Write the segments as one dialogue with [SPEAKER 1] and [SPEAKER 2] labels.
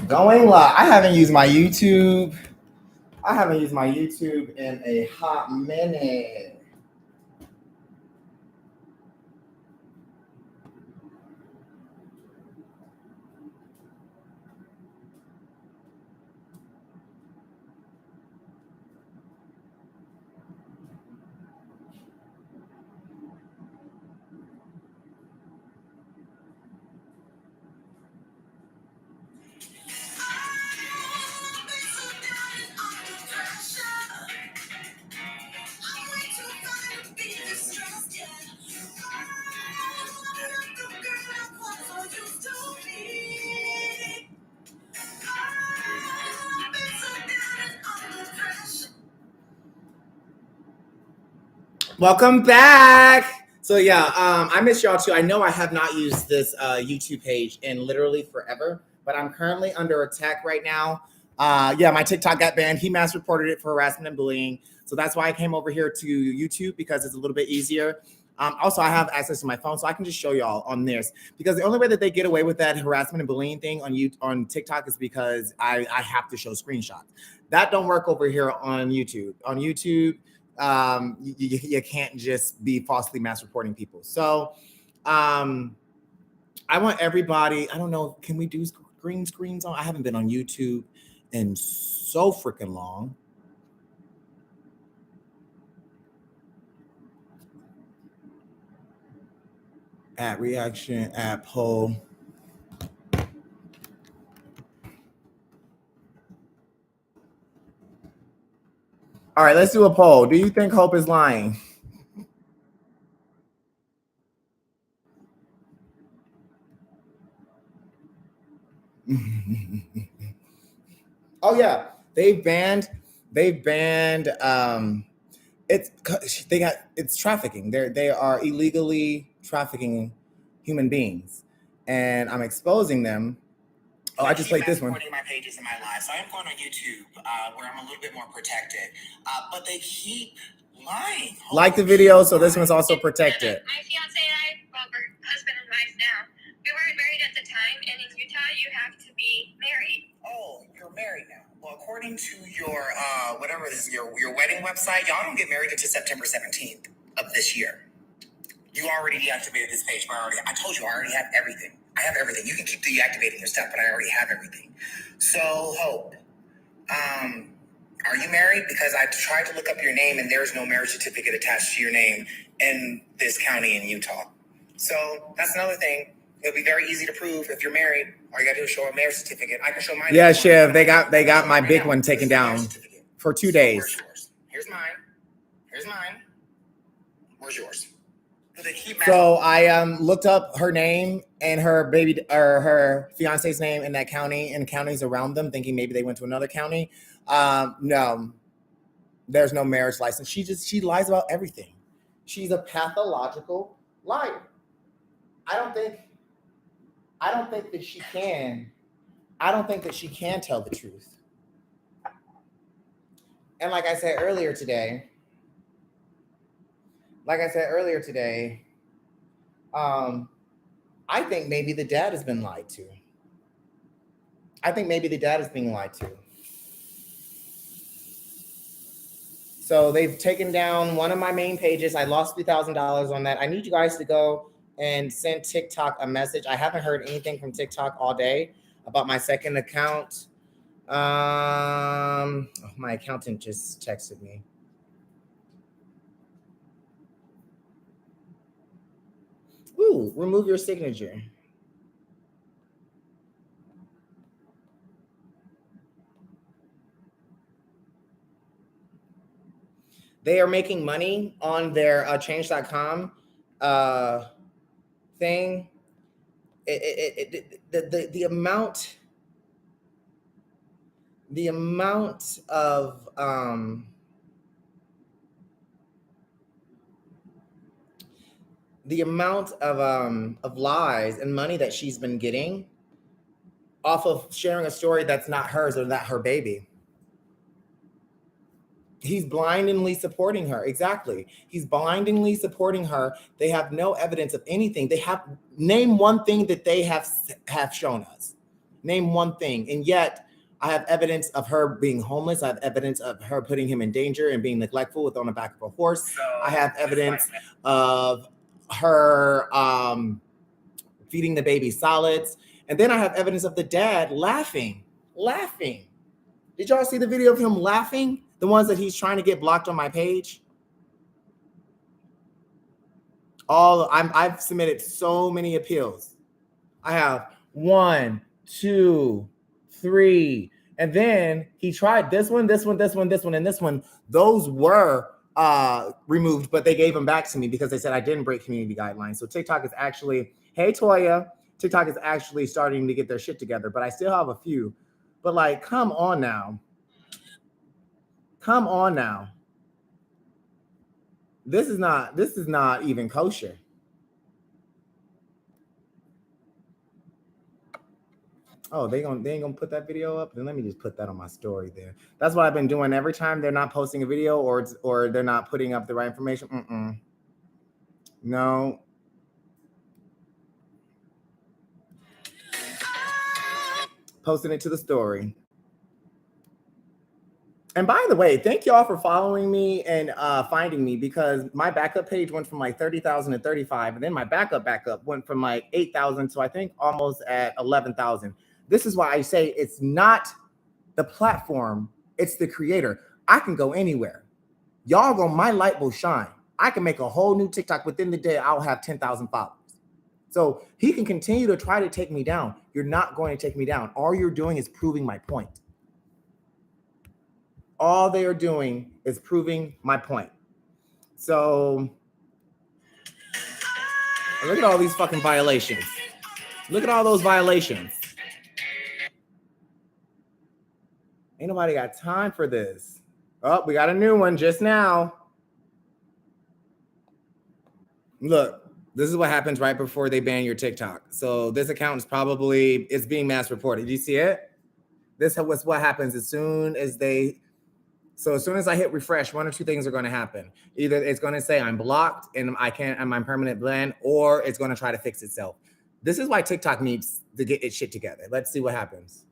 [SPEAKER 1] Going live. I haven't used my YouTube. I haven't used my YouTube in a hot minute. Welcome back. So yeah, I miss y'all too. I know I have not used this YouTube page in literally forever, but I'm currently under attack right now. Yeah, my TikTok got banned. He mass reported it for harassment and bullying. So that's why I came over here to YouTube, because it's a little bit easier. Also, I have access to my phone, so I can just show y'all on this. Because the only way that they get away with that harassment and bullying thing on TikTok is because I have to show screenshots. That don't work over here on YouTube. On YouTube, you can't just be falsely mass reporting people. So I want everybody, I don't know, can we do green screens on? I haven't been on YouTube in so freaking long. At reaction, at poll. All right, let's do a poll. Do you think Hope is lying? Oh yeah, they've banned it's trafficking. They are illegally trafficking human beings, and I'm exposing them. Oh, I just played this one. My pages in my life, so I'm going on YouTube where I'm a little bit more protected, but they keep lying. Like the video, so this one's also protected.
[SPEAKER 2] My fiance and I, well, we're husband and wife now. We weren't married at the time, and in Utah, you have to be married.
[SPEAKER 1] Oh, you're married now. Well, according to your whatever this is, your wedding website, y'all don't get married until September 17th of this year. You already deactivated this page, but I told you I already have everything. I have everything. You can keep deactivating your stuff, but I already have everything. So, Hope, are you married? Because I tried to look up your name, and there's no marriage certificate attached to your name in this county in Utah. So that's another thing. It'll be very easy to prove if you're married. All you gotta do is show a marriage certificate. I can show mine. Yeah, Shiv, they got my big one taken down for 2 days. Where's yours? Here's mine. Here's mine. Where's yours? So I looked up her name and her baby or her fiance's name in that county and counties around them, thinking maybe they went to another county. No, there's no marriage license. She lies about everything. She's a pathological liar. I don't think that she can. I don't think that she can tell the truth. And like I said earlier today, I think maybe the dad has been lied to. I think maybe the dad is being lied to. So they've taken down one of my main pages. I lost $3,000 on that. I need you guys to go and send TikTok a message. I haven't heard anything from TikTok all day about my second account. My accountant just texted me. Ooh, remove your signature. They are making money on their change.com thing. The amount of lies and money that she's been getting off of sharing a story that's not hers or not her baby. He's blindly supporting her. Exactly. He's blindly supporting her. They have no evidence of anything. They have name one thing that they have shown us.
[SPEAKER 3] Name one thing. And yet I have evidence of her being homeless. I have evidence of her putting him in danger and being neglectful with on the back of a horse.
[SPEAKER 1] So
[SPEAKER 3] I have evidence of her feeding the baby solids. And then I have evidence of the dad laughing. Did y'all see the video of him laughing? The ones that he's trying to get blocked on my page? I've submitted so many appeals. I have 1, 2, 3, and then he tried this one, and this one. Those were removed, but they gave them back to me because they said I didn't break community guidelines. So TikTok is actually, hey Toya, TikTok is actually starting to get their shit together, but I still have a few. But like, come on now. This is not even kosher. Oh, they ain't gonna put that video up? Then let me just put that on my story there. That's what I've been doing every time they're not posting a video or they're not putting up the right information. No. Posting it to the story. And by the way, thank y'all for following me and finding me, because my backup page went from like 30,000 to 35, and then my backup went from like 8,000 to I think almost at 11,000. This is why I say it's not the platform, it's the creator. I can go anywhere. My light will shine. I can make a whole new TikTok within the day. I'll have 10,000 followers. So he can continue to try to take me down. You're not going to take me down. All you're doing is proving my point. All they are doing is proving my point. So look at all these fucking violations. Look at all those violations. Ain't nobody got time for this. Oh, we got a new one just now. Look, this is what happens right before they ban your TikTok. So this account is it's being mass reported. Did you see it? This was what happens as soon as I hit refresh, one or two things are going to happen. Either it's going to say I'm blocked and I'm permanent ban, or it's going to try to fix itself. This is why TikTok needs to get its shit together. Let's see what happens.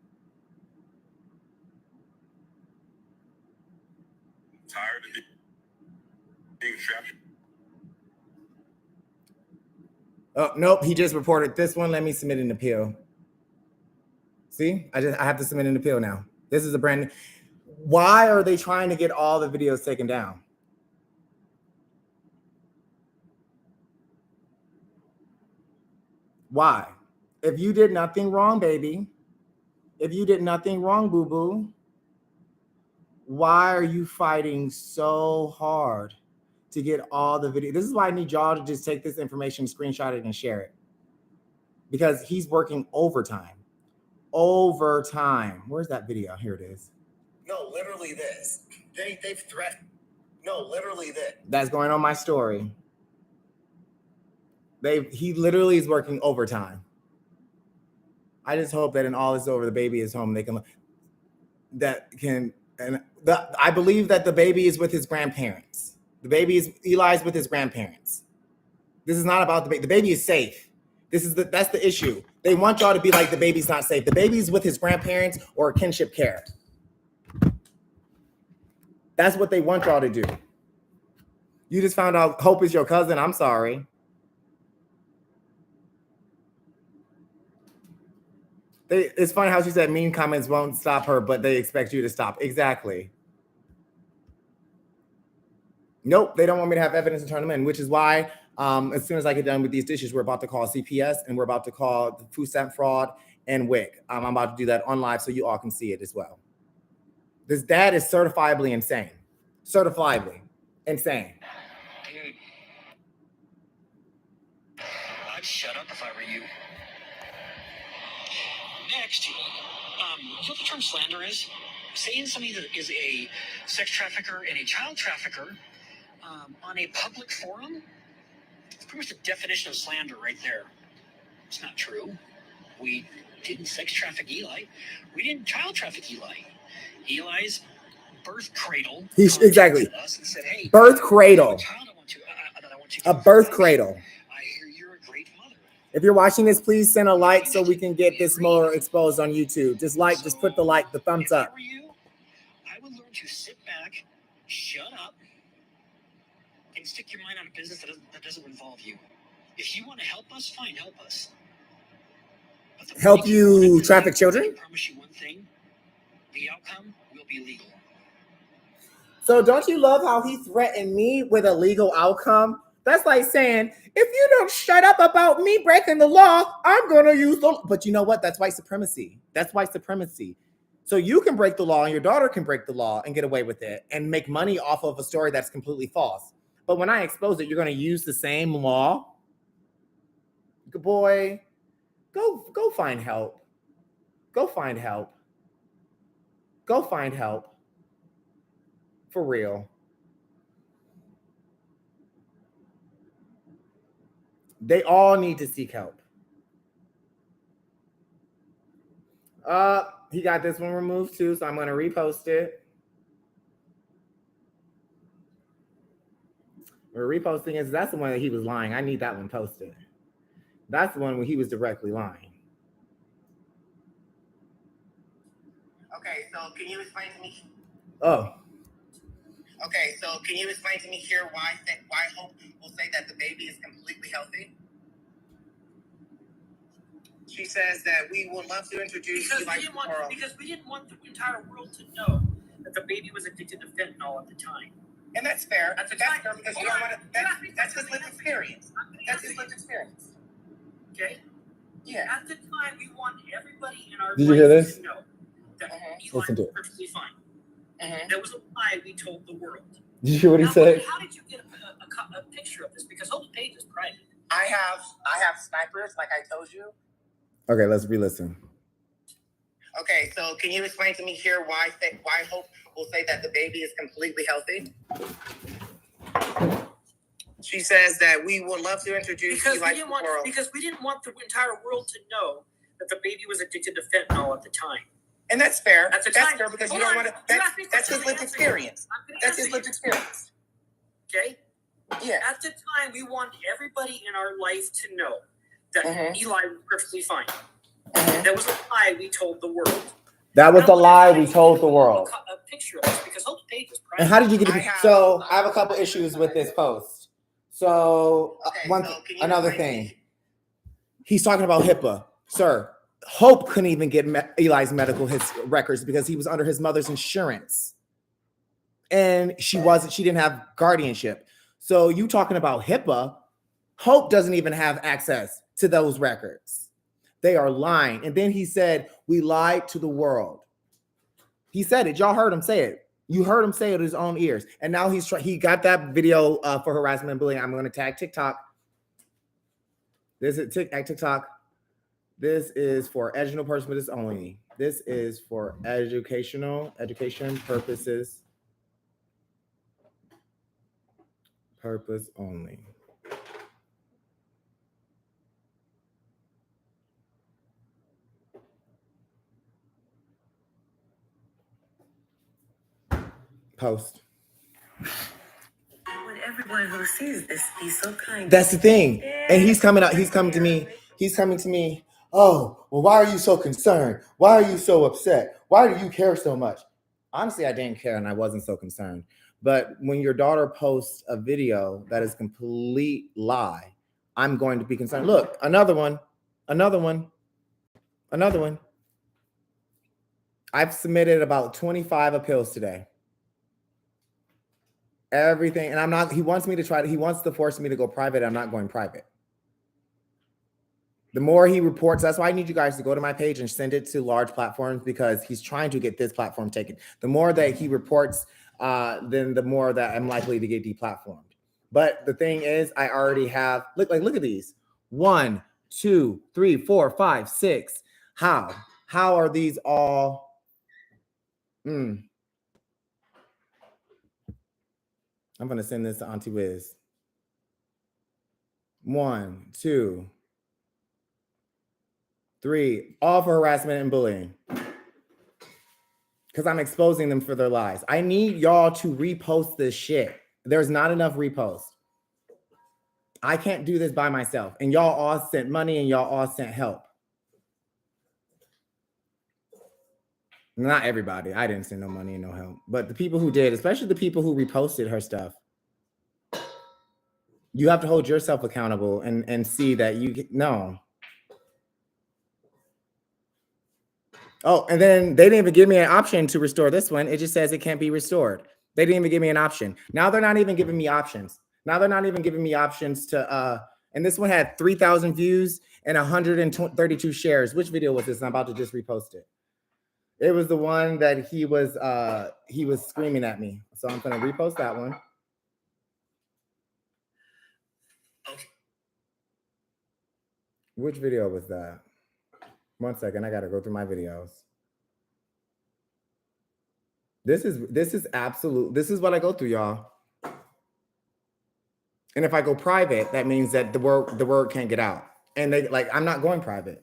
[SPEAKER 4] Tired of being trapped.
[SPEAKER 3] Oh, nope, he just reported this one. Let me submit an appeal. See, I have to submit an appeal now. This is a brand new. Why are they trying to get all the videos taken down? Why? If you did nothing wrong, baby, if you did nothing wrong, boo-boo, why are you fighting so hard to get all the video? This is why I need y'all to just take this information, screenshot it, and share it. Because he's working overtime. Where's that video? Here it is.
[SPEAKER 1] No, literally this. They've threatened. No, literally this.
[SPEAKER 3] That's going on my story. He literally is working overtime. I just hope that in all this over, the baby is home. I believe that the baby is with his grandparents. Eli's with his grandparents. This is not about the baby. The baby is safe. That's the issue. They want y'all to be like the baby's not safe. The baby's with his grandparents or kinship care. That's what they want y'all to do. You just found out Hope is your cousin. I'm sorry. It's funny how she said mean comments won't stop her, but they expect you to stop. Exactly. Nope, they don't want me to have evidence and turn them in, which is why as soon as I get done with these dishes, we're about to call CPS and we're about to call the food stamp fraud and WIC. I'm about to do that on live so you all can see it as well. This dad is certifiably insane. Certifiably insane.
[SPEAKER 5] I'd shut up if I were you. Next, you know what the term slander is? Saying somebody that is a sex trafficker and a child trafficker on a public forum, it's pretty much the definition of slander right there. It's not true. We didn't sex traffic Eli. We didn't child traffic Eli. Eli's birth cradle.
[SPEAKER 3] Exactly.
[SPEAKER 5] Us and said, hey,
[SPEAKER 3] birth cradle.
[SPEAKER 5] I want you,
[SPEAKER 3] a birth cradle.
[SPEAKER 5] I hear you're a great mother.
[SPEAKER 3] If you're watching this, please send a like so we can get this more exposed on YouTube. Just like, just put the like, the thumbs
[SPEAKER 5] If I
[SPEAKER 3] up.
[SPEAKER 5] were you, I would learn to sit back, shut up, and stick your mind on a business that doesn't involve you. If you want to help us, fine, help us. But the
[SPEAKER 3] Help
[SPEAKER 5] minute you wanna
[SPEAKER 3] you
[SPEAKER 5] do
[SPEAKER 3] traffic
[SPEAKER 5] it, I
[SPEAKER 3] children?
[SPEAKER 5] can promise you one thing: the outcome will be legal.
[SPEAKER 3] So don't you love how he threatened me with a legal outcome? That's like saying, if you don't shut up about me breaking the law, I'm going to use the... But you know what? That's white supremacy. That's white supremacy. So you can break the law and your daughter can break the law and get away with it and make money off of a story that's completely false. But when I expose it, you're going to use the same law? Good boy, go find help. Go find help. Go find help. For real. They all need to seek help. He got this one removed too, so I'm going to repost it. We're reposting it. That's the one that he was lying. I need that one posted. That's the one where he was directly lying.
[SPEAKER 1] Okay, so can you explain to me?
[SPEAKER 3] Oh.
[SPEAKER 1] Okay, so can you explain to me here why Hope will say that the baby is completely healthy? She says that we would love to introduce you like the world.
[SPEAKER 5] Because we didn't want the entire world to know that the baby was addicted to fentanyl at the time.
[SPEAKER 1] And that's fair.
[SPEAKER 5] That's
[SPEAKER 1] That's fair because you don't want to. That's his lived experience. That's his lived experience.
[SPEAKER 5] Okay?
[SPEAKER 1] Yeah.
[SPEAKER 5] At the time, we want everybody in our
[SPEAKER 3] Did you hear
[SPEAKER 5] life
[SPEAKER 3] this?
[SPEAKER 5] to know that
[SPEAKER 1] Uh-huh.
[SPEAKER 5] Eli
[SPEAKER 3] Listen to
[SPEAKER 5] was
[SPEAKER 3] it.
[SPEAKER 5] perfectly fine.
[SPEAKER 1] Uh-huh.
[SPEAKER 5] That was a lie we told the world.
[SPEAKER 3] Did you hear what he
[SPEAKER 5] Now,
[SPEAKER 3] said?
[SPEAKER 5] How did you get a picture of this? Because Hope's page is private.
[SPEAKER 1] I have snipers, like I told you.
[SPEAKER 3] Okay, let's re-listen.
[SPEAKER 1] Okay, so can you explain to me here why Hope will say that the baby is completely healthy? She says that we would love to introduce you like the world.
[SPEAKER 5] Because we didn't want the entire world to know that the baby was addicted to fentanyl at the time.
[SPEAKER 1] And that's fair.
[SPEAKER 5] That's
[SPEAKER 1] fair because you don't want to. That's his lived experience. That's his lived experience.
[SPEAKER 5] Okay?
[SPEAKER 1] Yeah.
[SPEAKER 5] At the time, we want everybody in our life to know that Eli was perfectly fine. That was a lie we told the world.
[SPEAKER 3] That was the lie we told the world.
[SPEAKER 5] A picture of this because Hope's page is private.
[SPEAKER 3] And how did you get it? So I have a couple issues with this post. So another thing, he's talking about HIPAA, sir. Hope couldn't even get Eli's medical records because he was under his mother's insurance, and she didn't have guardianship. So you talking about HIPAA? Hope doesn't even have access to those records. They are lying. And then he said, we lied to the world. He said it. Y'all heard him say it. You heard him say it with his own ears. And now he got that video for harassment and bullying. I'm going to tag TikTok. This is TikTok. This is for educational purposes only. This is for education purposes. Purpose only. Post.
[SPEAKER 6] Would everyone who sees this be so kind?
[SPEAKER 3] That's the thing. And he's coming to me. Oh, well, why are you so concerned? Why are you so upset? Why do you care so much? Honestly, I didn't care and I wasn't so concerned. But when your daughter posts a video that is a complete lie, I'm going to be concerned. Look, another one. I've submitted about 25 appeals today. Everything, and I'm not, he wants to force me to go private. I'm not going private. The more he reports, that's why I need you guys to go to my page and send it to large platforms because he's trying to get this platform taken. The more that he reports, then the more that I'm likely to get deplatformed. But the thing is, I already have, look at these. 1, 2, 3, 4, 5, 6. How are these all? I'm going to send this to Auntie Wiz. 1, 2, 3, all for harassment and bullying. Because I'm exposing them for their lies. I need y'all to repost this shit. There's not enough reposts. I can't do this by myself. And y'all all sent money and y'all all sent help. Not everybody. I didn't send no money and no help. But the people who did, especially the people who reposted her stuff, you have to hold yourself accountable and see that no. Oh, and then they didn't even give me an option to restore this one. It just says it can't be restored. They didn't even give me an option. Now they're not even giving me options. Now they're not even giving me options to and this one had 3,000 views and 132 shares. Which video was this? I'm about to just repost it. It was the one that he was screaming at me. So I'm gonna repost that one.
[SPEAKER 5] Okay.
[SPEAKER 3] Which video was that? 1 second, I gotta go through my videos. This is absolute. This is what I go through, y'all. And if I go private, that means that the word can't get out. And they like, I'm not going private.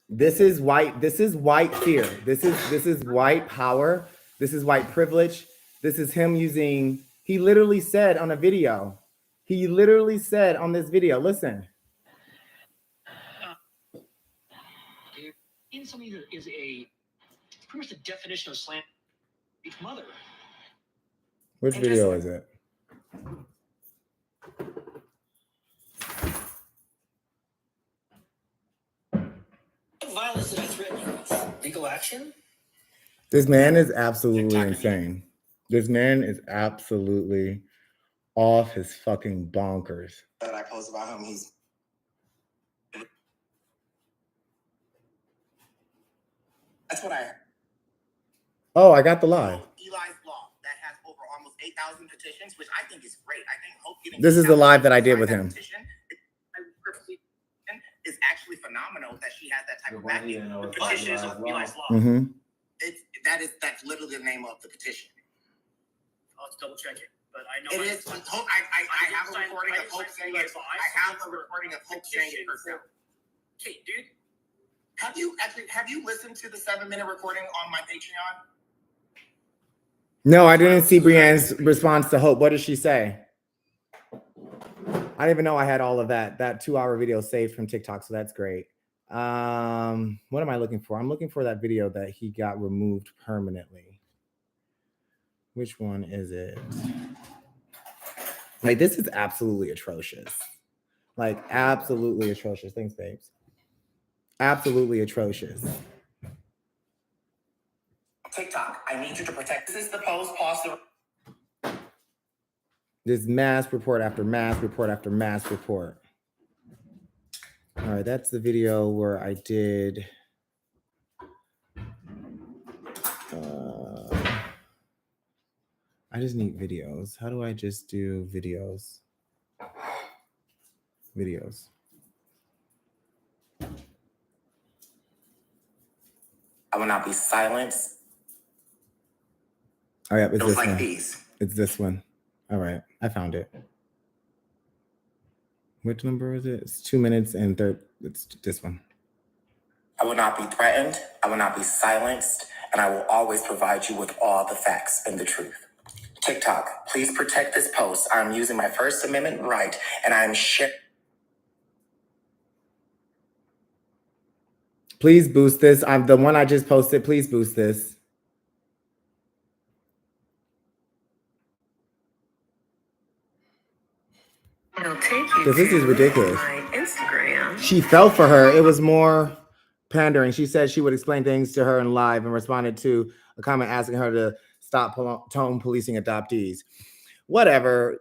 [SPEAKER 3] This is white. This is white fear. This is white power. This is white privilege. This is him using. He literally said on a video. He literally said on this video. Listen.
[SPEAKER 5] In somebody that is pretty much the definition of slam mother.
[SPEAKER 3] Which video is it?
[SPEAKER 5] What violence did I threaten you with? Legal action?
[SPEAKER 3] This man is absolutely insane. This man is absolutely off his fucking bonkers.
[SPEAKER 1] That I post about him, he's. That's what I heard.
[SPEAKER 3] Oh, I got the live.
[SPEAKER 1] Eli's law that has over almost 8,000 petitions, which I think is great. I think Hope getting
[SPEAKER 3] this is the live that I did with him.
[SPEAKER 1] Is actually phenomenal that she has that type of backing.
[SPEAKER 5] The petition is Eli's law.
[SPEAKER 3] Mm-hmm.
[SPEAKER 1] That's literally the name of the petition.
[SPEAKER 5] I'll have to double check it, but I know
[SPEAKER 1] it is. Hope, I have a recording of Hope saying it. I have a recording of Hope saying it herself.
[SPEAKER 5] Okay, dude.
[SPEAKER 1] Have you listened to the 7-minute recording on my Patreon?
[SPEAKER 3] No, I didn't see Brienne's response to Hope. What did she say? I didn't even know I had all of that 2-hour video saved from TikTok, so that's great. What am I looking for? I'm looking for that video that he got removed permanently. Which one is it? Like, this is absolutely atrocious. Like, absolutely atrocious. Thanks, babes. Absolutely atrocious.
[SPEAKER 1] TikTok, I need you to protect. This is the post. Pause the.
[SPEAKER 3] This mass report after mass report after mass report. All right, that's the video where I did. I just need videos. How do I just do videos? Videos.
[SPEAKER 1] I will not be silenced.
[SPEAKER 3] Oh yeah, it's
[SPEAKER 1] Those
[SPEAKER 3] this
[SPEAKER 1] like
[SPEAKER 3] one.
[SPEAKER 1] these.
[SPEAKER 3] It's this one. All right, I found it. Which number is it? It's 2 minutes and 30. It's this one.
[SPEAKER 1] I will not be threatened. I will not be silenced. And I will always provide you with all the facts and the truth. TikTok, please protect this post. I'm using my First Amendment right, and I'm
[SPEAKER 3] Please boost this. I'm the one I just posted. Please boost this. Because this is ridiculous.
[SPEAKER 6] My Instagram.
[SPEAKER 3] She fell for her. It was more pandering. She said she would explain things to her in live and responded to a comment asking her to stop tone policing adoptees. Whatever.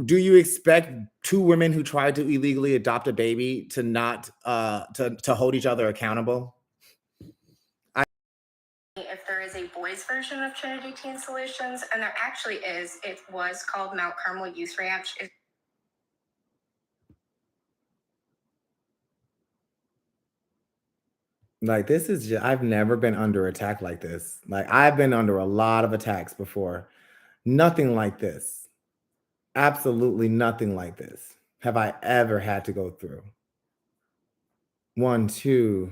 [SPEAKER 3] Do you expect 2 women who tried to illegally adopt a baby to not to hold each other accountable?
[SPEAKER 7] If there is a boys version of Trinity Teen Solutions, and there actually is, it was called Mount Carmel Youth Ranch.
[SPEAKER 3] Like, this is just, I've never been under attack like this. Like, I've been under a lot of attacks before. Nothing like this. Absolutely nothing like this have I ever had to go through. 1, 2,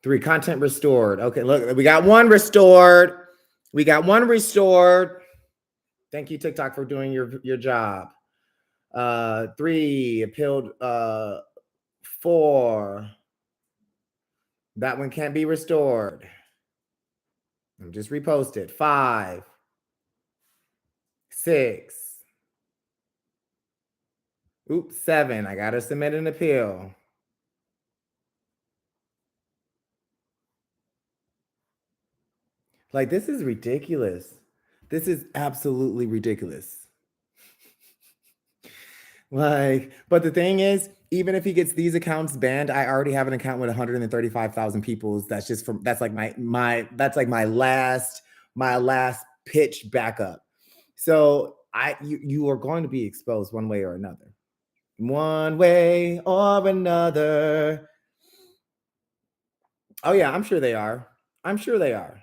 [SPEAKER 3] 3. Content restored. Okay, look, we got 1 restored. We got 1 restored. Thank you, TikTok, for doing your job. 3 appealed. 4. That one can't be restored. I'm just reposted. 5. 6. Oops, 7. I gotta submit an appeal. Like, this is ridiculous. This is absolutely ridiculous. Like, but the thing is, even if he gets these accounts banned, I already have an account with 135,000 people. That's just from, that's like that's like my last pitch backup. So you are going to be exposed one way or another. One way or another. Oh yeah, I'm sure they are. I'm sure they are.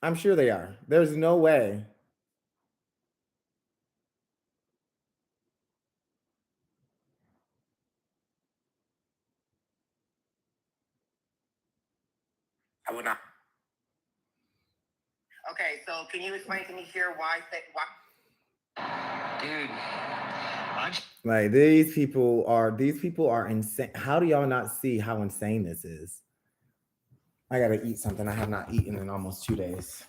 [SPEAKER 3] I'm sure they are. There's no way.
[SPEAKER 1] I would not. Okay, so can you explain to me here why?
[SPEAKER 5] Dude, I'm
[SPEAKER 3] Like, these people are insane. How do y'all not see how insane this is? I gotta eat something. I have not eaten in almost 2 days.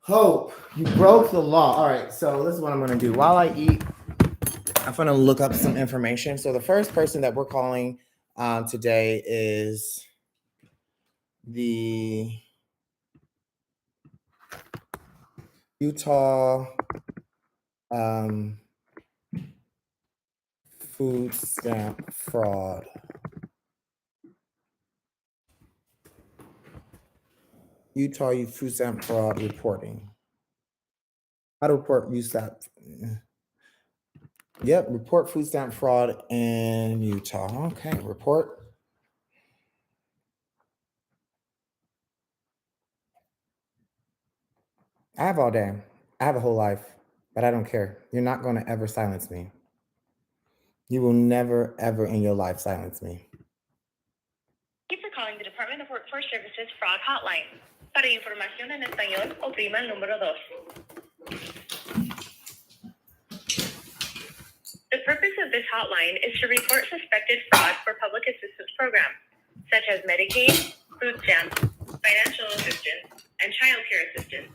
[SPEAKER 3] Hope, you broke the law. All right, so this is what I'm gonna do. While I eat, I'm gonna look up some information. So the first person that we're calling today is the Utah food stamp fraud. Utah food stamp fraud reporting. How to report food stamp? Yep, report food stamp fraud in Utah. Okay, report. I have all day. I have a whole life, but I don't care. You're not going to ever silence me. You will never, ever in your life silence me.
[SPEAKER 8] Thank you for calling the Department of Workforce Services Fraud Hotline. Para información en español, oprima el número 2. The purpose of this hotline is to report suspected fraud for public assistance programs, such as Medicaid, food stamps, financial assistance, and child care assistance.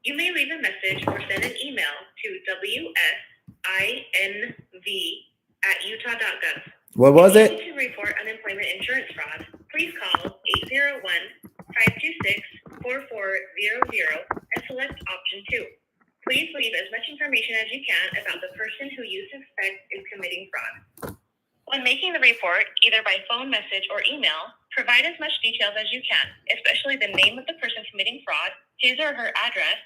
[SPEAKER 8] You may leave a message or send an email to wsinv@utah.gov.
[SPEAKER 3] What was
[SPEAKER 8] If you
[SPEAKER 3] it?
[SPEAKER 8] need to report unemployment insurance fraud, please call 801-526-4400 and select option 2. Please leave as much information as you can about the person who you suspect is committing fraud. When making the report, either by phone message or email, provide as much details as you can, especially the name of the person committing fraud, his or her address,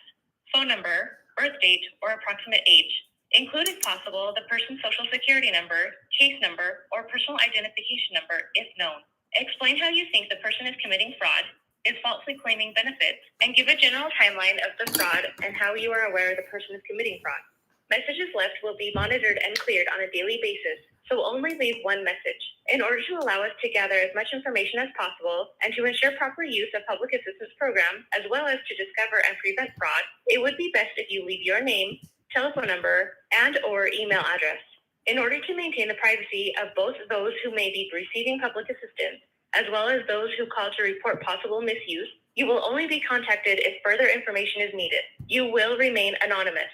[SPEAKER 8] phone number, birth date, or approximate age. Include, if possible, the person's social security number, case number, or personal identification number, if known. Explain how you think the person is committing fraud, is falsely claiming benefits, and give a general timeline of the fraud and how you are aware the person is committing fraud. Messages left will be monitored and cleared on a daily basis, so only leave one message. In order to allow us to gather as much information as possible and to ensure proper use of public assistance programs, as well as to discover and prevent fraud, it would be best if you leave your name, telephone number, and/or email address. In order to maintain the privacy of both those who may be receiving public assistance, as well as those who call to report possible misuse, you will only be contacted if further information is needed. You will remain anonymous.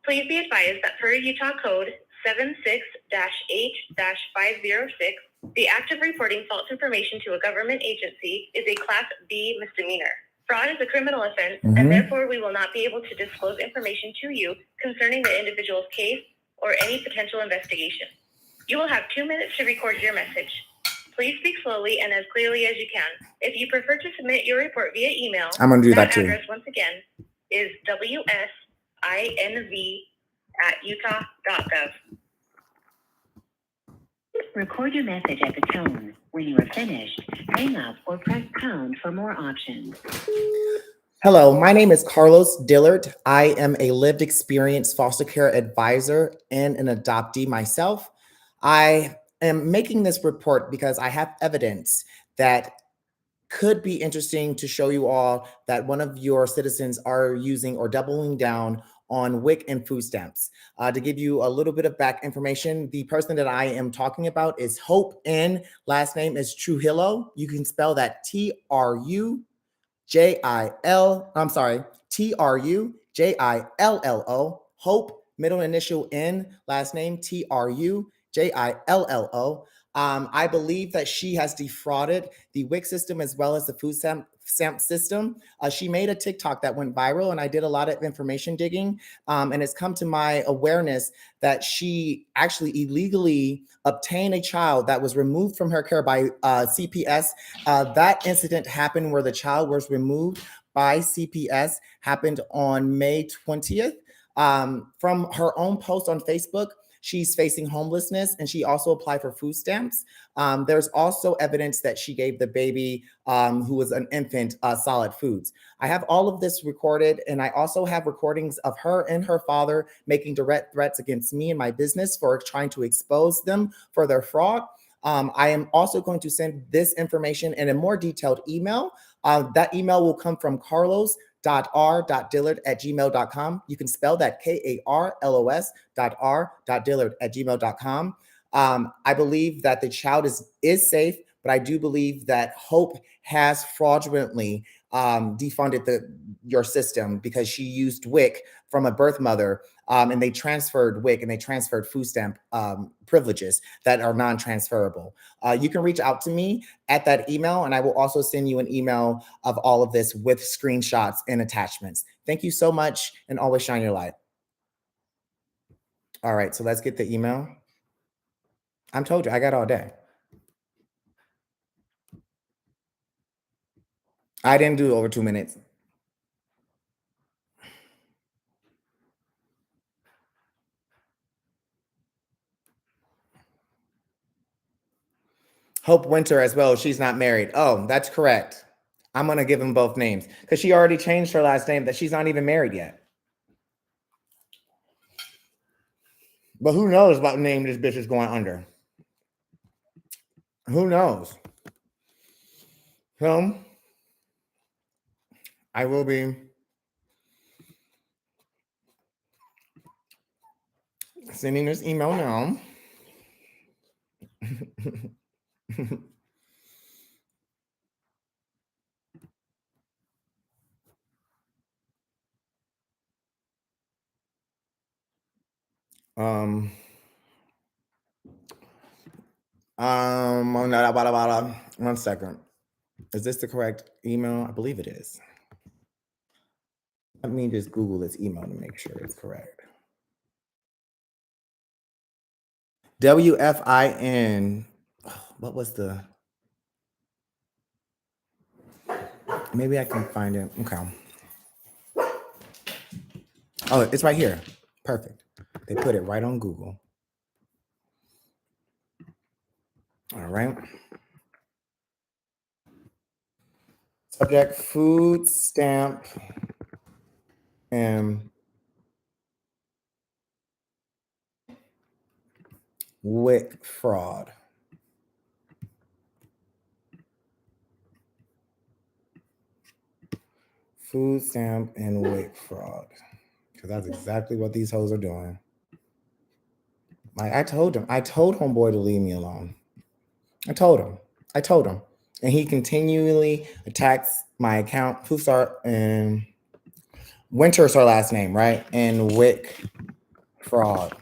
[SPEAKER 8] Please be advised that per Utah Code 76-8-506, the act of reporting false information to a government agency is a Class B misdemeanor. Fraud is a criminal offense, and therefore we will not be able to disclose information to you concerning the individual's case or any potential investigation. You will have 2 minutes to record your message. Please speak slowly and as clearly as you can. If you prefer to submit your report via email,
[SPEAKER 3] I'm going to do that too.
[SPEAKER 8] address once again is wsinv@utah.gov.
[SPEAKER 6] Record your message at the tone. When you are finished, hang up or press pound for more options.
[SPEAKER 3] Hello, my name is Carlos Dillard. I am a lived experience foster care advisor and an adoptee myself. I am making this report because I have evidence that could be interesting to show you all that one of your citizens are using or doubling down on WIC and food stamps. To give you a little bit of back information, the person that I am talking about is Hope N. Last name is Trujillo. You can spell that I'm sorry, Trujillo, Hope, middle initial N, last name Trujillo. I believe that she has defrauded the WIC system as well as the food stamp system. She made a TikTok that went viral, and I did a lot of information digging. And it's come to my awareness that she actually illegally obtained a child that was removed from her care by CPS. That incident happened where the child was removed by CPS, happened on May 20th. From her own post on Facebook, she's facing homelessness, and she also applied for food stamps. There's also evidence that she gave the baby, who was an infant, solid foods. I have all of this recorded, and I also have recordings of her and her father making direct threats against me and my business for trying to expose them for their fraud. I am also going to send this information in a more detailed email. That email will come from carlos.r.dillard@gmail.com. You can spell that KARLOS.R.dillard@gmail.com. I believe that the child is safe, but I do believe that Hope has fraudulently defunded your system because she used WIC from a birth mother, and they transferred WIC and they transferred food stamp privileges that are non-transferable. You can reach out to me at that email, and I will also send you an email of all of this with screenshots and attachments. Thank you so much, and always shine your light. All right, so let's get the email. I told you, I got all day. I didn't do over 2 minutes. Hope Winter as well. She's not married. Oh, that's correct. I'm going to give them both names because she already changed her last name that she's not even married yet. But who knows what name this bitch is going under? Who knows? So I will be sending this email now. One second. Is this the correct email? I believe it is. Let me just Google this email to make sure it's correct. WFIN. What was the? Maybe I can find it. Okay. Oh, it's right here. Perfect. They put it right on Google. All right. Subject: food stamp and WIC fraud. Food stamp and WIC fraud. Because that's exactly what these hoes are doing. Like I told homeboy to leave me alone. I told him. And he continually attacks my account. Fusar and Winter's her last name, right? And WIC fraud.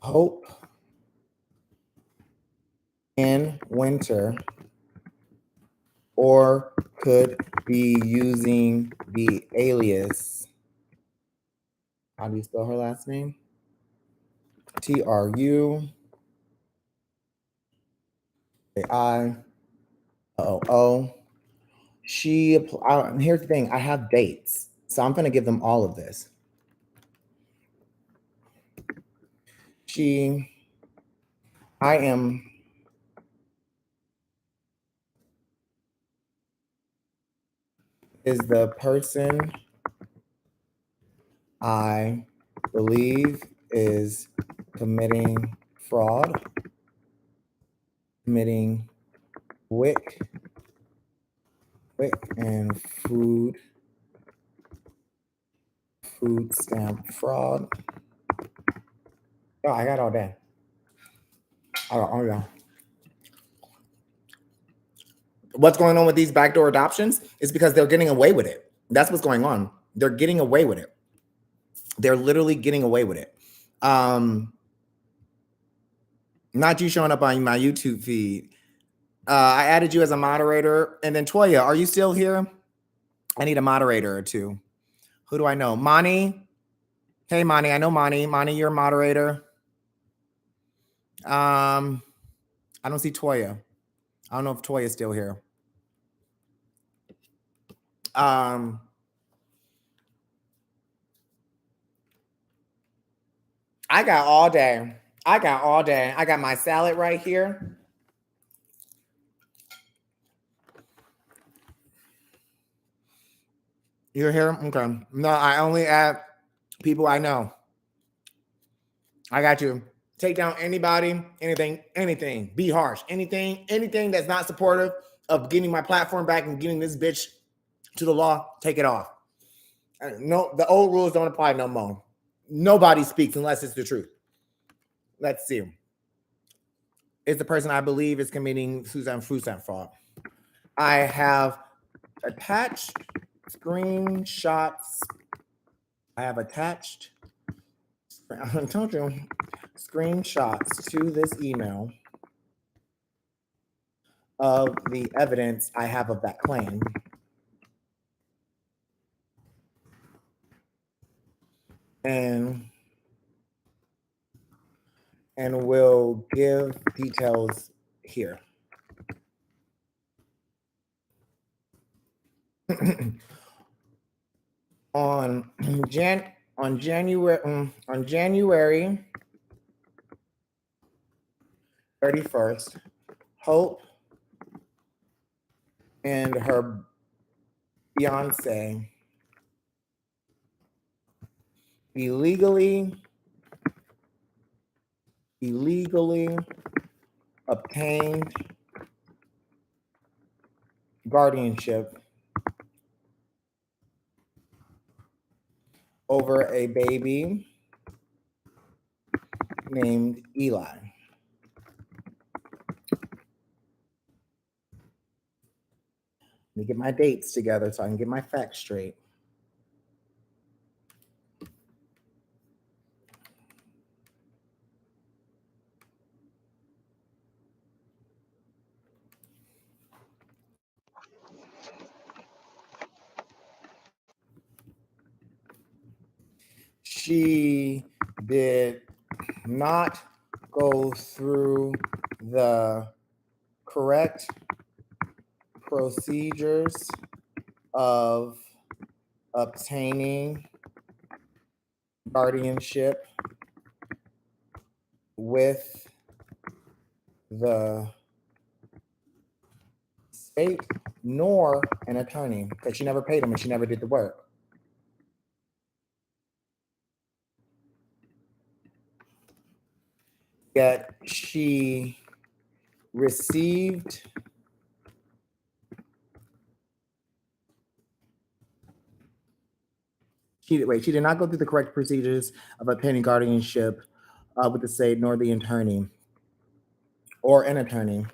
[SPEAKER 3] Hope in Winter, or could be using the alias. How do you spell her last name? Trujillo. Here's the thing. I have dates, so I'm going to give them all of this. I am is the person I believe is committing fraud, committing WIC and food stamp fraud. Oh, I got all that. Oh, yeah. What's going on with these backdoor adoptions is because they're getting away with it. That's what's going on. They're getting away with it. They're literally getting away with it. Not you showing up on my YouTube feed. I added you as a moderator. And then Toya, are you still here? I need a moderator or two. Who do I know? Mani. Hey, Mani. I know Mani. Mani, you're a moderator. I don't see Toya. I don't know if Toya is still here. I got all day. I got my salad right here. You're here? Okay. No, I only add people I know. I got you. Take down anybody, anything. Be harsh. Anything that's not supportive of getting my platform back and getting this bitch to the law, take it off. No, the old rules don't apply no more. Nobody speaks unless it's the truth. Let's see. It's the person I believe is committing Suzanne food stamp fraud. I have attached screenshots. I told you, screenshots to this email of the evidence I have of that claim. And will give details here. on January 31st, Hope and her fiance illegally obtained guardianship over a baby named Eli. Let me get my dates together so I can get my facts straight. She did not go through the correct procedures of obtaining guardianship with the state nor an attorney, because she never paid him and she never did the work. Yet she received she did not go through the correct procedures of obtaining guardianship with the state nor the attorney or an attorney.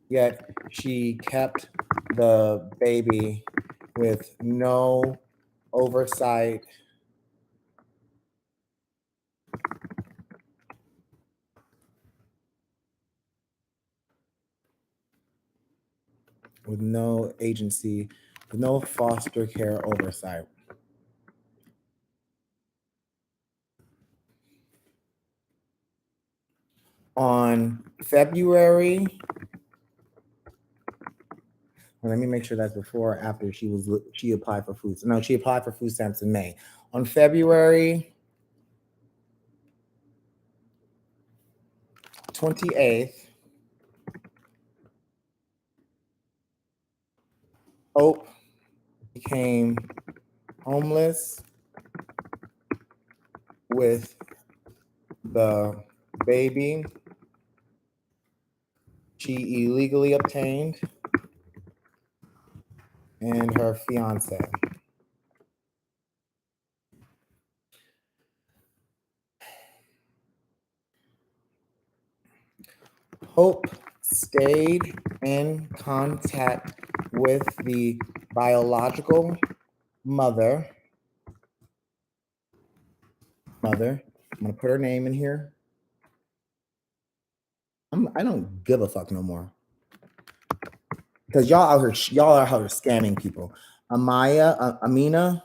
[SPEAKER 3] Yet she kept the baby with no oversight, with no agency, with no foster care oversight. On February, let me make sure that's before or after she applied for food. No, she applied for food stamps in May. On February 28th, Hope became homeless with the baby she illegally obtained and her fiance. Hope stayed in contact with the biological mother. I'm gonna put her name in here. I don't give a fuck no more. Because y'all are out here scamming people. Amina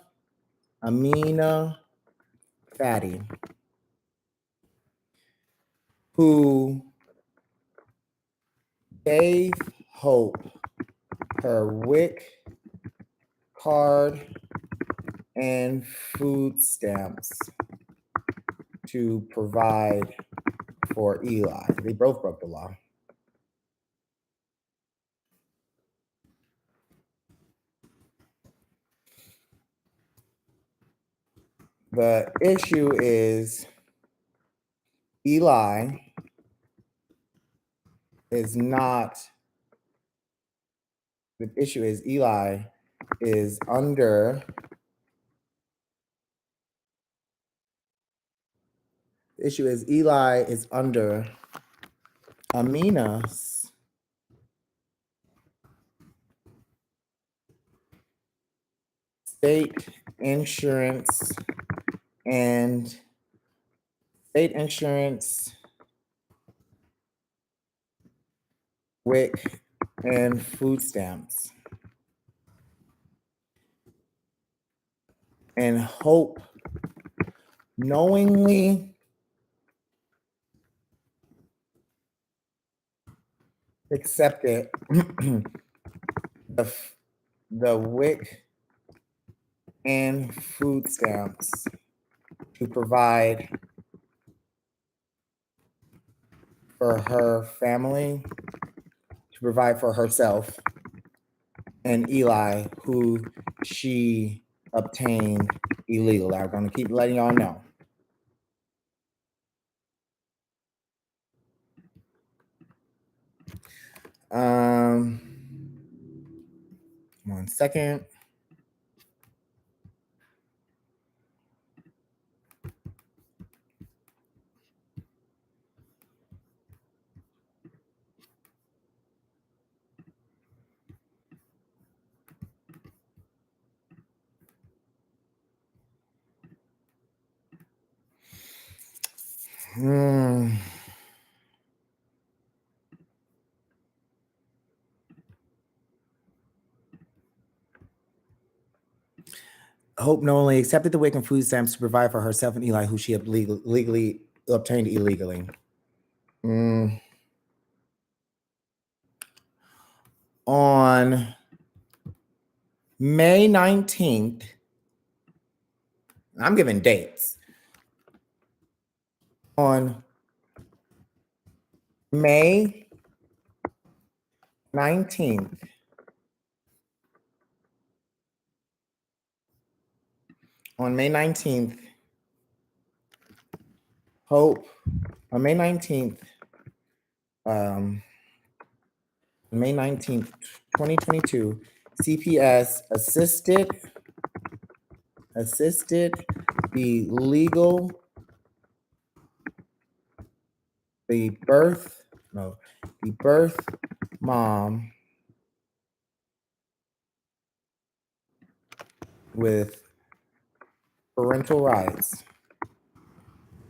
[SPEAKER 3] Fatty, who gave Hope her WIC card and food stamps to provide for Eli. They both broke the law. The issue is Eli is not, the issue is Eli is under, the issue is Eli is under Amina's state insurance WIC and food stamps. And Hope knowingly accepted the WIC and food stamps to provide for her family, to provide for herself and Eli, who she obtained illegally. I'm going to keep letting y'all know. One second. Hope not only accepted the WIC and food stamps to provide for herself and Eli, who she had legally obtained illegally. On May 19th, I'm giving dates. On May 19th, Hope, on May 19th, May 19th, 2022, CPS assisted the birth mom with parental rights,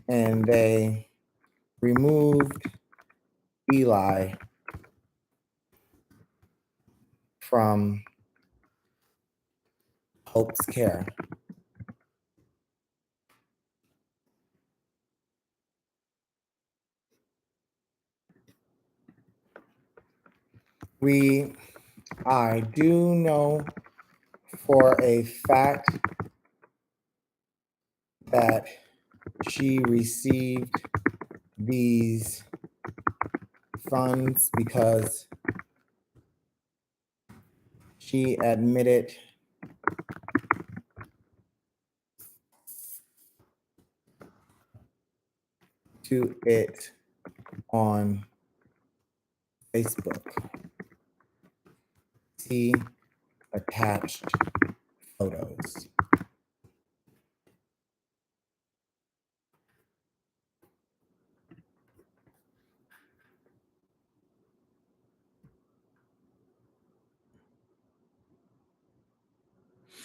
[SPEAKER 3] and they removed Eli from Hope's care. I do know for a fact that she received these funds because She admitted to it on Facebook. See attached photos.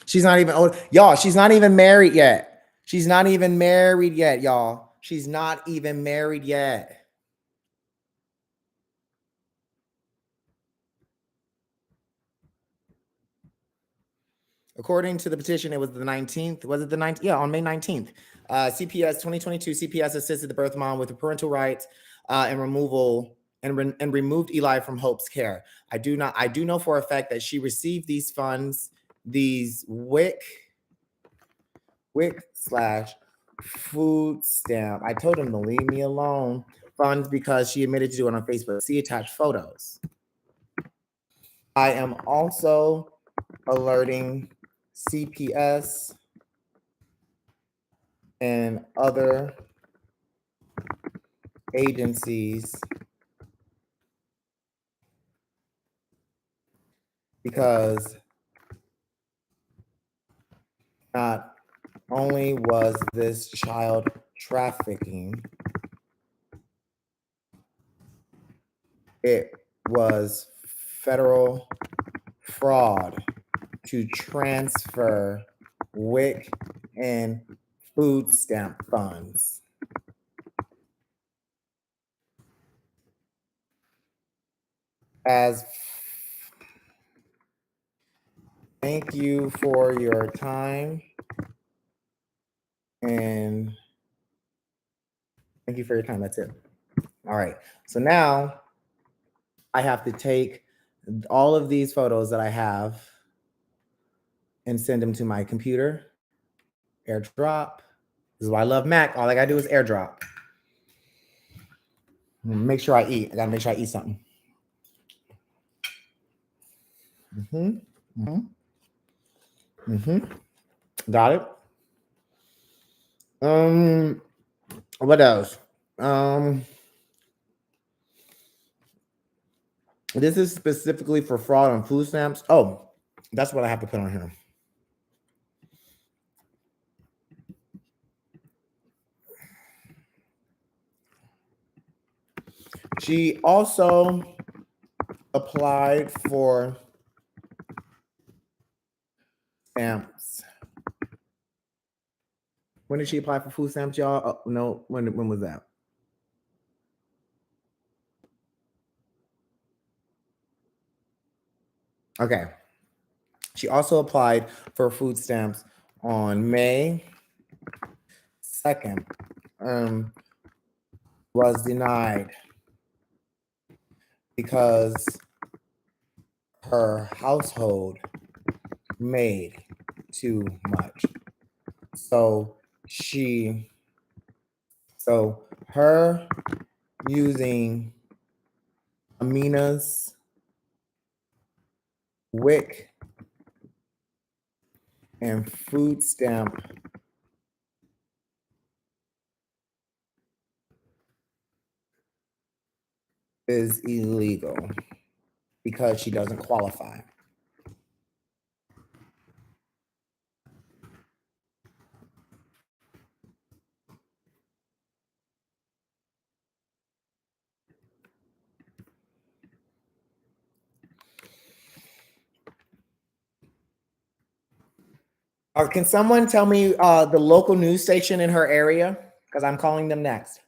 [SPEAKER 3] She's not even old. Y'all, she's not even married yet. She's not even married yet, y'all. She's not even married yet. According to the petition, it was the 19th. Was it the 19th? Yeah, on May 19th. CPS 2022, CPS assisted the birth mom with the parental rights and removal and removed Eli from Hope's care. I do know for a fact that she received these funds, these WIC / food stamp. I told him to leave me alone. Funds because she admitted to do it on Facebook. See attached photos. I am also alerting CPS and other agencies because not only was this child trafficking, it was federal fraud to transfer WIC and food stamp funds. As thank you for your time and thank you for your time. That's it. All right. So now I have to take all of these photos that I have and send them to my computer. AirDrop. This is why I love Mac. All I gotta do is AirDrop. Make sure I eat. I gotta make sure I eat something. Got it. What else? This is specifically for fraud on food stamps. Oh, that's what I have to put on here. She also applied for stamps. When did she apply for food stamps, y'all? Oh, no, when was that? Okay. She also applied for food stamps on May 2nd. Was denied because her household made too much. So her using Amina's WIC and food stamp is illegal because she doesn't qualify. Can someone tell me the local news station in her area? Because I'm calling them next.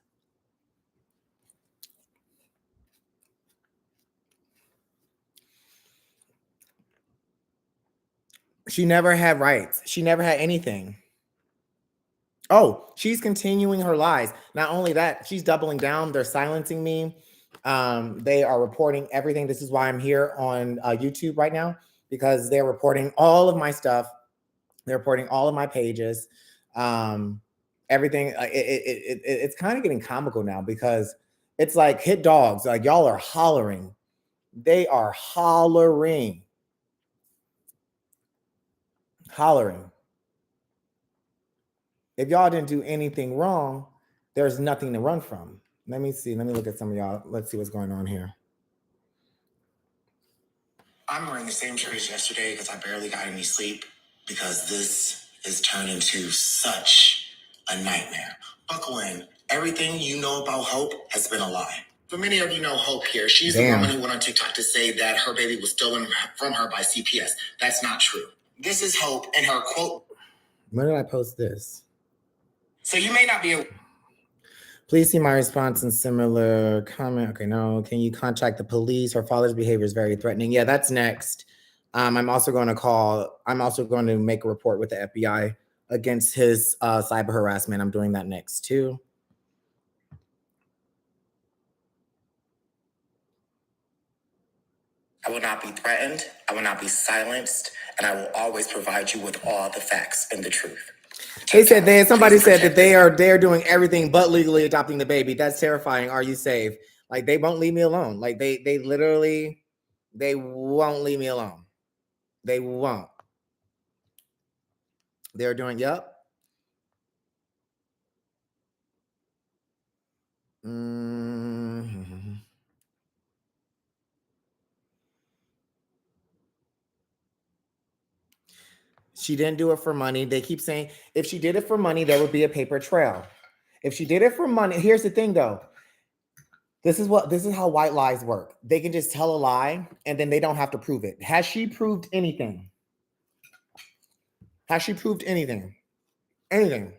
[SPEAKER 3] She never had rights. She never had anything. Oh, she's continuing her lies. Not only that, she's doubling down. They're silencing me. They are reporting everything. This is why I'm here on YouTube right now, because they're reporting all of my stuff. They're reporting all of my pages. Everything. It's kind of getting comical now because it's like hit dogs. Like y'all are hollering. They are hollering. hollering. If y'all didn't do anything wrong, there's nothing to run from. Let me see. Let me look at some of y'all. Let's see what's going on here.
[SPEAKER 1] I'm wearing the same shirt as yesterday because I barely got any sleep because this is turned into such a nightmare. Buckle in. Everything you know about Hope has been a lie. But many of you know Hope here. She's the woman who went on TikTok to say that her baby was stolen from her by CPS. That's not true. This is Hope and her quote.
[SPEAKER 3] When did I post this?
[SPEAKER 1] So you may not be a...
[SPEAKER 3] Please see my response and similar comment. Okay, no. Can you contact the police? Her father's behavior is very threatening. Yeah, that's next. I'm also going to make a report with the FBI against his cyber harassment. I'm doing that next too.
[SPEAKER 1] I will not be threatened. I will not be silenced. And I will always provide you with all the facts and the truth.
[SPEAKER 3] Somebody said that they're doing everything but legally adopting the baby. That's terrifying. Are you safe? Like, they won't leave me alone. Like, they literally, they won't leave me alone. They won't. They're doing, yep. Mm-hmm. She didn't do it for money. They keep saying if she did it for money, there would be a paper trail. If she did it for money, here's the thing though. This is how white lies work. They can just tell a lie and then they don't have to prove it. Has she proved anything? Has she proved anything? Anything?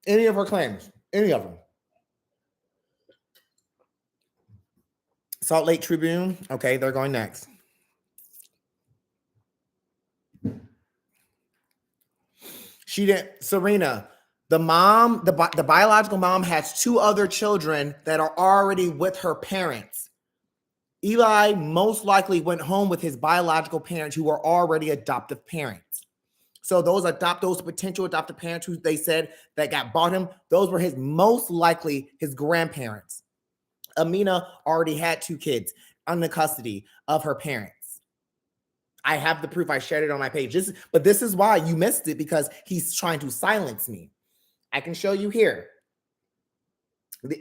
[SPEAKER 3] Any of her claims? Any of them? Salt Lake Tribune. Okay, they're going next. She didn't. Serena, the mom, the biological mom has 2 other children that are already with her parents. Eli most likely went home with his biological parents who were already adoptive parents. So those potential adoptive parents who they said that got bought him, those were most likely his grandparents. Amina already had 2 kids under custody of her parents. I have the proof. I shared it on my page. But this is why you missed it, because he's trying to silence me. I can show you here.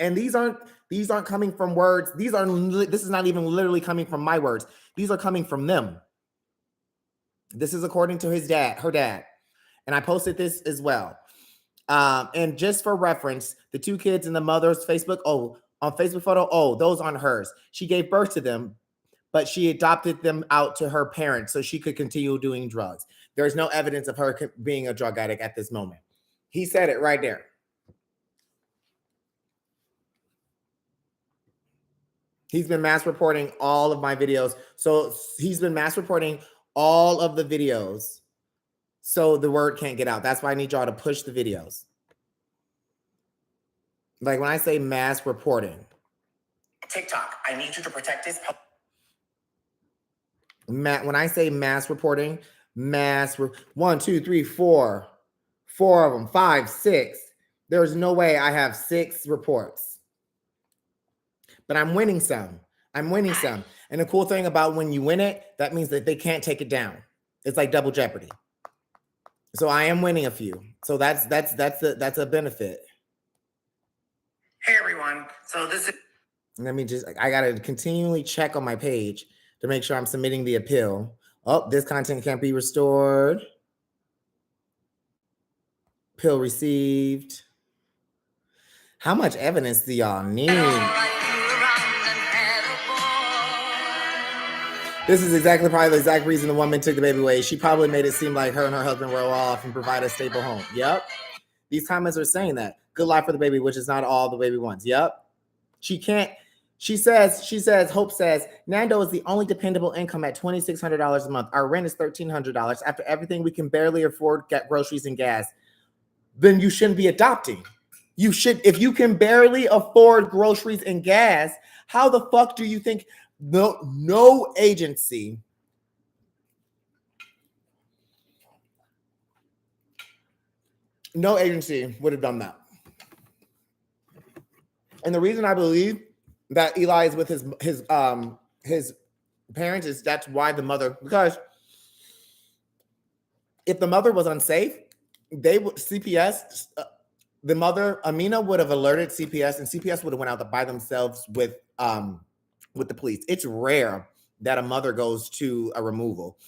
[SPEAKER 3] And these aren't coming from words. This is not even literally coming from my words. These are coming from them. This is according to her dad. And I posted this as well. And just for reference, the 2 kids in the mother's Facebook, on Facebook photo, those aren't hers. She gave birth to them, but she adopted them out to her parents so she could continue doing drugs. There's no evidence of her being a drug addict at this moment. He said it right there. He's been mass reporting all of my videos. So he's been mass reporting all of the videos so the word can't get out. That's why I need y'all to push the videos. Like when I say mass reporting.
[SPEAKER 1] TikTok, I need you to protect this.
[SPEAKER 3] When I say mass reporting, 1, 2, 3, 4 of them, 5, 6. There's no way I have 6 reports. But I'm winning some. And the cool thing about when you win it, that means that they can't take it down. It's like double jeopardy. So I am winning a few. So that's a benefit.
[SPEAKER 1] Hey everyone. So this is.
[SPEAKER 3] I gotta continually check on my page to make sure I'm submitting the appeal. Oh, this content can't be restored. Appeal received. How much evidence do y'all need? This is probably the exact reason the woman took the baby away. She probably made it seem like her and her husband were off and provide a stable home. Yep. These comments are saying that. Good life for the baby, which is not all the baby wants. Yep. She says, Hope says, Nando is the only dependable income at $2,600 a month. Our rent is $1,300. After everything, we can barely afford groceries and gas. Then you shouldn't be adopting. You should, if you can barely afford groceries and gas, how the fuck do you think no agency would have done that? And the reason I believe that Eli is with his parents is that's why the mother, because if the mother was unsafe, they would CPS. The mother Amina would have alerted CPS, and CPS would have went out by themselves with the police. It's rare that a mother goes to a removal.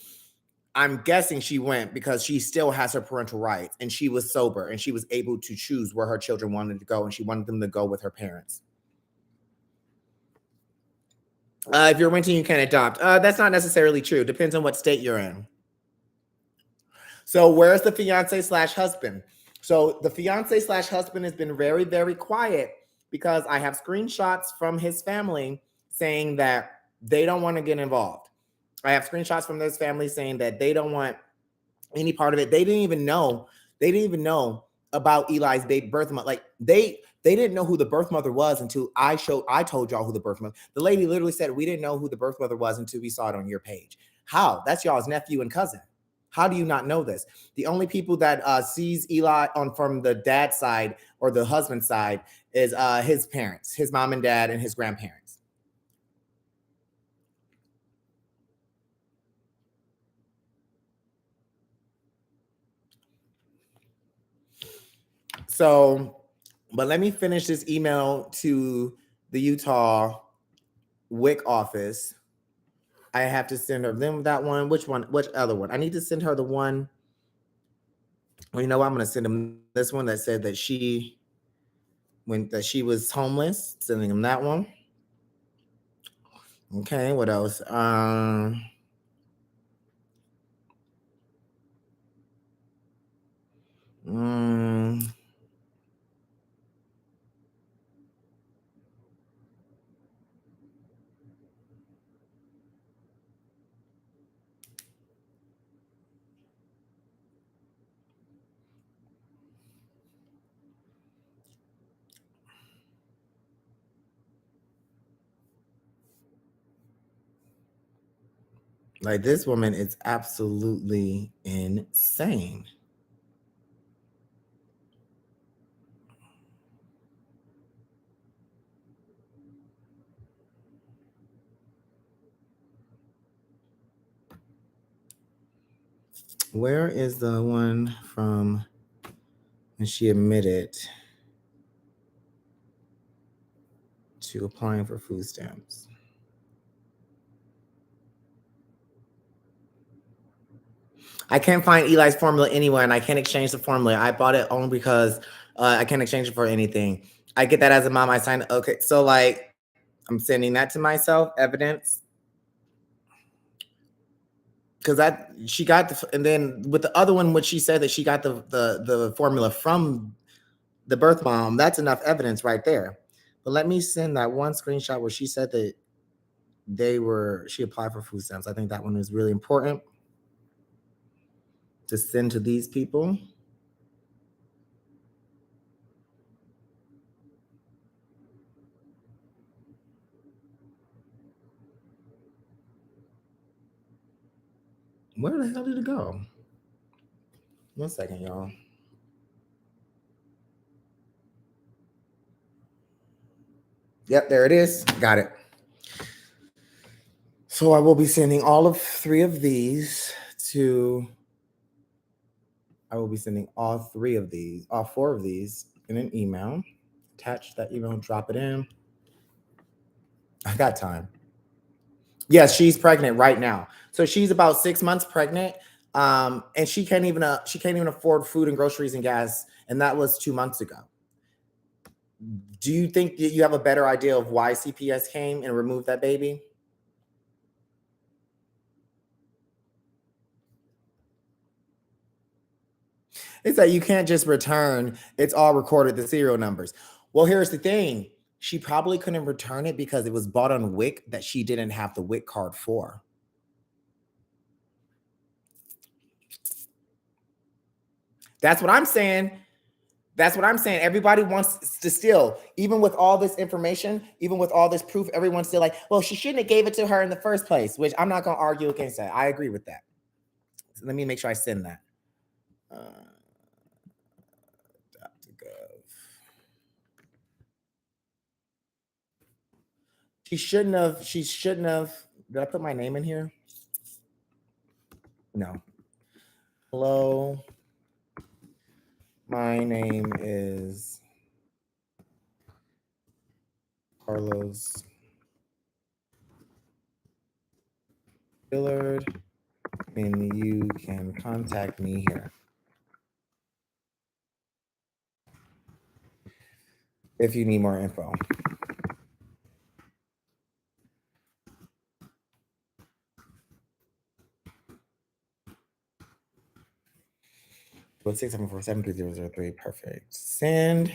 [SPEAKER 3] I'm guessing she went because she still has her parental rights, and she was sober, and she was able to choose where her children wanted to go, and she wanted them to go with her parents. If you're renting, you can adopt. That's not necessarily true. Depends on what state you're in. So where's the fiance slash husband? So the fiance slash husband has been very, very quiet because I have screenshots from his family saying that they don't want to get involved. I have screenshots from this family saying that they don't want any part of it. They didn't even know. They didn't even know about Eli's birth mother. Like they didn't know who the birth mother was until I told y'all who the birth mother. The lady literally said we didn't know who the birth mother was until we saw it on your page. How? That's y'all's nephew and cousin. How do you not know this? The only people that sees Eli from the dad's side or the husband's side is his parents, his mom and dad, and his grandparents. So, but let me finish this email to the Utah WIC office. I have to send her them that one. Which one? Which other one? I need to send her the one. Well, you know what? I'm going to send them this one that said that she was homeless. Sending them that one. Okay, what else? Like this woman is absolutely insane. Where is the one from when she admitted to applying for food stamps? I can't find Eli's formula anywhere, and I can't exchange the formula. I bought it only because I can't exchange it for anything. I get that as a mom. I signed. Okay, so like, I'm sending that to myself. Evidence, because she got and then with the other one, which she said that she got the formula from the birth mom. That's enough evidence right there. But let me send that one screenshot where she said that she applied for food stamps. I think that one is really important to send to these people. Where the hell did it go? 1 second, y'all. Yep, there it is. Got it. So I will be sending all 4 of these in an email. Attach that email, drop it in. I got time. Yes, she's pregnant right now. So she's about 6 months pregnant. And she can't even afford food and groceries and gas. And that was 2 months ago. Do you think that you have a better idea of why CPS came and removed that baby? It's that you can't just return. It's all recorded, the serial numbers. Well, here's the thing. She probably couldn't return it because it was bought on WIC that she didn't have the WIC card for. That's what I'm saying. Everybody wants to steal. Even with all this information, even with all this proof, everyone's still like, well, she shouldn't have gave it to her in the first place, which I'm not going to argue against that. I agree with that. So let me make sure I send that. She shouldn't have. Did I put my name in here? No. Hello. My name is Carlos Dillard, and you can contact me here if you need more info. But 674-73003. Perfect. Send.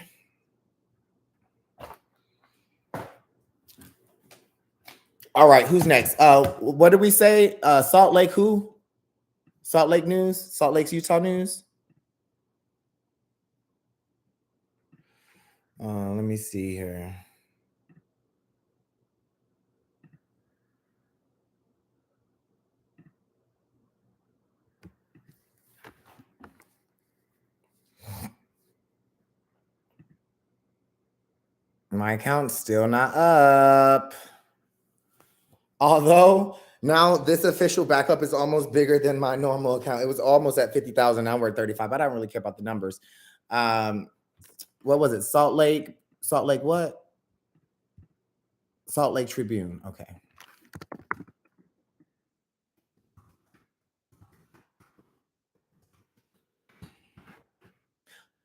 [SPEAKER 3] All right, who's next? What did we say? Salt Lake who? Salt Lake News? Salt Lake, Utah News? Let me see here. My account's still not up. Although now this official backup is almost bigger than my normal account. It was almost at 50,000. Now we're at 35. I don't really care about the numbers. What was it? Salt Lake what? Salt Lake Tribune. Okay.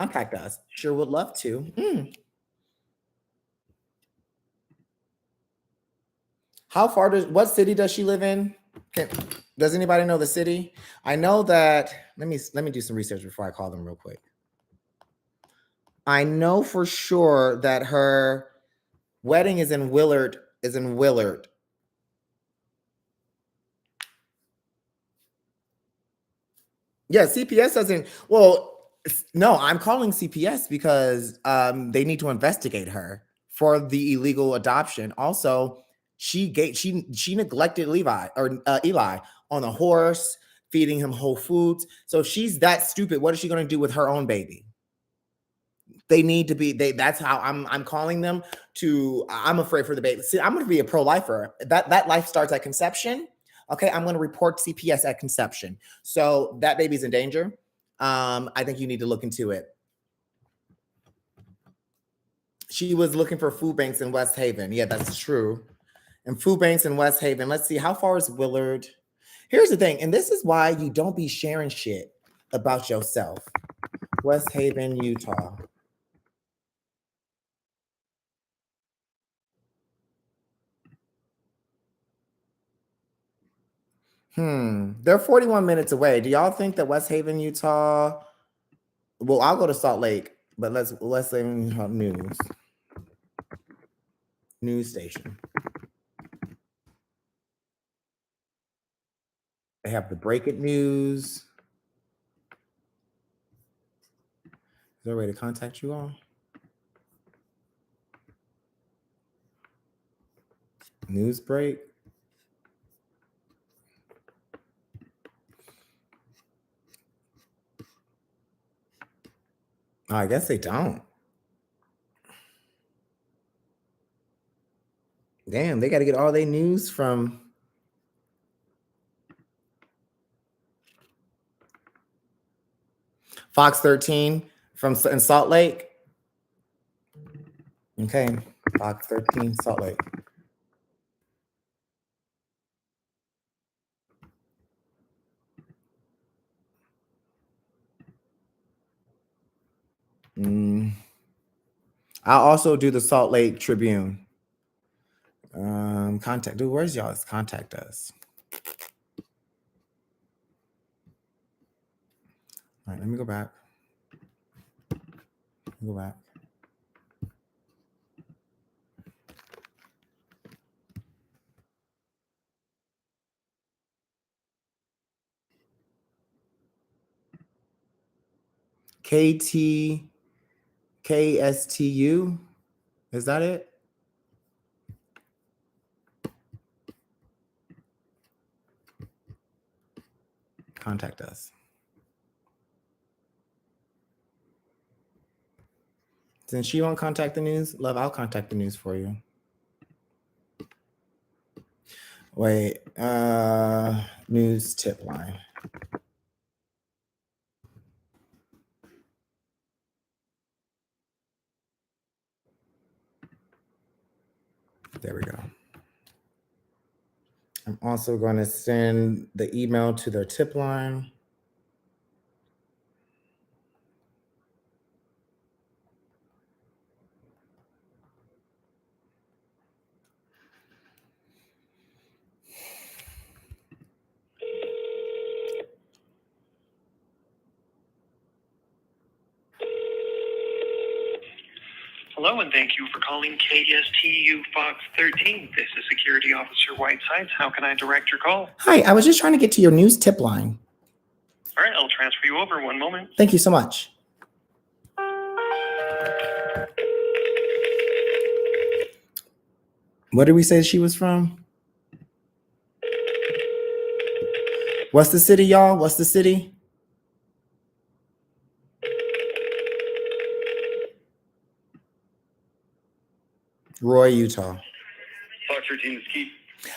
[SPEAKER 3] Contact us. Sure would love to. How far what city does she live in? Does anybody know the city? I know that, let me do some research before I call them real quick. I know for sure that her wedding is in Willard. Yeah, CPS doesn't. Well, no, I'm calling CPS because they need to investigate her for the illegal adoption. Also, she neglected Eli on a horse, feeding him Whole Foods. So if she's that stupid, what is she going to do with her own baby? They need to be. That's how I'm calling them. I'm afraid for the baby. See, I'm going to be a pro-lifer. That life starts at conception. Okay, I'm going to report CPS at conception. So that baby's in danger. I think you need to look into it. She was looking for food banks in West Haven. Yeah, that's true. And food banks in West Haven. Let's see, how far is Willard? Here's the thing, and this is why you don't be sharing shit about yourself. West Haven, Utah. They're 41 minutes away. Do y'all think that West Haven, Utah? Well, I'll go to Salt Lake, but let's say news station. They have the Break It News. Is there a way to contact you all? News Break. Oh, I guess they don't. Damn, they got to get all their news from Fox 13 in Salt Lake. Okay, Fox 13, Salt Lake. I'll also do the Salt Lake Tribune. Contact. Dude, where's y'all's contact us? All right, let me go back. KSTU. Is that it? Contact us. Since she won't contact the news, love, I'll contact the news for you. Wait, news tip line. There we go. I'm also going to send the email to their tip line.
[SPEAKER 5] Hello, and thank you for calling KSTU Fox 13. This is Security Officer Whitesides. How can I direct your call?
[SPEAKER 3] Hi, I was just trying to get to your news tip line.
[SPEAKER 5] All right, I'll transfer you over. One moment.
[SPEAKER 3] Thank you so much. What did we say she was from? What's the city, y'all? What's the city? Roy, Utah.
[SPEAKER 4] Fox 13 is Keith.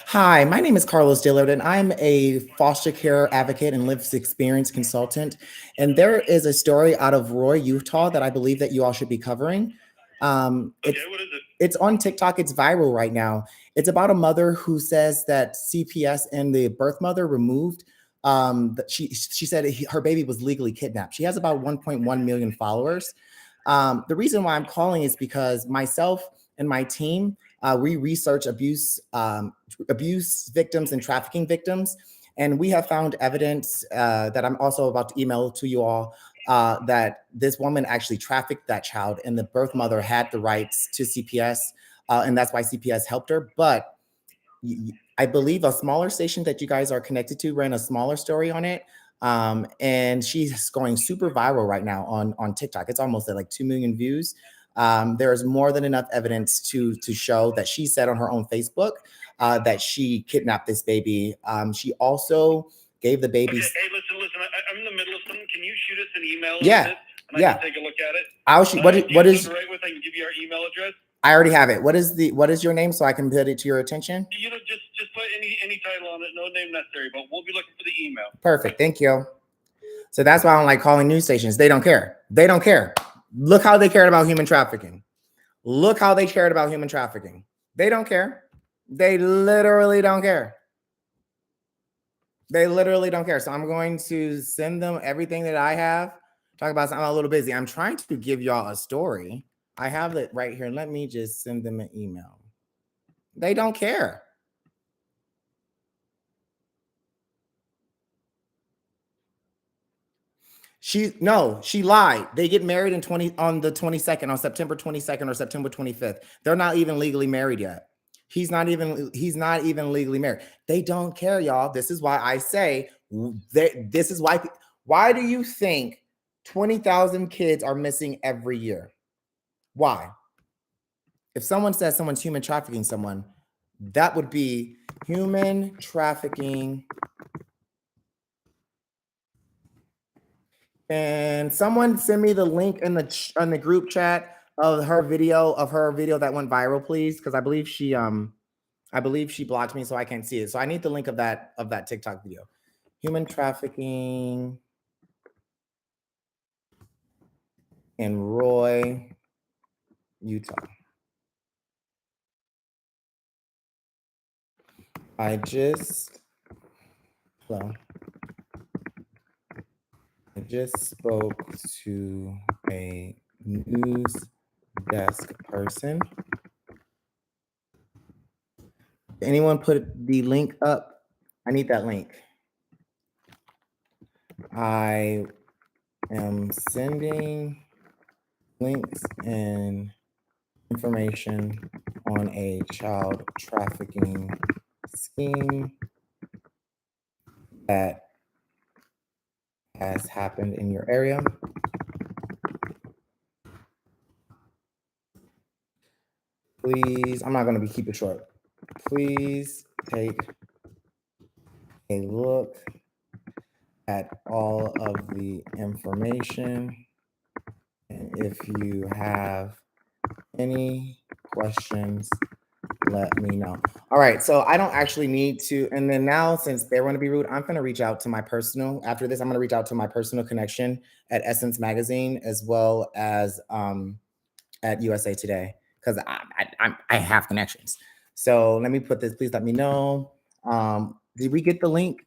[SPEAKER 3] Hi, my name is Carlos Dillard, and I'm a foster care advocate and lived experience consultant. And there is a story out of Roy, Utah, that I believe that you all should be covering.
[SPEAKER 4] Okay, what is it?
[SPEAKER 3] It's on TikTok. It's viral right now. It's about a mother who says that CPS and the birth mother removed. That she said her baby was legally kidnapped. She has about 1.1 million followers. The reason why I'm calling is because myself and my team, we research abuse victims and trafficking victims, and we have found evidence that I'm also about to email to you all, that this woman actually trafficked that child, and the birth mother had the rights to CPS, and that's why CPS helped her. But I believe a smaller station that you guys are connected to ran a smaller story on it. And she's going super viral right now on TikTok. It's almost at like 2 million views. There's more than enough evidence to show that she said on her own Facebook that she kidnapped this baby. She also gave the baby.
[SPEAKER 4] Okay, hey, listen. I'm in the middle of something. Can you shoot us an email?
[SPEAKER 3] Yeah,
[SPEAKER 4] On this, and I can take a look at it.
[SPEAKER 3] I'll shoot. What is?
[SPEAKER 4] Right with? I can give you our email address.
[SPEAKER 3] I already have it. What is your name so I can put it to your attention?
[SPEAKER 4] You know, just put any title on it. No name necessary, but we'll be looking for the email.
[SPEAKER 3] Perfect. Thank you. So that's why I don't like calling news stations. They don't care. They don't care. Look how they cared about human trafficking. Look how they cared about human trafficking. They don't care. They literally don't care. They literally don't care. So I'm going to send them everything that I have. Talk about something. I'm a little busy. I'm trying to give y'all a story. I have it right here. Let me just send them an email. They don't care. She lied. They get married on the 22nd, on September 22nd or September 25th. They're not even legally married yet. He's not even legally married. They don't care, y'all. This is why I say this is why do you think 20,000 kids are missing every year? Why? If someone says someone's human trafficking someone, that would be human trafficking. And someone send me the link in the group chat of her video that went viral, please, because I believe she blocked me, so I can't see it. So I need the link of that TikTok video. Human trafficking in Roy, Utah. I just spoke to a news desk person. Anyone put the link up? I need that link. I am sending links and information on a child trafficking scheme that has happened in your area. Please, I'm not going to keep it short. Please take a look at all of the information. And if you have any questions, let me know. All right, so I don't actually need to. And then now, since they're going to be rude, I'm going to reach out to my personal. After this, I'm going to reach out to my personal connection at Essence Magazine, as well as at USA Today, because I have connections. So let me put this, please let me know. Did we get the link?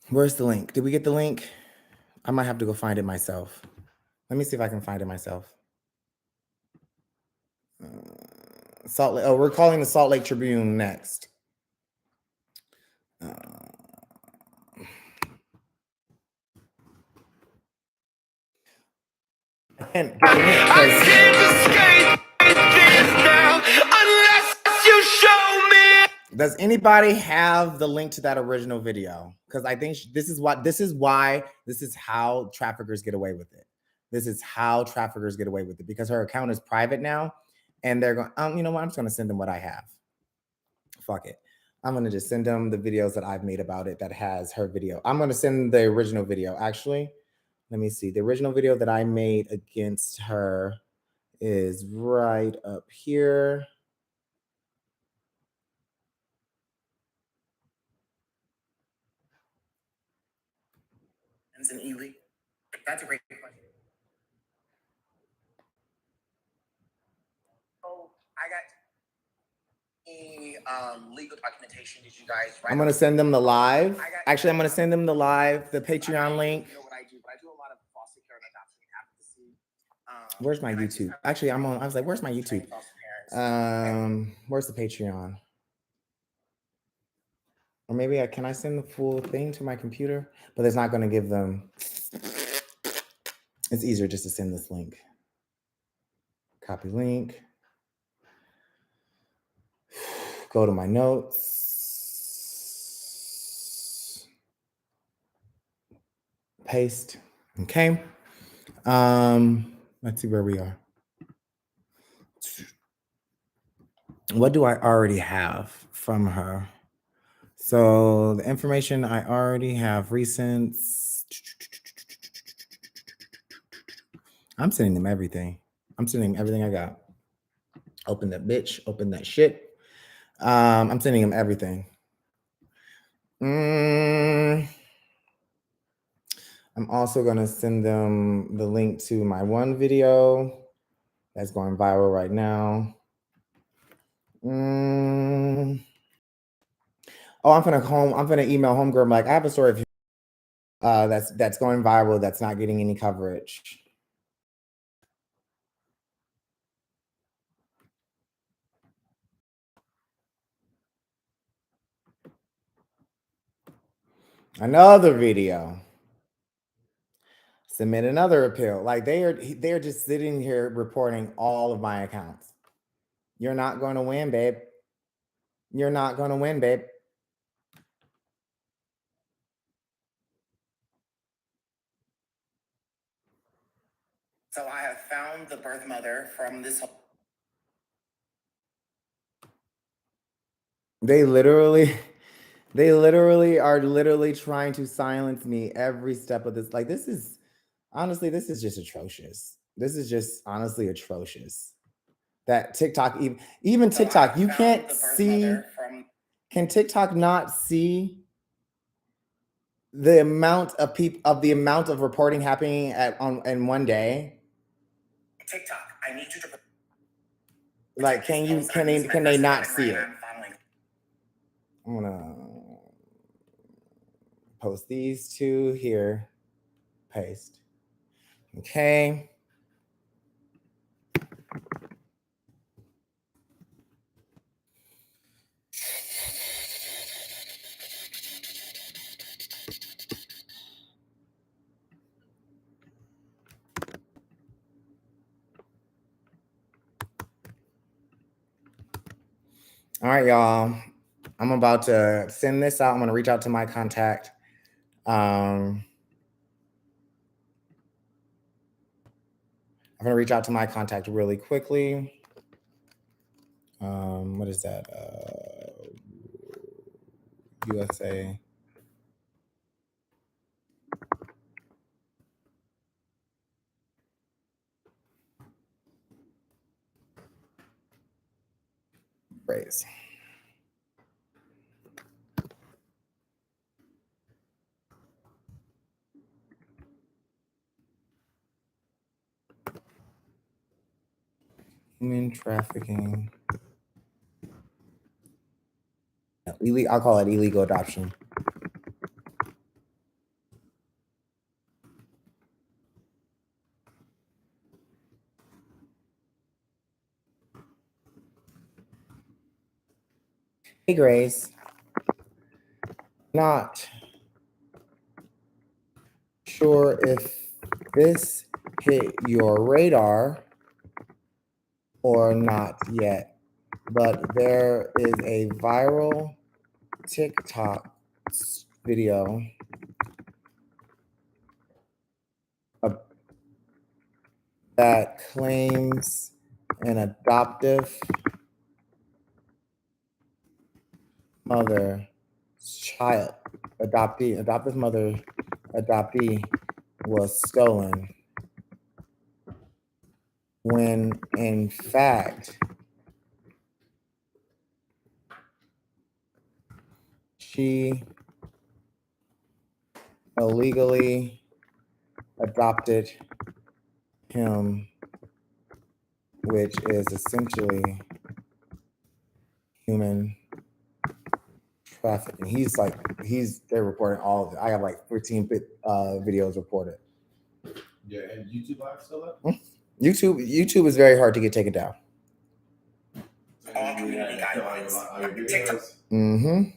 [SPEAKER 3] Where's the link? Did we get the link? I might have to go find it myself. Let me see if I can find it myself. Salt Lake. Oh, we're calling the Salt Lake Tribune next. I can't get the link. I can't escape this now unless you show me. Does anybody have the link to that original video? Because I think this is how traffickers get away with it. This is how traffickers get away with it, because her account is private now, and they're going, you know what? I'm just going to send them what I have. Fuck it. I'm going to just send them the videos that I've made about it that has her video. I'm going to send the original video. Actually, let me see. The original video that I made against her is right up here.
[SPEAKER 1] An illegal. That's a great question. So I got legal documentation. Did you guys write?
[SPEAKER 3] I'm gonna send them the live. Actually, I'm gonna send them the live, the Patreon link.
[SPEAKER 1] You know what I do, but I do a lot of foster care and adoption advocacy.
[SPEAKER 3] Where's my YouTube? Actually, I was like, where's my YouTube? Where's the Patreon? Or maybe can I send the full thing to my computer? But it's not gonna give them. It's easier just to send this link. Copy link. Go to my notes. Paste. Okay. Let's see where we are. What do I already have from her? So the information I already have, recent. I'm sending them everything. I'm sending them everything I got. Open that bitch. Open that shit. I'm sending them everything. I'm also going to send them the link to my one video that's going viral right now. Oh, I'm gonna email homegirl. I'm like, I have a story of that's going viral, that's not getting any coverage. Another video. Submit another appeal. Like they're just sitting here reporting all of my accounts. You're not going to win, babe. You're not going to win, babe.
[SPEAKER 1] So I have found the birth mother from this.
[SPEAKER 3] They literally are trying to silence me every step of this. Like, this is just atrocious. This is just honestly atrocious. That TikTok, even TikTok, you can't see. Can TikTok not see the amount of the amount of reporting happening in one day?
[SPEAKER 1] TikTok, I need you to.
[SPEAKER 3] Like, can they not see it? I'm gonna post these two here. Paste. Okay. All right, y'all. I'm about to send this out. I'm gonna reach out to my contact. I'm gonna reach out to my contact really quickly. What is that? USA. Phrase. Human trafficking. I'll call it illegal adoption. Hey, Grace. Not sure if this hit your radar or not yet, but there is a viral TikTok video that claims an adoptive adoptee was stolen, when in fact she illegally adopted him, which is essentially human trafficking. They're reporting all of it. I have like 13 videos reported.
[SPEAKER 9] Yeah, and YouTube live still up?
[SPEAKER 3] YouTube is very hard to get taken down.
[SPEAKER 1] All community guidelines.
[SPEAKER 3] Mm-hmm.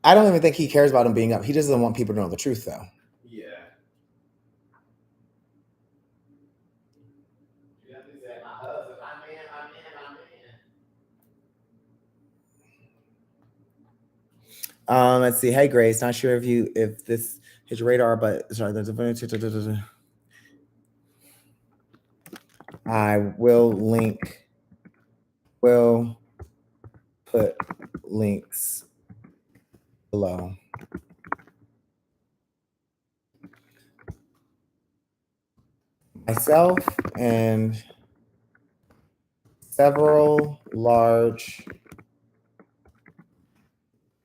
[SPEAKER 3] I don't even think he cares about him being up. He just doesn't want people to know the truth, though.
[SPEAKER 9] Yeah.
[SPEAKER 3] Let's see. Hey, Grace. Not sure if this hit your radar, but sorry. I will put links below. Myself and several large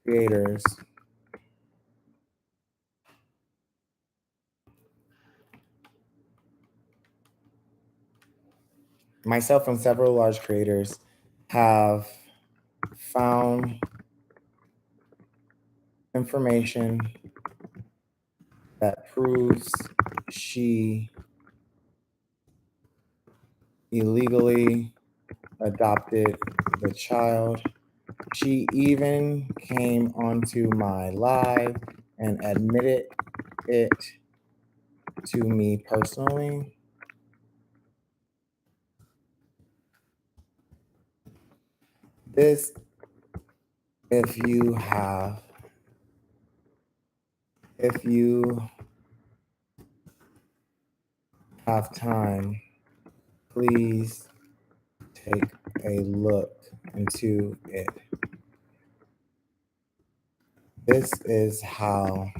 [SPEAKER 3] creators have found information that proves she illegally adopted the child. She even came onto my live and admitted it to me personally. This, if you have time, please take a look into it. This is how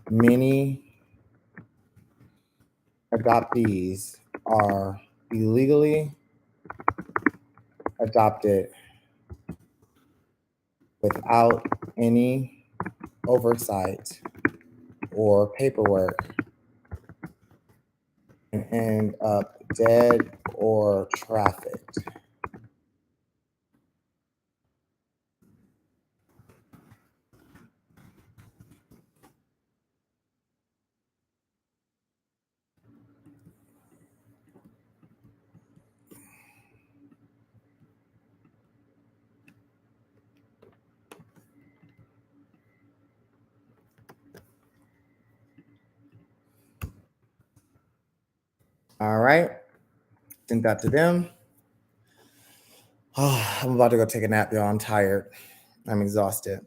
[SPEAKER 3] many adoptees are illegally adopted without any oversight or paperwork and end up dead or trafficked. All right. Sent that to them. Oh, I'm about to go take a nap, y'all. I'm tired. I'm exhausted.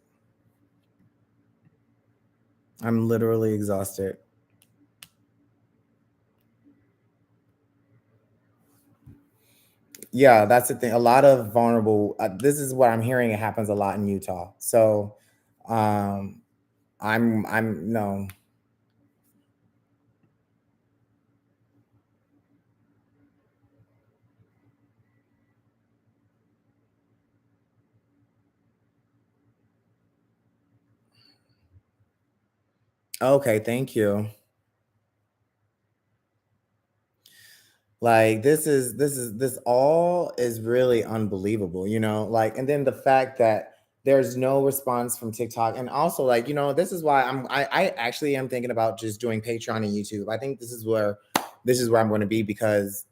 [SPEAKER 3] I'm literally exhausted. Yeah, that's the thing. A lot of vulnerable. This is what I'm hearing. It happens a lot in Utah. So, I'm no. Okay, thank you. Like this all is really unbelievable, you know, like, and then the fact that there's no response from TikTok. And also, like, you know, this is why I actually am thinking about just doing Patreon and YouTube. I think this is where I'm going to be, because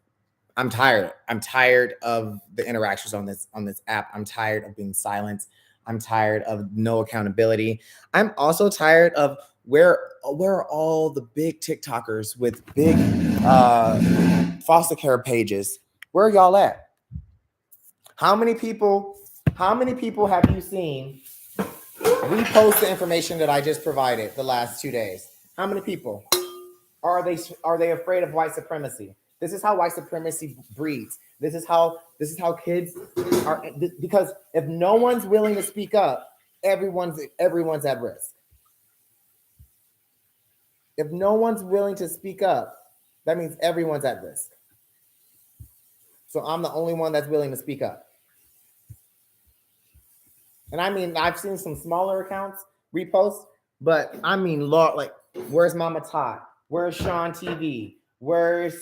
[SPEAKER 3] I'm tired. I'm tired of the interactions on this app. I'm tired of being silent. I'm tired of no accountability. I'm also tired of where are all the big TikTokers with big foster care pages? Where are y'all at? How many people have you seen repost the information that I just provided the last 2 days? How many people? Are they afraid of white supremacy? This is how white supremacy breeds. This is how kids are, because if no one's willing to speak up, everyone's at risk. If no one's willing to speak up, that means everyone's at risk. So I'm the only one that's willing to speak up. And I mean, I've seen some smaller accounts repost, but I mean, Lord, like, where's Mama Tot? Where's Sean TV? Where's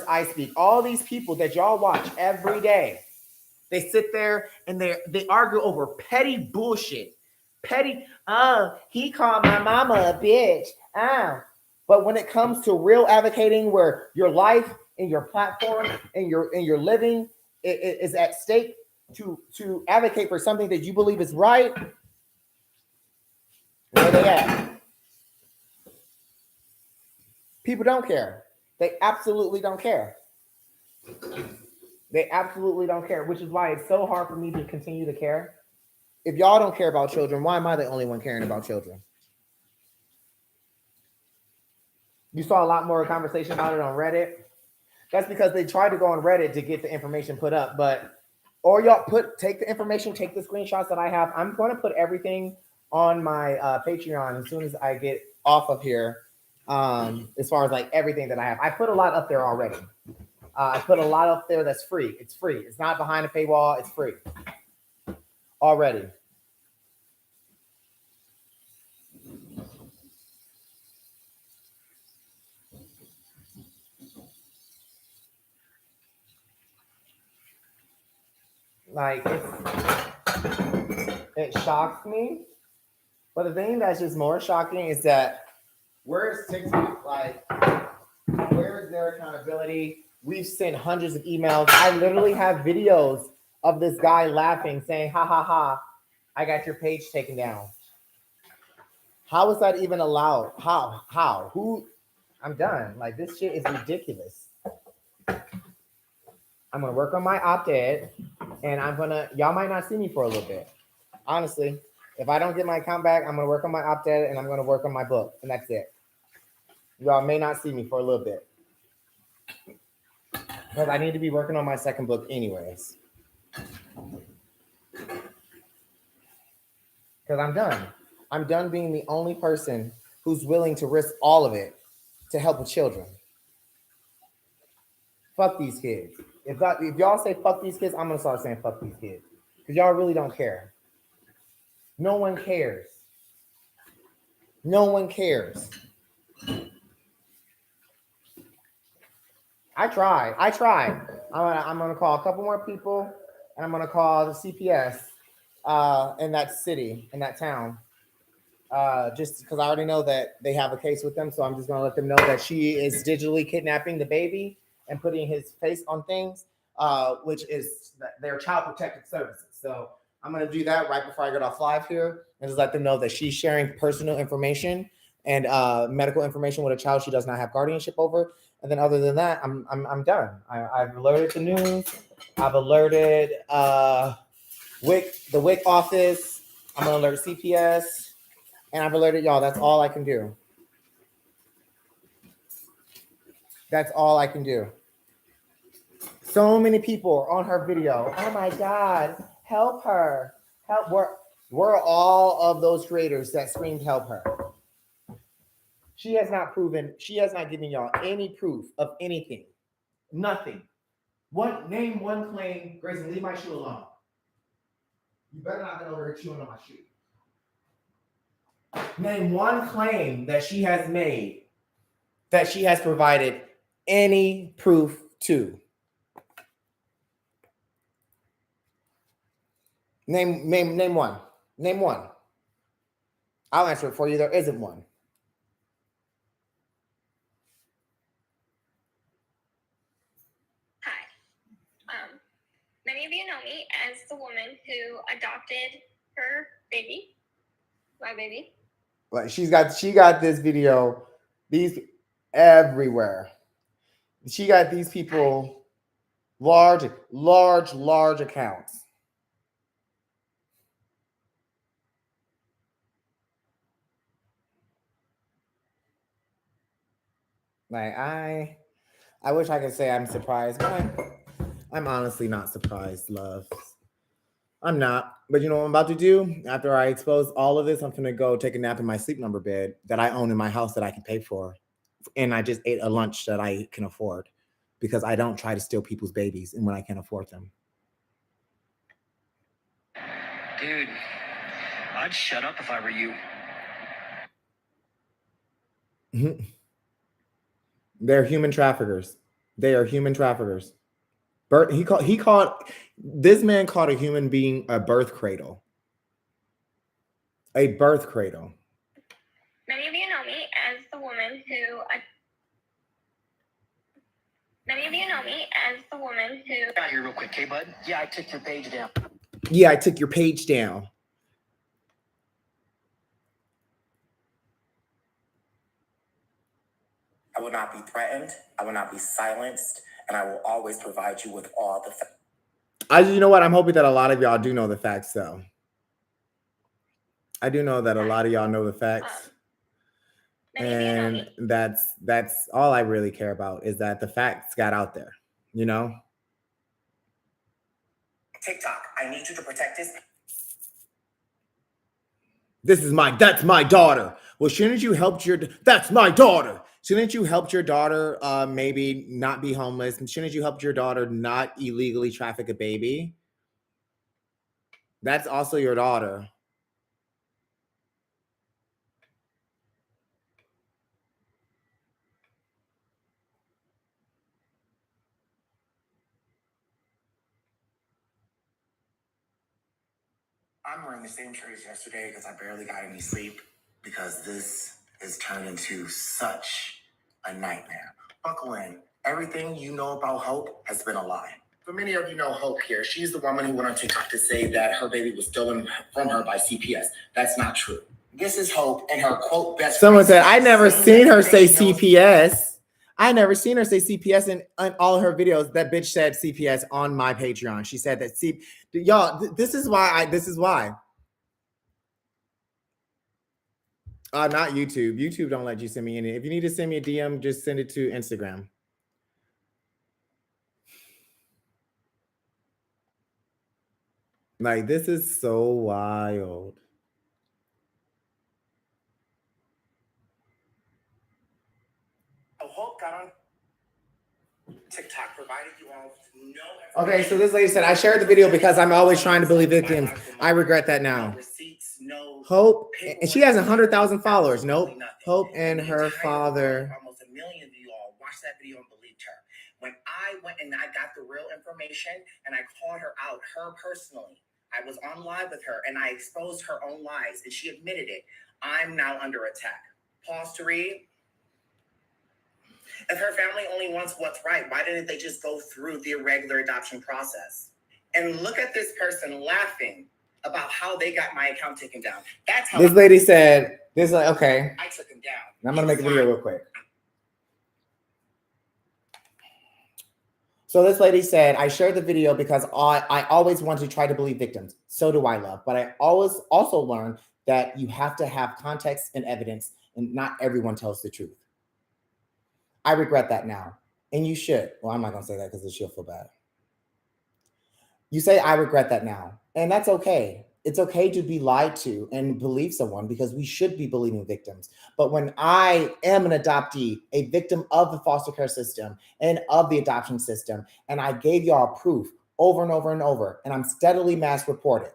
[SPEAKER 3] I Speak? All these people that y'all watch every day, they sit there and they argue over petty bullshit. Petty, he called my mama a bitch. But when it comes to real advocating, where your life and your platform and your living is at stake to advocate for something that you believe is right, where they at? People don't care. They absolutely don't care. They absolutely don't care, which is why it's so hard for me to continue to care. If y'all don't care about children, why am I the only one caring about children? You saw a lot more conversation about it on Reddit. That's because they tried to go on Reddit to get the information put up, or y'all take the information, take the screenshots that I have. I'm going to put everything on my Patreon as soon as I get off of here. As far as like everything that I have, I put a lot up there already. I put a lot up there that's free. It's free. It's not behind a paywall. It's free already. Like, it shocks me. But the thing that's just more shocking is that where's TikTok? Like, where is their accountability? We've sent hundreds of emails. I literally have videos of this guy laughing, saying, ha ha ha, I got your page taken down. How is that even allowed? How? Who? I'm done. Like, this shit is ridiculous. I'm gonna work on my opt-ed, and y'all might not see me for a little bit. Honestly, if I don't get my account back, I'm gonna work on my opt-ed and I'm gonna work on my book, and that's it. Y'all may not see me for a little bit, because I need to be working on my second book anyways. Because I'm done. I'm done being the only person who's willing to risk all of it to help with children. Fuck these kids. If y'all say fuck these kids, I'm gonna start saying fuck these kids. Because y'all really don't care. No one cares. No one cares. I tried. I'm gonna call a couple more people, and I'm gonna call the CPS in that city, in that town. Just because I already know that they have a case with them, so I'm just gonna let them know that she is digitally kidnapping the baby and putting his face on things, which is their child protective services. So I'm gonna do that right before I get off live here, and just let them know that she's sharing personal information and medical information with a child she does not have guardianship over. And then other than that, I'm done. I've alerted the news. I've alerted the WIC office. I'm gonna alert CPS, and I've alerted y'all. That's all I can do. That's all I can do. So many people are on her video. Oh my God, help her. Help. We're all of those creators that screamed help her. She has not given y'all any proof of anything. Nothing. Name one claim, Grayson, leave my shoe alone. You better not get over here chewing on my shoe. Name one claim that she has made, that she has provided any proof Two. Name one. Name one. I'll answer it for you. There isn't one.
[SPEAKER 2] Hi. Many of you know me as the woman who adopted her baby, my baby.
[SPEAKER 3] Like she got this video, these everywhere. She got these people, large accounts. Like I wish I could say I'm surprised, but I'm honestly not surprised, love. I'm not. But you know what I'm about to do? After I expose all of this, I'm gonna go take a nap in my sleep number bed that I own in my house that I can pay for. And I just ate a lunch that I can afford because I don't try to steal people's babies and when I can't afford them.
[SPEAKER 5] Dude, I'd shut up if I were you.
[SPEAKER 3] They're human traffickers. They are human traffickers. This man called a human being a birth cradle. A birth cradle.
[SPEAKER 2] Many of you know me as the woman who. Many of you know me as the woman who.
[SPEAKER 5] Got here real quick, okay, bud? Yeah, I took your page down.
[SPEAKER 3] Yeah, I took your page down.
[SPEAKER 1] I will not be threatened. I will not be silenced. And I will always provide you with all the facts.
[SPEAKER 3] You know what? I'm hoping that a lot of y'all do know the facts, though. I do know that a lot of y'all know the facts. And that's all I really care about is that the facts got out there, you know?
[SPEAKER 1] TikTok, I need you to protect this.
[SPEAKER 3] That's my daughter. Well, shouldn't you help that's my daughter. Shouldn't you help your daughter maybe not be homeless? And shouldn't you help your daughter not illegally traffic a baby? That's also your daughter.
[SPEAKER 1] I'm wearing the same shirt as yesterday because I barely got any sleep because this has turned into such a nightmare. Buckle in. Everything you know about Hope has been a lie. For many of you know Hope here. She's the woman who went on TikTok to say that her baby was stolen from her by CPS. That's not true. This is Hope and her quote best
[SPEAKER 3] Someone
[SPEAKER 1] friend.
[SPEAKER 3] said, I never seen her say CPS. I never seen her say CPS in all her videos. That bitch said CPS on my Patreon. She said that y'all, this is why. Not YouTube. YouTube don't let you send me any. If you need to send me a DM, just send it to Instagram. Like, this is so wild.
[SPEAKER 1] Hope got on TikTok, provided you all with no.
[SPEAKER 3] Okay, so this lady said, I shared the video because I'm always trying to believe victims. I regret that now. Hope, and she has 100,000 followers. Nope. Hope and her father.
[SPEAKER 1] Almost a million of you all watched that video and believed her. When I went and I got the real information and I called her out, her personally, I was on live with her and I exposed her own lies and she admitted it. I'm now under attack. Pause to read. If her family only wants what's right, why didn't they just go through the irregular adoption process? And look at this person laughing about how they got my account taken down. That's how
[SPEAKER 3] this lady said, okay.
[SPEAKER 1] I took him down.
[SPEAKER 3] I'm gonna make a video real quick. So this lady said, I shared the video because I always want to try to believe victims. So do I, love. But I always also learned that you have to have context and evidence, and not everyone tells the truth. I regret that now. And you should. Well, I'm not going to say that because she'll feel bad. You say, I regret that now. And that's okay. It's okay to be lied to and believe someone because we should be believing victims. But when I am an adoptee, a victim of the foster care system and of the adoption system, and I gave y'all proof over and over and over, and I'm steadily mass reported,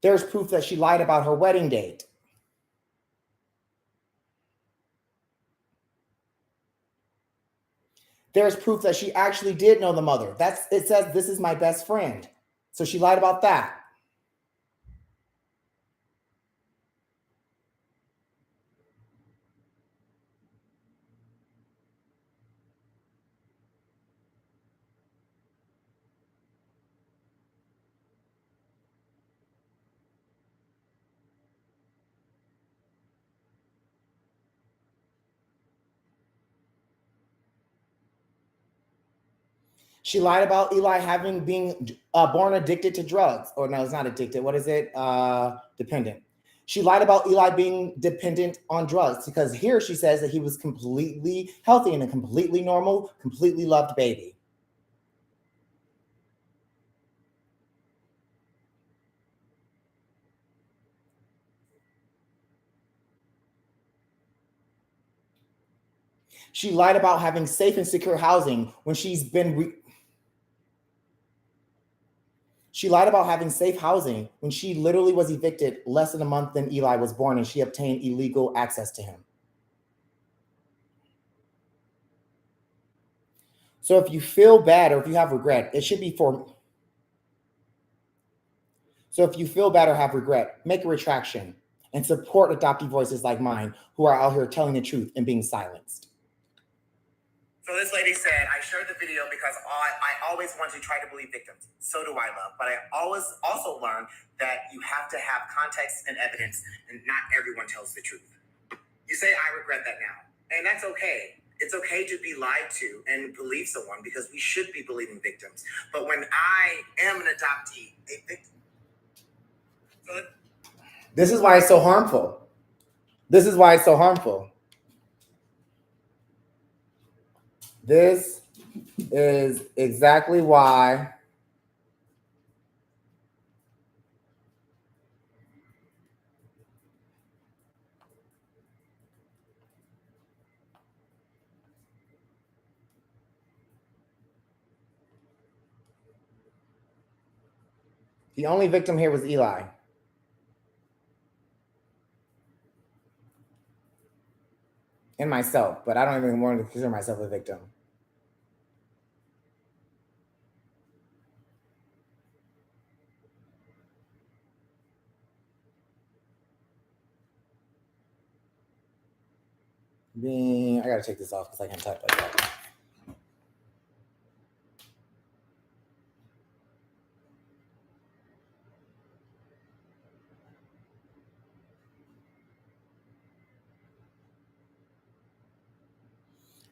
[SPEAKER 3] There's proof that she lied about her wedding date. There's proof that she actually did know the mother. It says, this is my best friend. So she lied about that. She lied about Eli being born addicted to drugs. Or no, it's not addicted. What is it? Dependent. She lied about Eli being dependent on drugs because here she says that he was completely healthy and a completely normal, completely loved baby. She lied about having safe and secure housing when she's been She lied about having safe housing when she literally was evicted less than a month than Eli was born and she obtained illegal access to him. So if you feel bad or if you have regret, it should be for. So if you feel bad or have regret, make a retraction and support adoptee voices like mine who are out here telling the truth and being silenced.
[SPEAKER 1] So this lady said, I shared the video because I always want to try to believe victims. So do I, love. But I always also learned that you have to have context and evidence, and not everyone tells the truth. You say, I regret that now. And that's okay. It's okay to be lied to and believe someone because we should be believing victims. But when I am an adoptee, a victim.
[SPEAKER 3] This is why it's so harmful. This is why it's so harmful. This is exactly why the only victim here was Eli. And myself, but I don't even want to consider myself a victim. I gotta take this off because I can't type like that.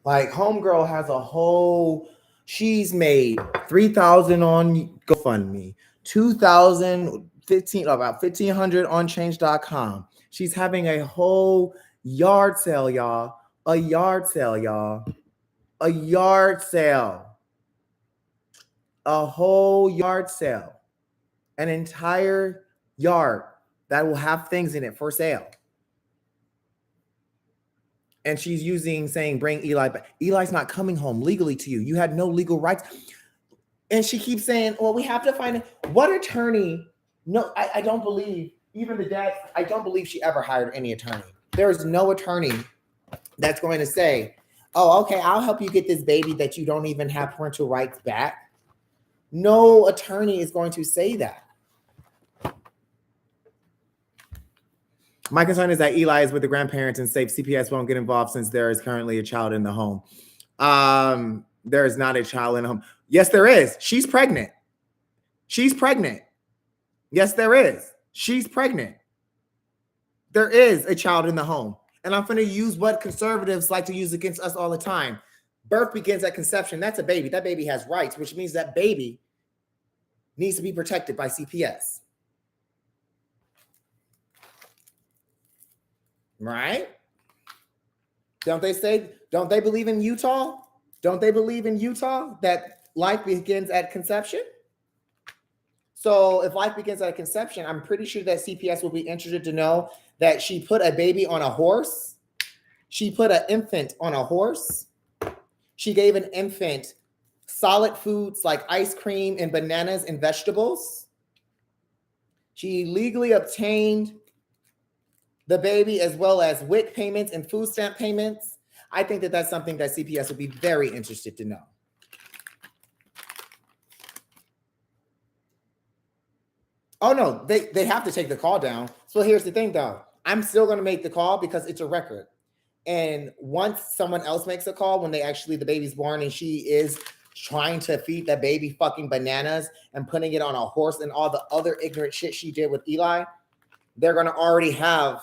[SPEAKER 3] Like homegirl has a whole. She's made 3,000 on GoFundMe, 2,000, about 1,500 on Change.com. She's having a whole yard sale, y'all. A yard sale, y'all. A yard sale. A whole yard sale. An entire yard that will have things in it for sale. And she's saying, bring Eli back. Eli's not coming home legally to you. You had no legal rights. And she keeps saying, well, we have to find what attorney. No, I don't believe, even the dad, I don't believe she ever hired any attorney. There is no attorney that's going to say, oh, okay, I'll help you get this baby that you don't even have parental rights back. No attorney is going to say that. My concern is that Eli is with the grandparents and safe. CPS won't get involved since there is currently a child in the home. There is not a child in the home. Yes, there is. She's pregnant. She's pregnant. Yes, there is. She's pregnant. There is a child in the home. And I'm going to use what conservatives like to use against us all the time. Birth begins at conception. That's a baby. That baby has rights, which means that baby needs to be protected by CPS. Right? Don't they believe in Utah? Don't they believe in Utah that life begins at conception? So if life begins at conception, I'm pretty sure that CPS will be interested to know that she put a baby on a horse. She put an infant on a horse. She gave an infant solid foods like ice cream and bananas and vegetables. She illegally obtained the baby as well as WIC payments and food stamp payments. I think that that's something that CPS would be very interested to know. Oh no, they have to take the call down. So here's the thing though. I'm still going to make the call because it's a record. And once someone else makes a call, when the baby's born and she is trying to feed that baby fucking bananas and putting it on a horse and all the other ignorant shit she did with Eli, they're going to already have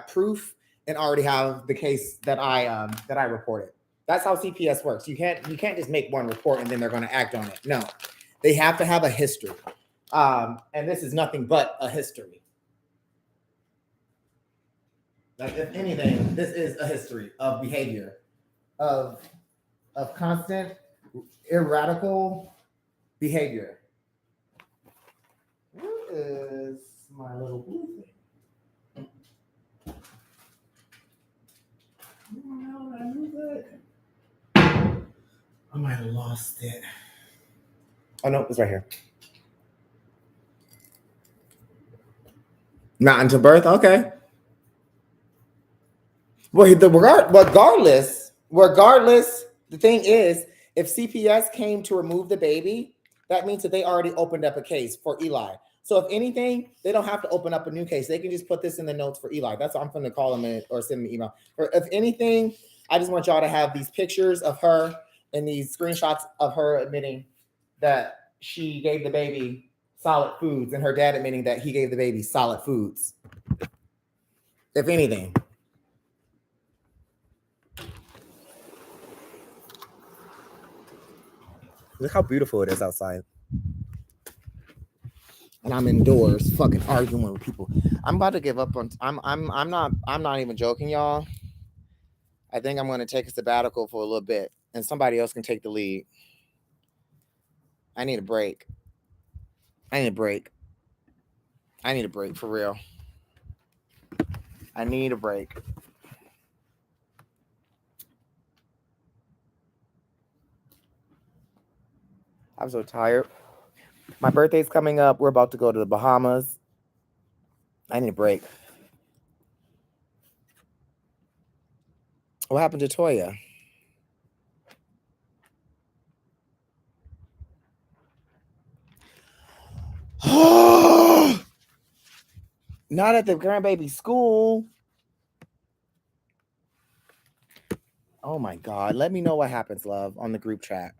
[SPEAKER 3] proof and already have the case that I reported. That's how CPS works. You can't just make one report and then they're going to act on it. No, they have to have a history. And this is nothing but a history. Like, if anything, this is a history of behavior, of constant, irradical behavior. What is my little blue thing? Oh, I moved it. I might have lost it. Oh no, it's right here. Not until birth. Okay. Well, regardless, the thing is, if CPS came to remove the baby, that means that they already opened up a case for Eli. So if anything, they don't have to open up a new case. They can just put this in the notes for Eli. That's what I'm going to call them or send them an email. Or if anything, I just want y'all to have these pictures of her and these screenshots of her admitting that she gave the baby solid foods and her dad admitting that he gave the baby solid foods. If anything. Look how beautiful it is outside. And I'm indoors fucking arguing with people. I'm about to give up on I'm not even joking, y'all. I think I'm gonna take a sabbatical for a little bit and somebody else can take the lead. I need a break. I need a break for real. I need a break. I'm so tired. My birthday's coming up. We're about to go to the Bahamas. I need a break. What happened to Toya? Not at the grandbaby school. Oh my God. Let me know what happens, love, on the group chat.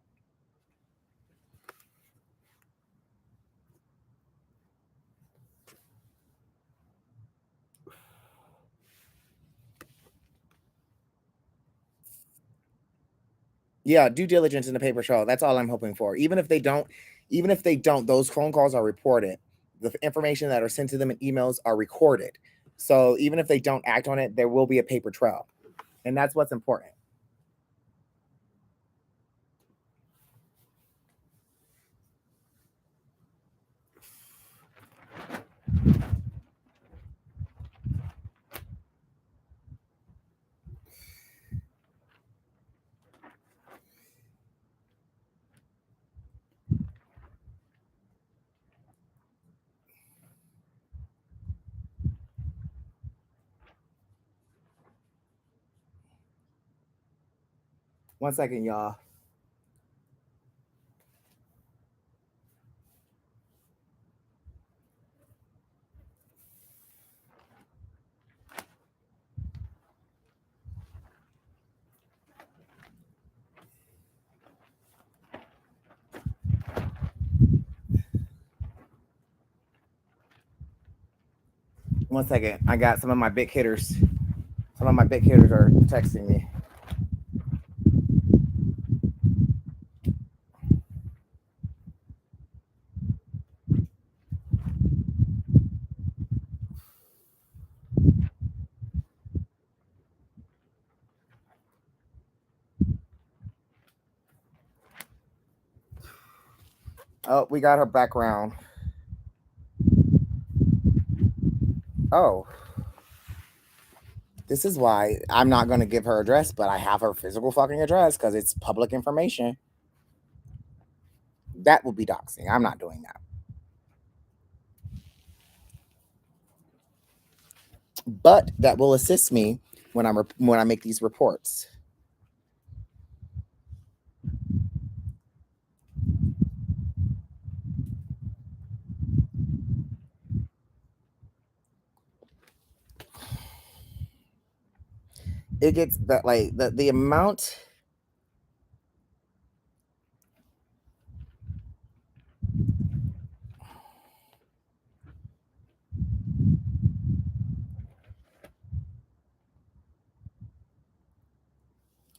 [SPEAKER 3] Yeah, due diligence in the paper trail. That's all I'm hoping for. Even if they don't, those phone calls are reported. The information that are sent to them in emails are recorded. So even if they don't act on it, there will be a paper trail. And that's what's important. One second, y'all. One second. I got some of my big hitters. Some of my big hitters are texting me. Oh, we got her background. Oh. This is why I'm not going to give her address, but I have her physical fucking address because it's public information. That would be doxing. I'm not doing that. but that will assist me when I make these reports. It gets that, like, the amount.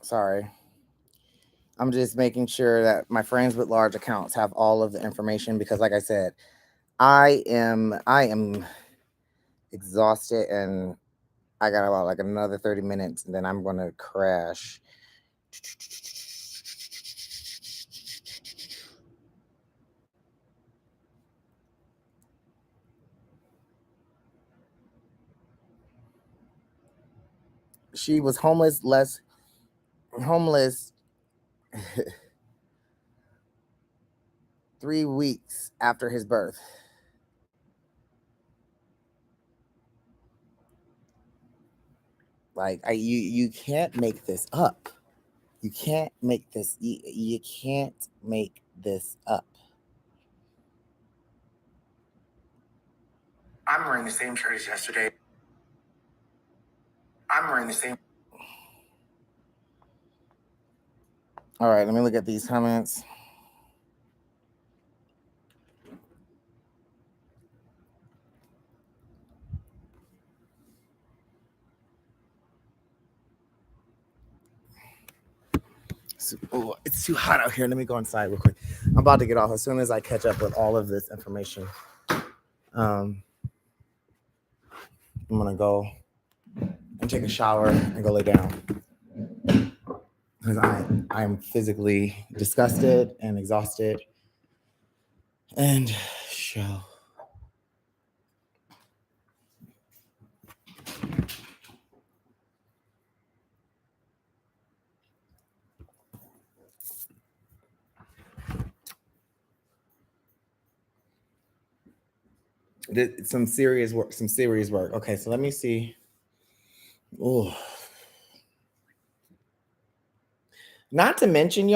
[SPEAKER 3] Sorry. I'm just making sure that my friends with large accounts have all of the information, because like I said, I am exhausted, and I got about like another 30 minutes and then I'm going to crash. She was homeless 3 weeks after his birth. Like, you can't make this up. You can't make this. You can't make this up.
[SPEAKER 1] I'm wearing the same shirt as yesterday. I'm wearing the same.
[SPEAKER 3] All right, let me look at these comments. Oh, it's too hot out here. Let me go inside real quick. I'm about to get off as soon as I catch up with all of this information. I'm gonna go and take a shower and go lay down, because I'm physically disgusted and exhausted. And show. Some serious work. Okay, so let me see. Oh, not to mention,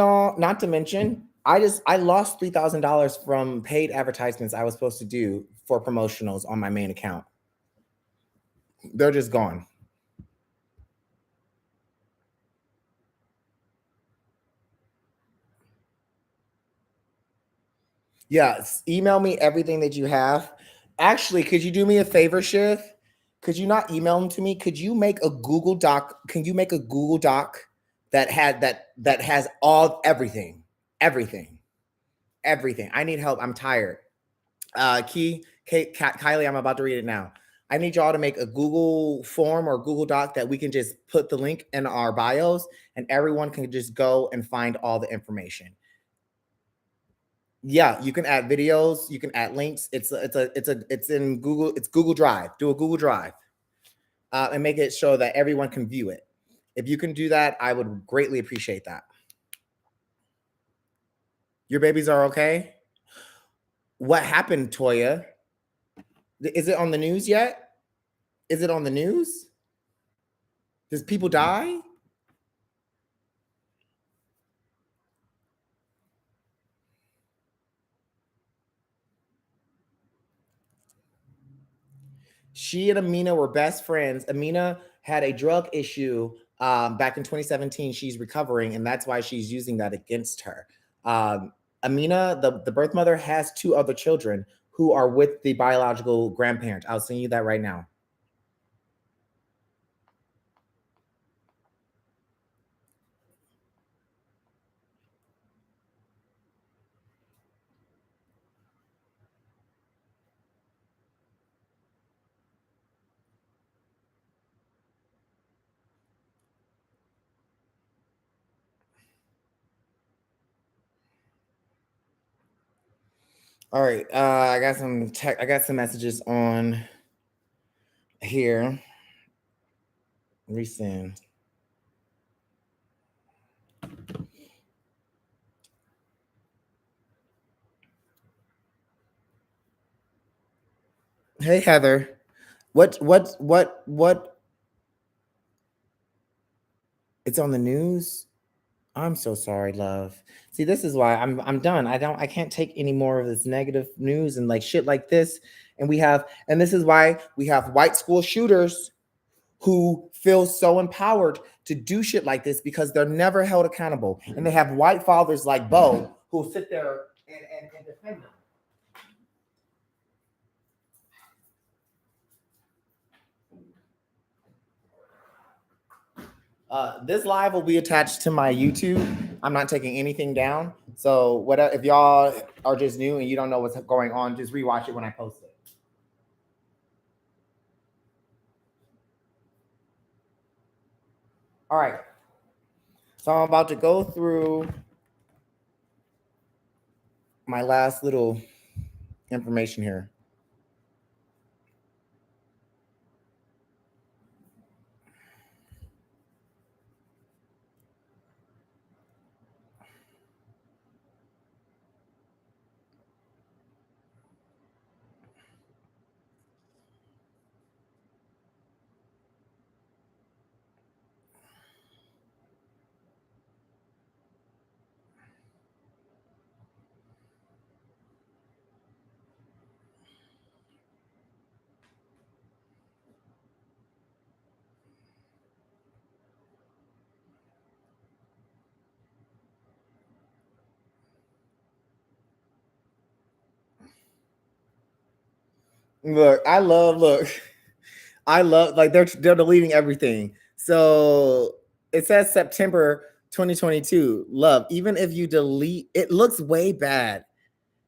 [SPEAKER 3] I lost $3,000 from paid advertisements I was supposed to do for promotionals on my main account. They're just gone. Yeah, email me everything that you have. Actually, could you do me a favor, Shiv? Could you not email them to me? Could you make a Google Doc? Can you make a Google Doc that has everything? I need help. I'm tired. Kylie, I'm about to read it now. I need y'all to make a Google form or Google Doc that we can just put the link in our bios, and everyone can just go and find all the information. Yeah, you can add videos, you can add links. It's in Google. It's Google Drive. Do a Google Drive, and make it so that everyone can view it. If you can do that, I would greatly appreciate that. Your babies are okay? What happened, Toya? Is it on the news yet? Is it on the news? Does people die? She and Amina were best friends. Amina had a drug issue back in 2017. She's recovering, and that's why she's using that against her. Amina, the birth mother, has 2 other children who are with the biological grandparent. I'll send you that right now. All right, I got some messages on here. Resend. Hey, Heather. What? It's on the news. I'm so sorry, love. See, this is why I'm done. I can't take any more of this negative news and like shit like this. And this is why we have white school shooters who feel so empowered to do shit like this because they're never held accountable. And they have white fathers like Bo who sit there and defend them. This live will be attached to my YouTube. I'm not taking anything down. So whatever, if y'all are just new and you don't know what's going on, just rewatch it when I post it. All right. So I'm about to go through my last little information here. Look, I love like they're deleting everything. So it says September 2022. Love, even if you delete, it looks way bad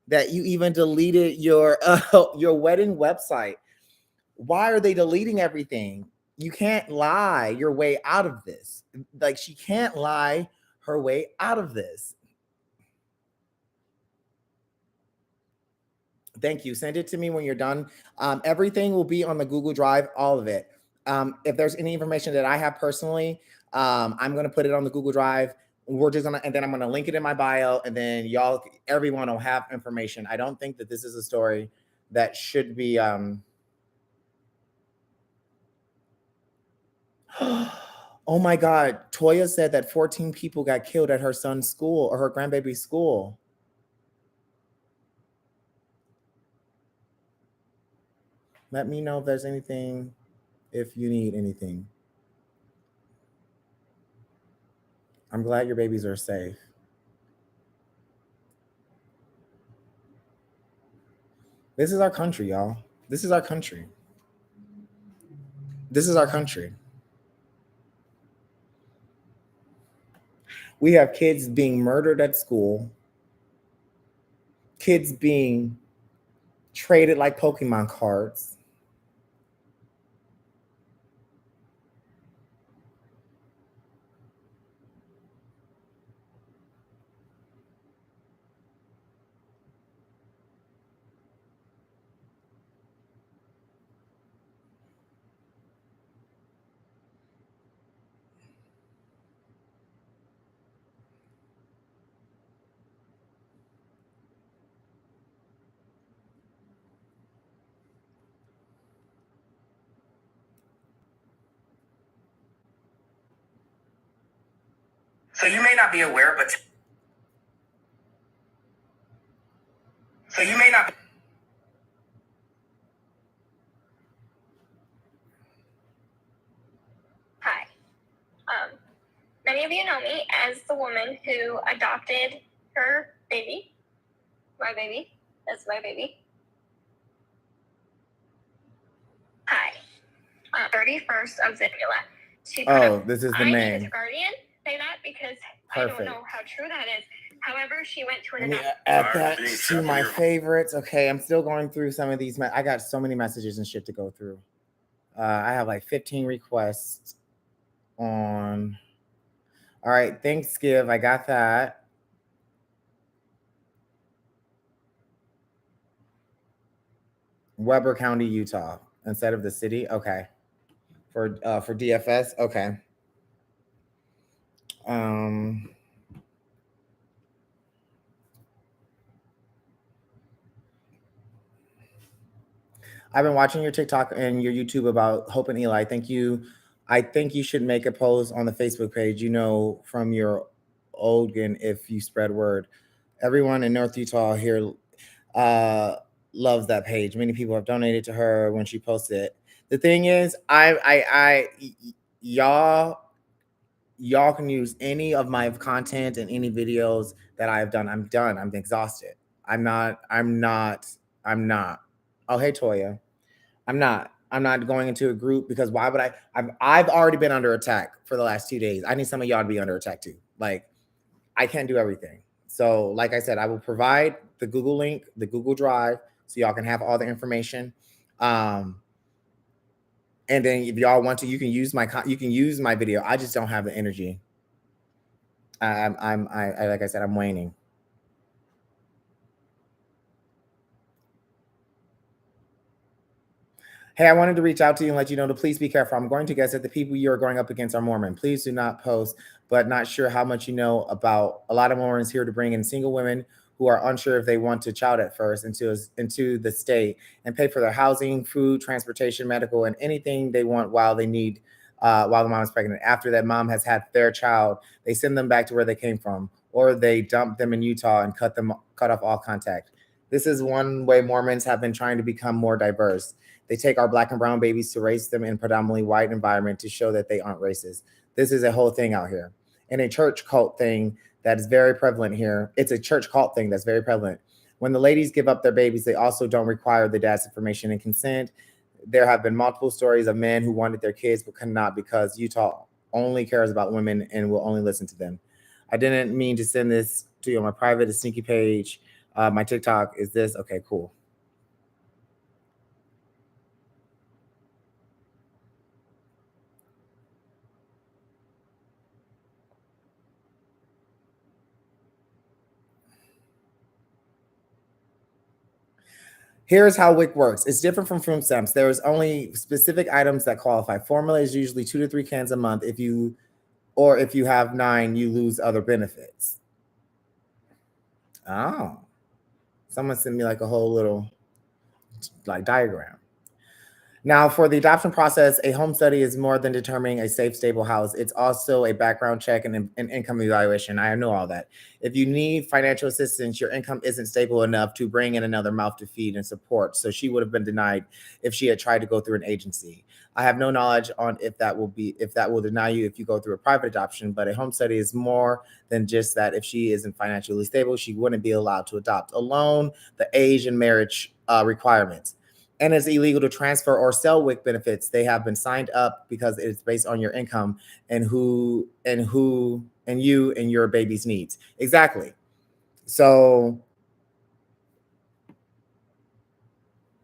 [SPEAKER 3] that you even deleted your wedding website. Why are they deleting everything? You can't lie your way out of this. Like she can't lie her way out of this. Thank you. Send it to me when you're done. Everything will be on the Google Drive, all of it. If there's any information that I have personally, I'm going to put it on the Google Drive. And then I'm going to link it in my bio, and then everyone will have information. I don't think that this is a story that should be. Oh my God. Toya said that 14 people got killed at her son's school or her grandbaby's school. Let me know if there's anything, if you need anything. I'm glad your babies are safe. This is our country, y'all. This is our country. This is our country. We have kids being murdered at school, kids being traded like Pokemon cards.
[SPEAKER 1] So you may not be aware, but so you may not.
[SPEAKER 2] Hi. Many of you know me as the woman who adopted her baby. My baby. That's my baby. Hi. 31st of Zimula.
[SPEAKER 3] This is the name.
[SPEAKER 2] I need a guardian say that because
[SPEAKER 3] Perfect.
[SPEAKER 2] I don't know how true that is. However, she went to
[SPEAKER 3] Let
[SPEAKER 2] an
[SPEAKER 3] me add that to my favorites. Okay, I'm still going through some of these. I got so many messages and shit to go through. I have like 15 requests on. All right, thanks, Skiv. I got that. Weber County, Utah, instead of the city. Okay, for DFS. Okay. I've been watching your TikTok and your YouTube about Hope and Eli. Thank you. I think you should make a post on the Facebook page, from your Olgan if you spread word. Everyone in North Utah here uh, loves that page. Many people have donated to her when she posted it. The thing is, y'all can use any of my content and any videos that I've done. I'm done. I'm exhausted. I'm not. Oh, hey, Toya. I'm not going into a group because why would I? I've already been under attack for the last 2 days. I need some of y'all to be under attack too. Like, I can't do everything. So, like I said, I will provide the Google link, the Google Drive, so y'all can have all the information. And then if y'all want to, you can use my video. I just don't have the energy. I like I said, I'm waning. Hey, I wanted to reach out to you and let you know to please be careful. I'm going to guess that the people you are going up against are Mormon. Please do not post, but not sure how much you know about. A lot of Mormons here to bring in single women who are unsure if they want to child at first into the state and pay for their housing, food, transportation, medical, and anything they want while they need while the mom is pregnant. After that mom has had their child, they send them back to where they came from, or they dump them in Utah and cut off all contact. This is one way Mormons have been trying to become more diverse. They take our Black and brown babies to raise them in predominantly white environment to show that they aren't racist. This is a whole thing out here. And a church cult thing that is very prevalent here. It's a church cult thing that's very prevalent. When the ladies give up their babies, they also don't require the dad's information and consent. There have been multiple stories of men who wanted their kids but could not because Utah only cares about women and will only listen to them. I didn't mean to send this to you on my private, sneaky page. My TikTok is this. Okay, cool. Here's how WIC works. It's different from food stamps. There's only specific items that qualify. Formula is usually 2 to 3 cans a month. If you have 9, you lose other benefits. Oh, someone sent me like a whole little diagram. Now, for the adoption process, a home study is more than determining a safe, stable house. It's also a background check and an income evaluation. I know all that. If you need financial assistance, your income isn't stable enough to bring in another mouth to feed and support. So she would have been denied if she had tried to go through an agency. I have no knowledge on if that will deny you if you go through a private adoption, but a home study is more than just that. If she isn't financially stable, she wouldn't be allowed to adopt. Alone, the age and marriage requirements. And it's illegal to transfer or sell WIC benefits. They have been signed up because it's based on your income and you and your baby's needs. Exactly. So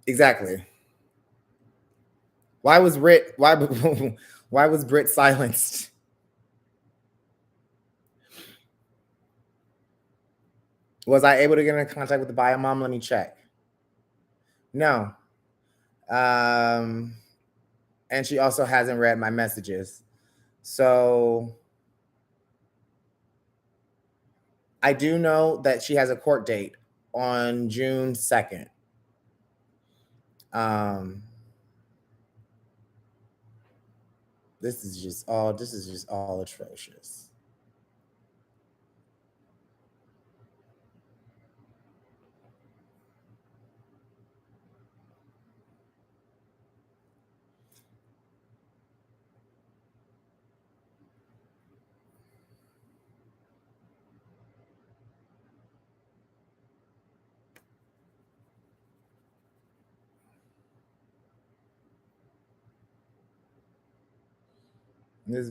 [SPEAKER 3] exactly. Why was Brit silenced? Was I able to get in contact with the bio mom? Let me check. No. And she also hasn't read my messages. So I do know that she has a court date on June 2nd. This is just all atrocious. This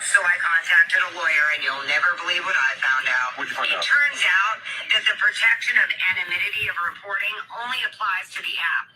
[SPEAKER 1] So I contacted a lawyer, and you'll never believe what I found out.
[SPEAKER 4] What'd you find out?
[SPEAKER 1] It turns out that the protection of anonymity of reporting only applies to the app,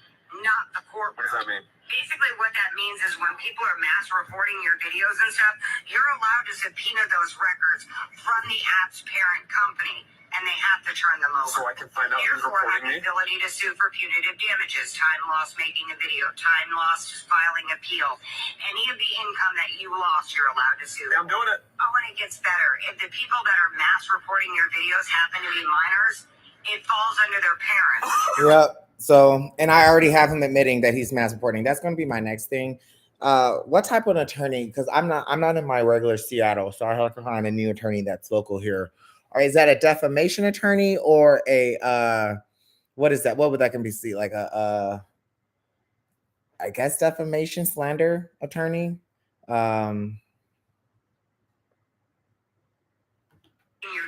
[SPEAKER 1] not the courtroom.
[SPEAKER 4] What does that mean?
[SPEAKER 1] Basically, what that means is when people are mass reporting your videos and stuff, you're allowed to subpoena those records from the app's parent company. and they have to turn them over.
[SPEAKER 5] So I can find out who's
[SPEAKER 1] Therefore, have
[SPEAKER 5] reporting
[SPEAKER 1] the
[SPEAKER 5] me?
[SPEAKER 1] ability to sue for punitive damages, time lost making a video, time lost filing appeal. Any of the income that you lost, you're allowed to sue.
[SPEAKER 5] I'm doing it.
[SPEAKER 1] Oh, and it gets better. If the people that are mass reporting your videos happen to be minors, it falls under their parents.
[SPEAKER 3] Yep. So, and I already have him admitting that he's mass reporting. That's going to be my next thing. What type of attorney? Because I'm not in my regular Seattle, so I have to find a new attorney that's local here. Or is that a defamation attorney or a what is that? What would that can be? See, like I guess defamation slander attorney.
[SPEAKER 1] Your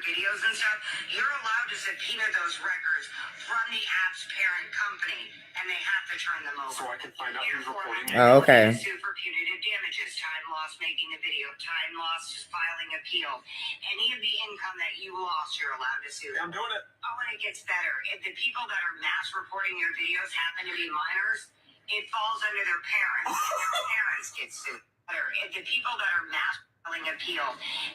[SPEAKER 1] videos and stuff, you're allowed to subpoena those records from the app's parent company, and they have to turn them over.
[SPEAKER 5] So I can find out who's
[SPEAKER 1] Therefore,
[SPEAKER 5] reporting
[SPEAKER 1] have
[SPEAKER 5] me?
[SPEAKER 1] the
[SPEAKER 3] Oh,
[SPEAKER 1] ability
[SPEAKER 3] okay.
[SPEAKER 1] to sue for punitive damages, time lost making a video, time lost filing appeal. Any of the income that you lost, you're allowed to sue.
[SPEAKER 5] I'm doing it.
[SPEAKER 1] Oh, and it gets better. If the people that are mass reporting your videos happen to be minors, it falls under their parents. Their parents get sued. If the people that are mass filing appeal,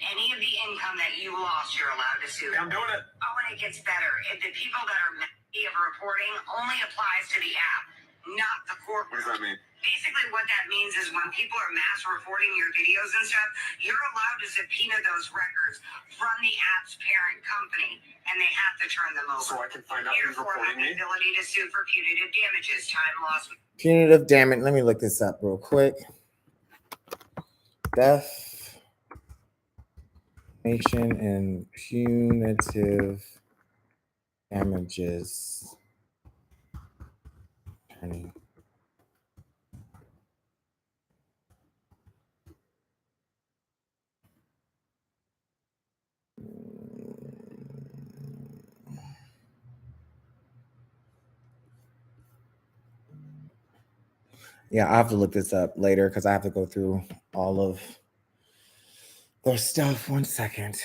[SPEAKER 1] any of the income that you lost, you're allowed to sue.
[SPEAKER 5] I'm doing it.
[SPEAKER 1] Oh, and it gets better. If the people that are massively of reporting only applies to the app, not the
[SPEAKER 5] What does
[SPEAKER 1] corporate.
[SPEAKER 5] that mean?
[SPEAKER 1] Basically, what that means is when people are mass reporting your videos and stuff, you're allowed to subpoena those records from the app's parent company, and they have to turn them over.
[SPEAKER 5] So I can find out who's
[SPEAKER 1] Therefore, have
[SPEAKER 5] reporting
[SPEAKER 1] the
[SPEAKER 5] me?
[SPEAKER 1] ability to sue for punitive damages, time lost.
[SPEAKER 3] Punitive damage. Let me look this up real quick. Defamation and punitive damages attorney. Yeah, I have to look this up later because I have to go through all of their stuff. 1 second.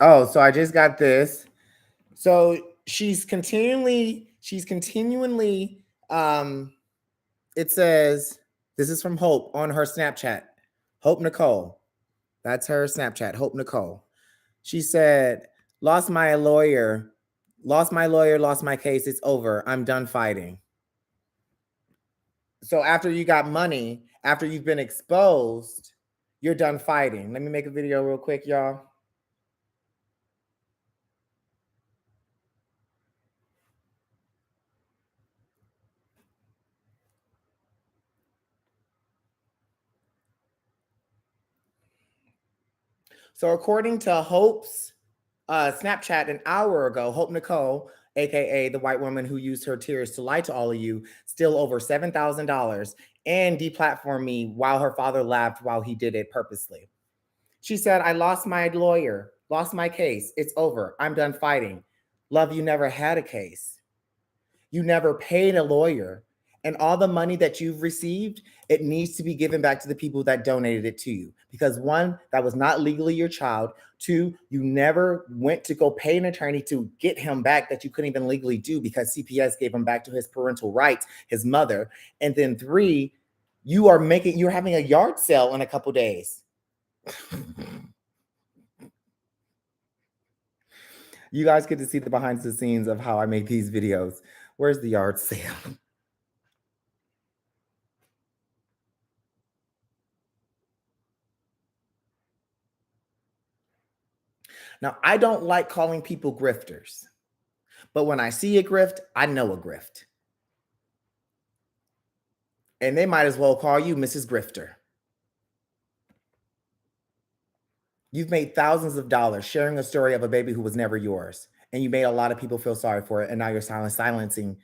[SPEAKER 3] Oh, so I just got this. So she's continually, it says, this is from Hope on her Snapchat. Hope Nicole. That's her Snapchat, Hope Nicole. She said, lost my lawyer, lost my case. It's over. I'm done fighting. So after you got money, after you've been exposed, you're done fighting. Let me make a video real quick, y'all. So according to Hope's Snapchat an hour ago, Hope Nicole, aka the white woman who used her tears to lie to all of you, still over $7,000 and deplatformed me while her father laughed while he did it purposely. She said, I lost my lawyer, lost my case. It's over. I'm done fighting. Love, you never had a case. You never paid a lawyer. And all the money that you've received, it needs to be given back to the people that donated it to you. Because one, that was not legally your child. Two, you never went to go pay an attorney to get him back that you couldn't even legally do because CPS gave him back to his parental rights, his mother. And then three, you're having a yard sale in a couple days. You guys get to see the behind the scenes of how I make these videos. Where's the yard sale? Now, I don't like calling people grifters, but when I see a grift, I know a grift. And they might as well call you Mrs. Grifter. You've made thousands of dollars sharing a story of a baby who was never yours, and you made a lot of people feel sorry for it, and now you're silencing.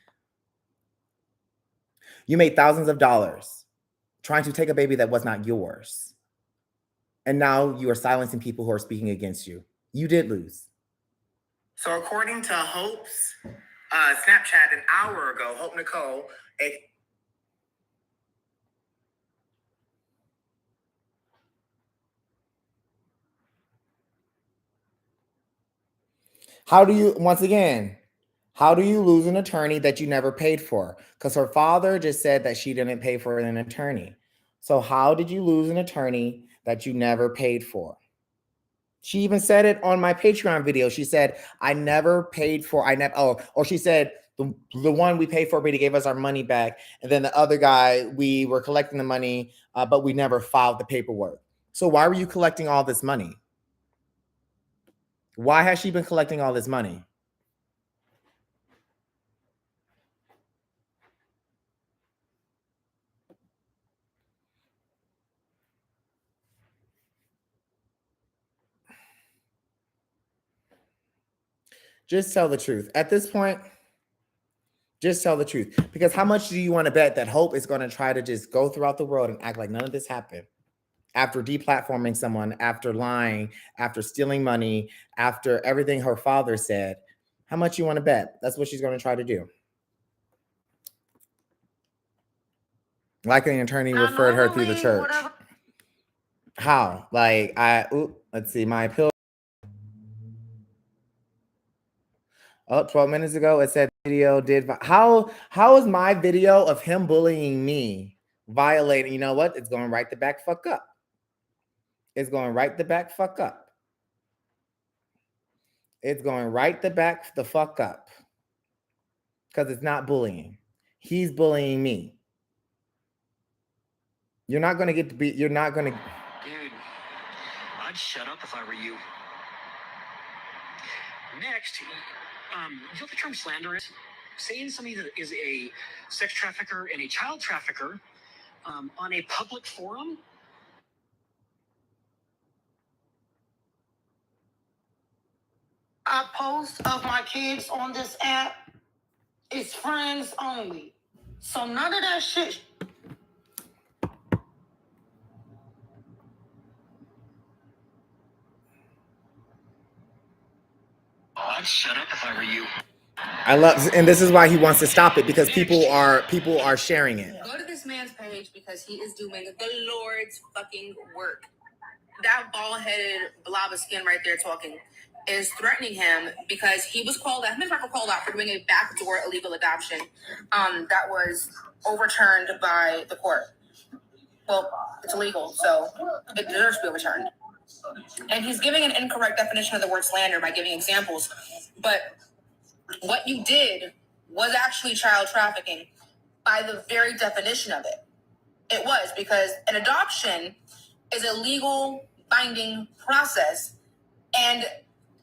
[SPEAKER 3] You made thousands of dollars trying to take a baby that was not yours, and now you are silencing people who are speaking against you. You did lose. So according to Hope's Snapchat an hour ago, Hope Nicole, how do you, once again, How do you lose an attorney that you never paid for? Because her father just said that she didn't pay for an attorney. So how did you lose an attorney that you never paid for? She even said it on my Patreon video. She said, I never paid for, or she said, the one we paid for, but he gave us our money back. And then the other guy, we were collecting the money, but we never filed the paperwork. So why were you collecting all this money? Why has she been collecting all this money? Just tell the truth. At this point, just tell the truth. Because how much do you want to bet that Hope is going to try to just go throughout the world and act like none of this happened? After deplatforming someone, after lying, after stealing money, after everything her father said, how much you want to bet? That's what she's going to try to do. Like an attorney referred her through the church. How? Like, let's see, my appeal. 12 minutes ago, it said video did. How is my video of him bullying me violating? You know what? It's going right the back fuck up. It's going right the back fuck up. It's going right the back the fuck up. Because it's not bullying. He's bullying me. You're not going to get to be, you're not going to.
[SPEAKER 5] Dude, I'd shut up if I were you. Next, you know what the term slander is? Saying somebody that is a sex trafficker and a child trafficker on a public forum.
[SPEAKER 10] I post of my kids on this app. It's friends only. So none of that shit.
[SPEAKER 5] I'd shut up if I were you.
[SPEAKER 3] I love, and this is why he wants to stop it, because people are sharing it.
[SPEAKER 7] Go to this man's page because he is doing the Lord's fucking work. That bald-headed blob of skin right there talking is threatening him because he was called out. His wife was called out for doing a backdoor illegal adoption that was overturned by the court. Well, it's illegal, so it deserves to be overturned. And he's giving an incorrect definition of the word slander by giving examples. But what you did was actually child trafficking by the very definition of it. It was, because an adoption is a legal binding process, and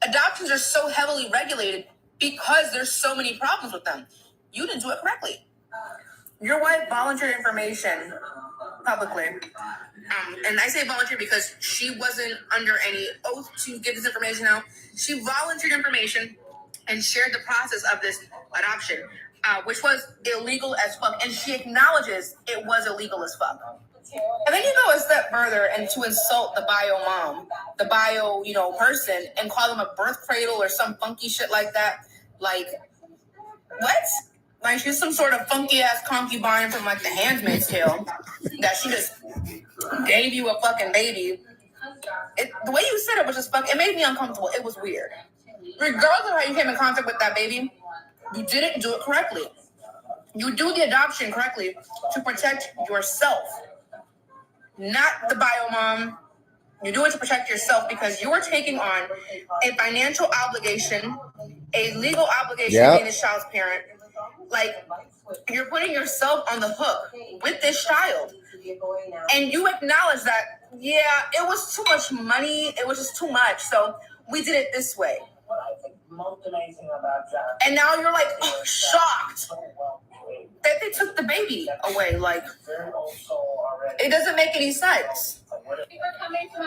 [SPEAKER 7] adoptions are so heavily regulated because there's so many problems with them. You didn't do it correctly. Your wife volunteered information publicly. And I say volunteer because she wasn't under any oath to give this information out. She volunteered information and shared the process of this adoption, which was illegal as fuck. And she acknowledges it was illegal as fuck. And then you go a step further and to insult the bio mom, the bio, person, and call them a birth cradle or some funky shit like that. Like, what? Like she's some sort of funky ass concubine from like The Handmaid's Tale that she just gave you a fucking baby. The way you said it was just it made me uncomfortable. It was weird. Regardless of how you came in contact with that baby, you didn't do it correctly. You do the adoption correctly to protect yourself, not the bio mom. You do it to protect yourself because you are taking on a financial obligation, a legal obligation of being this child's parent. Like, you're putting yourself on the hook with this child. And you acknowledge that, yeah, it was too much money. It was just too much. So we did it this way. And now you're like, shocked that they took the baby away. Like, it doesn't make any sense.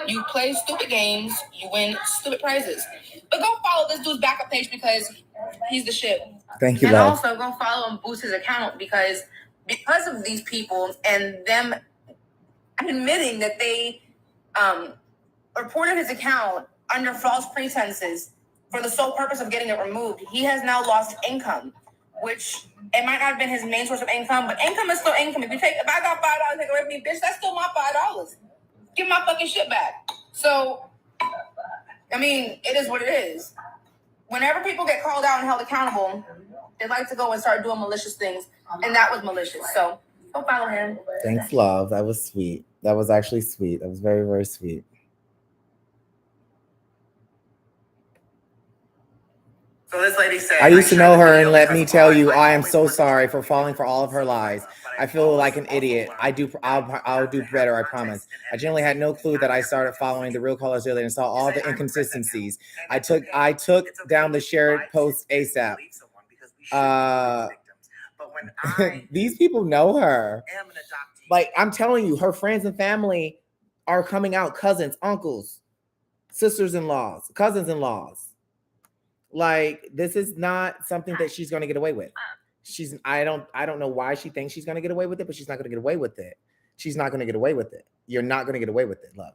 [SPEAKER 7] You play stupid games, you win stupid prizes. But go follow this dude's backup page because he's the shit.
[SPEAKER 3] Thank you,
[SPEAKER 7] and
[SPEAKER 3] love.
[SPEAKER 7] Also go follow and boost his account because of these people and them admitting that they reported his account under false pretenses for the sole purpose of getting it removed. He has now lost income, which it might not have been his main source of income, but income is still income. If I got $5 taken away from me, bitch, that's still my $5. Give my fucking shit back. So, I mean, it is what it is. Whenever people get called out and held accountable, They like to go and start doing malicious things, and that was malicious. So don't follow him.
[SPEAKER 3] Thanks, love. That was sweet. That was actually sweet. That was very, very sweet.
[SPEAKER 1] So this lady said,
[SPEAKER 3] I used to know her, and let me tell you, I am so sorry for falling for all of her lies. I feel like an idiot. I'll do better, I promise. I generally had no clue that I started following the real callers earlier and saw all the inconsistencies. I took down the shared post ASAP. These people know her. Like, I'm telling you, her friends and family are coming out, cousins, uncles, sisters-in-laws, cousins-in-laws. Like, this is not something that she's going to get away with. I don't know why she thinks she's going to get away with it, but she's not going to get away with it. She's not going to get away with it. You're not going to get away with it, love.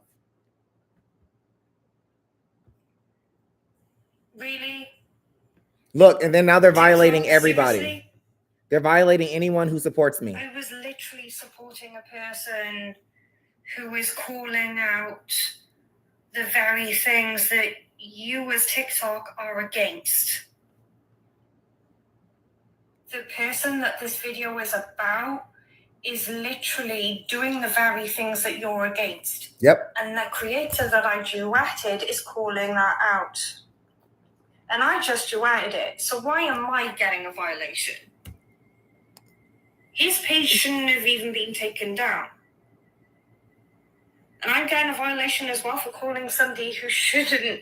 [SPEAKER 10] Really?
[SPEAKER 3] Look, and then now they're violating everybody.
[SPEAKER 10] Seriously?
[SPEAKER 3] They're violating anyone who supports me.
[SPEAKER 10] I was literally supporting a person who is calling out the very things that you as TikTok are against. The person that this video is about is literally doing the very things that you're against.
[SPEAKER 3] Yep.
[SPEAKER 10] And the creator that I duetted is calling that out. And I just duetted it, so why am I getting a violation? His page shouldn't have even been taken down. And I'm getting a violation as well for calling somebody who shouldn't,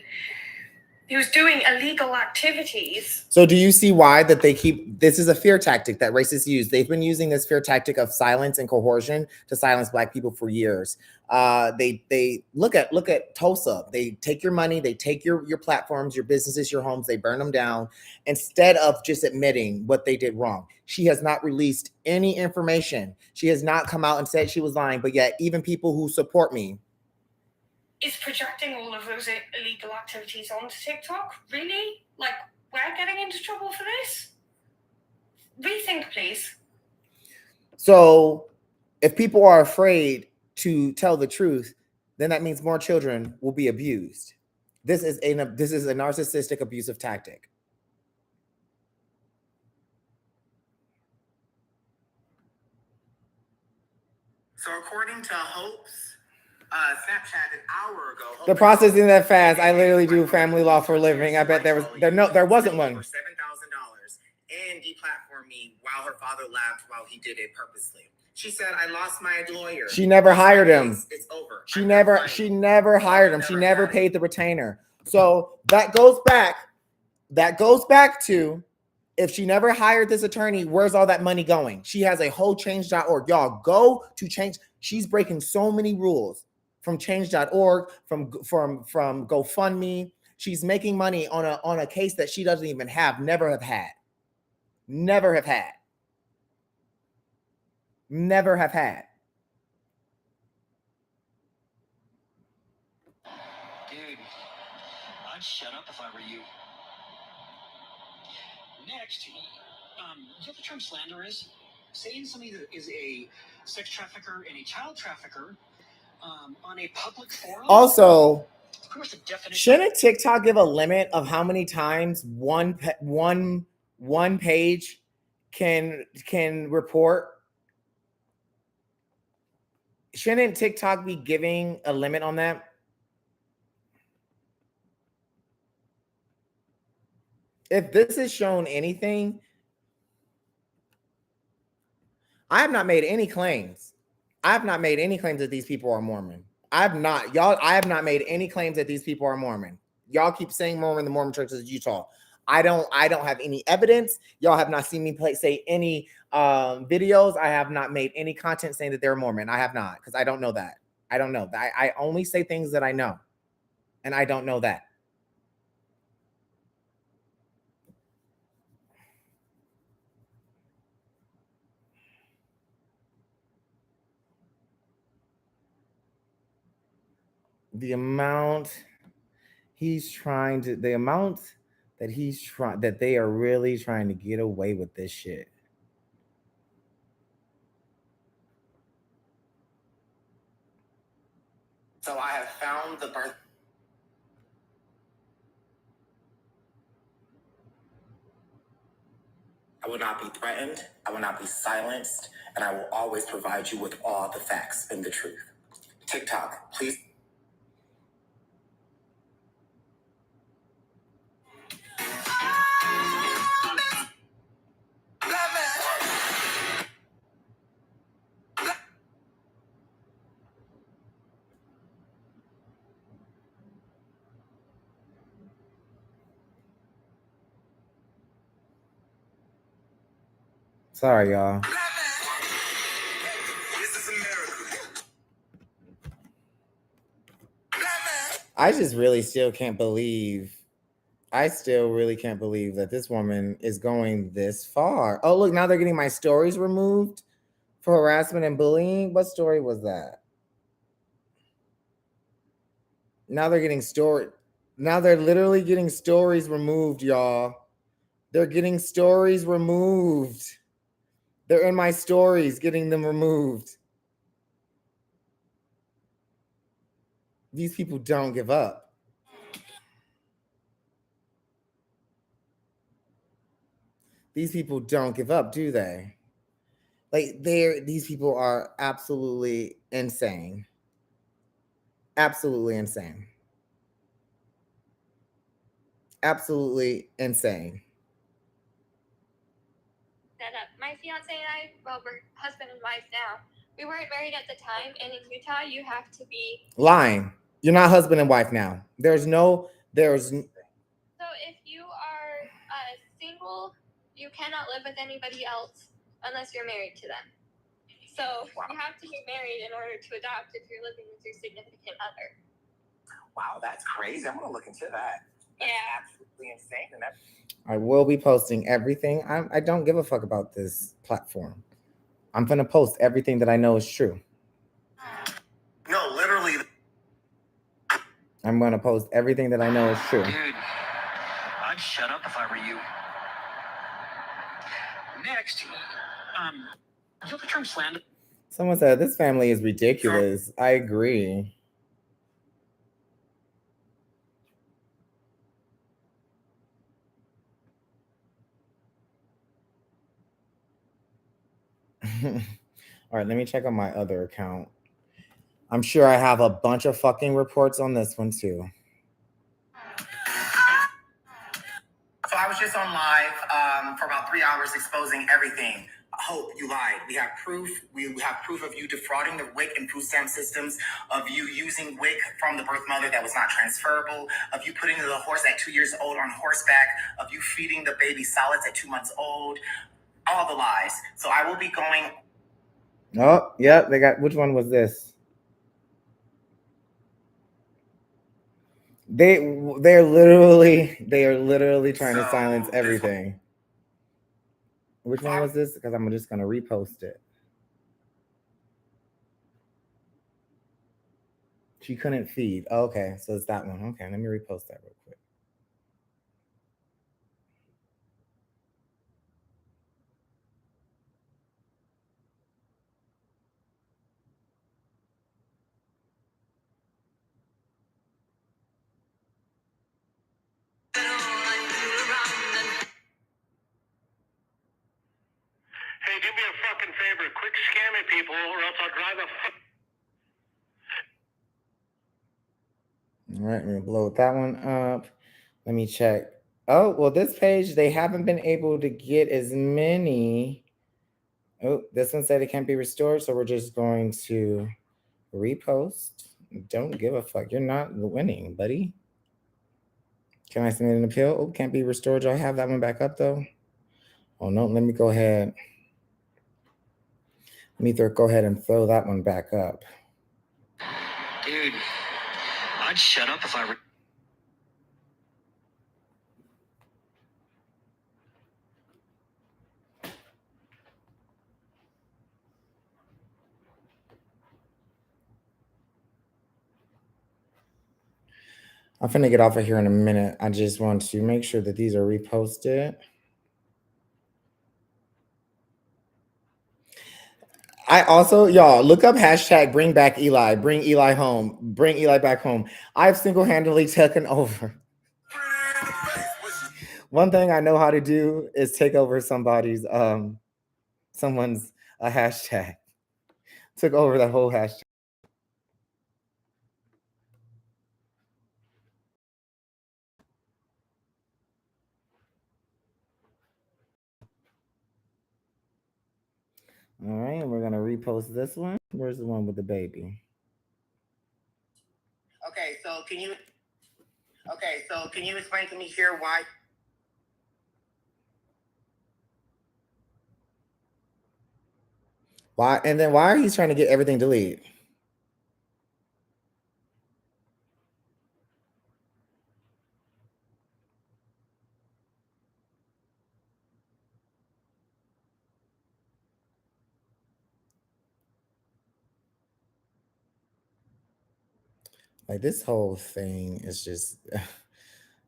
[SPEAKER 10] who's doing illegal activities.
[SPEAKER 3] So do you see why that they keep, this is a fear tactic that racists use. They've been using this fear tactic of silence and coercion to silence Black people for years. They look at Tulsa. They take your money, they take your platforms, your businesses, your homes, they burn them down instead of just admitting what they did wrong. She has not released any information. She has not come out and said she was lying, but yet even people who support me
[SPEAKER 10] is projecting all of those illegal activities onto TikTok. Really? Like, we're getting into trouble for this? Rethink, please.
[SPEAKER 3] So if people are afraid to tell the truth, then that means more children will be abused. This is a narcissistic abusive tactic.
[SPEAKER 1] So according to Hope's Snapchat an hour ago,
[SPEAKER 3] The process isn't that fast. I literally do family law for a living. I bet there wasn't one.
[SPEAKER 1] For $7,000 and deplatformed me while her father laughed while he did it purposely. She said, "I lost my lawyer."
[SPEAKER 3] She never hired him.
[SPEAKER 1] It's over.
[SPEAKER 3] She never hired him. She never paid the retainer. So that goes back to, if she never hired this attorney, where's all that money going? She has a whole change.org. Y'all go to change. She's breaking so many rules from change.org, from GoFundMe. She's making money on a case that she doesn't even have, never have had. Dude,
[SPEAKER 5] I'd shut up if I were you. Next, you know what the term slander is? Saying somebody that is a sex trafficker and a child trafficker on a public forum.
[SPEAKER 3] also,
[SPEAKER 5] pretty much the definition.
[SPEAKER 3] shouldn't TikTok give a limit of how many times one page can report? Shouldn't TikTok be giving a limit on that? If this has shown anything, I have not made any claims. I have not made any claims that these people are Mormon. I have not made any claims that these people are Mormon. Y'all keep saying Mormon, the Mormon churches of Utah. I don't have any evidence. Y'all have not seen me say any videos. I have not made any content saying that they're Mormon. I have not, because I don't know that. I don't know. I only say things that I know, and I don't know that. The amount that they are really trying to get away with this shit.
[SPEAKER 1] So I have found the birth. will not be threatened. I will not be silenced. And I will always provide you with all the facts and the truth. TikTok, please.
[SPEAKER 3] Sorry, y'all. I just really still can't believe. I still really can't believe that this woman is going this far. Oh, look, now they're getting my stories removed for harassment and bullying. What story was that? Now they're getting story. Now they're literally getting stories removed, y'all. They're getting stories removed. They're in my stories, getting them removed. These people don't give up. These people don't give up, do they? Like these people are absolutely insane. Absolutely insane. Absolutely insane.
[SPEAKER 2] My fiance and I, well, we're husband and wife now. We weren't married at the time, and in Utah, you have to be
[SPEAKER 3] lying. You're not husband and wife now. There's
[SPEAKER 2] So if you are single, you cannot live with anybody else unless you're married to them. So you have to be married in order to adopt if you're living with your significant other.
[SPEAKER 1] Wow, that's crazy. I'm gonna look into that. That's absolutely insane. And that's
[SPEAKER 3] I will be posting everything. I don't give a fuck about this platform. I'm gonna post everything that I know is true.
[SPEAKER 1] no, literally.
[SPEAKER 3] I'm gonna post everything that I know is true.
[SPEAKER 5] Dude, I'd shut up if I were you. Next, you know the term slander?
[SPEAKER 3] Someone said this family is ridiculous. I agree. All right, let me check on my other account. I'm sure I have a bunch of fucking reports on this one too.
[SPEAKER 1] So I was just on live for about 3 hours exposing everything. Hope, you lied. We have proof. We have proof of you defrauding the WIC and food stamp systems, of you using WIC from the birth mother that was not transferable, of you putting the horse at 2 years old on horseback, of you feeding the baby solids at 2 months old. All the lies. So I will be going.
[SPEAKER 3] Oh, yeah, they got. Which one was this? They are literally trying to silence everything. Which one was this? Because I'm just gonna repost it. She couldn't feed. Oh, okay, so it's that one. Okay, let me repost that real quick.
[SPEAKER 4] Hey, do me a fucking favor. Quick scam me, people, or else I'll drive a
[SPEAKER 3] All right, I'm gonna blow that one up. Let me check. Oh, well, this page, they haven't been able to get as many. Oh, this one said it can't be restored, so we're just going to repost. Don't give a fuck. You're not winning, buddy. Can I submit an appeal? Oh, can't be restored. Do I have that one back up, though? Oh, no, let me go ahead. Go ahead and throw that one back up.
[SPEAKER 5] Dude, I'd shut up if I were...
[SPEAKER 3] I'm finna get off of here in a minute. I just want to make sure that these are reposted. I also, y'all, look up hashtag bring back Eli, bring Eli home, bring Eli back home. I've single-handedly taken over. One thing I know how to do is take over someone's a hashtag. Took over that whole hashtag. All right, we're gonna repost this one. Where's the one with the baby?
[SPEAKER 1] Okay, so can you explain to me here why?
[SPEAKER 3] Why? And then why are you trying to get everything deleted? Like this whole thing is just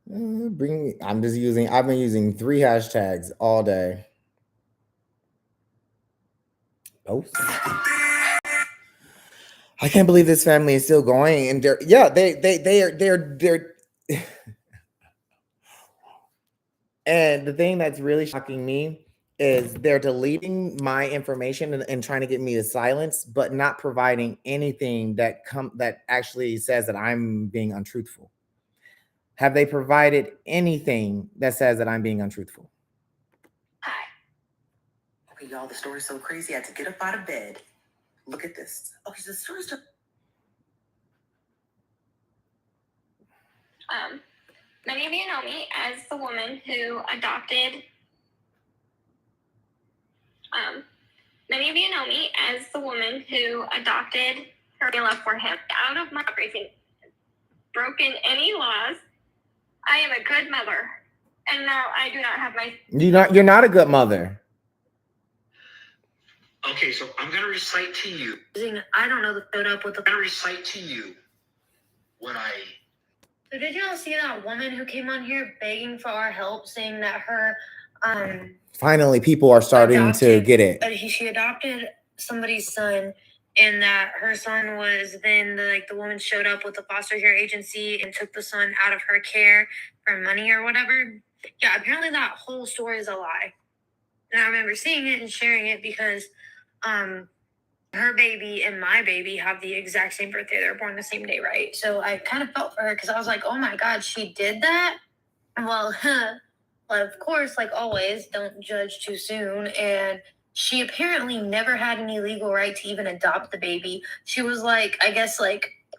[SPEAKER 3] I've been using 3 hashtags all day. Oh, I can't believe this family is still going, and they're and the thing that's really shocking me is they're deleting my information and trying to get me to silence, but not providing anything that actually says that I'm being untruthful. Have they provided anything that says that I'm being untruthful?
[SPEAKER 1] Hi. Okay, y'all, the story's so crazy. I had to get up out of bed. Look at this. Okay, so the story's just...
[SPEAKER 2] Many of you know me as the woman who adopted. Many of you know me as the woman who adopted formula for him out of my everything, broken any laws. I am a good mother, and now I do not have my.
[SPEAKER 3] You're not a good mother.
[SPEAKER 5] Okay, so I'm gonna recite to you.
[SPEAKER 10] I don't know the photo up with the.
[SPEAKER 5] I'm gonna recite to you what I.
[SPEAKER 10] So did y'all see that woman who came on here begging for our help, saying that her
[SPEAKER 3] finally people are starting to get it.
[SPEAKER 10] She adopted somebody's son, and that her son was then the woman showed up with the foster care agency and took the son out of her care for money or whatever. Yeah, apparently that whole story is a lie. And I remember seeing it and sharing it because her baby and my baby have the exact same birthday. They're born the same day, right? So I kind of felt for her because I was like, oh my God, she did that? Well, of course, like always, don't judge too soon. And she apparently never had any legal right to even adopt the baby. She was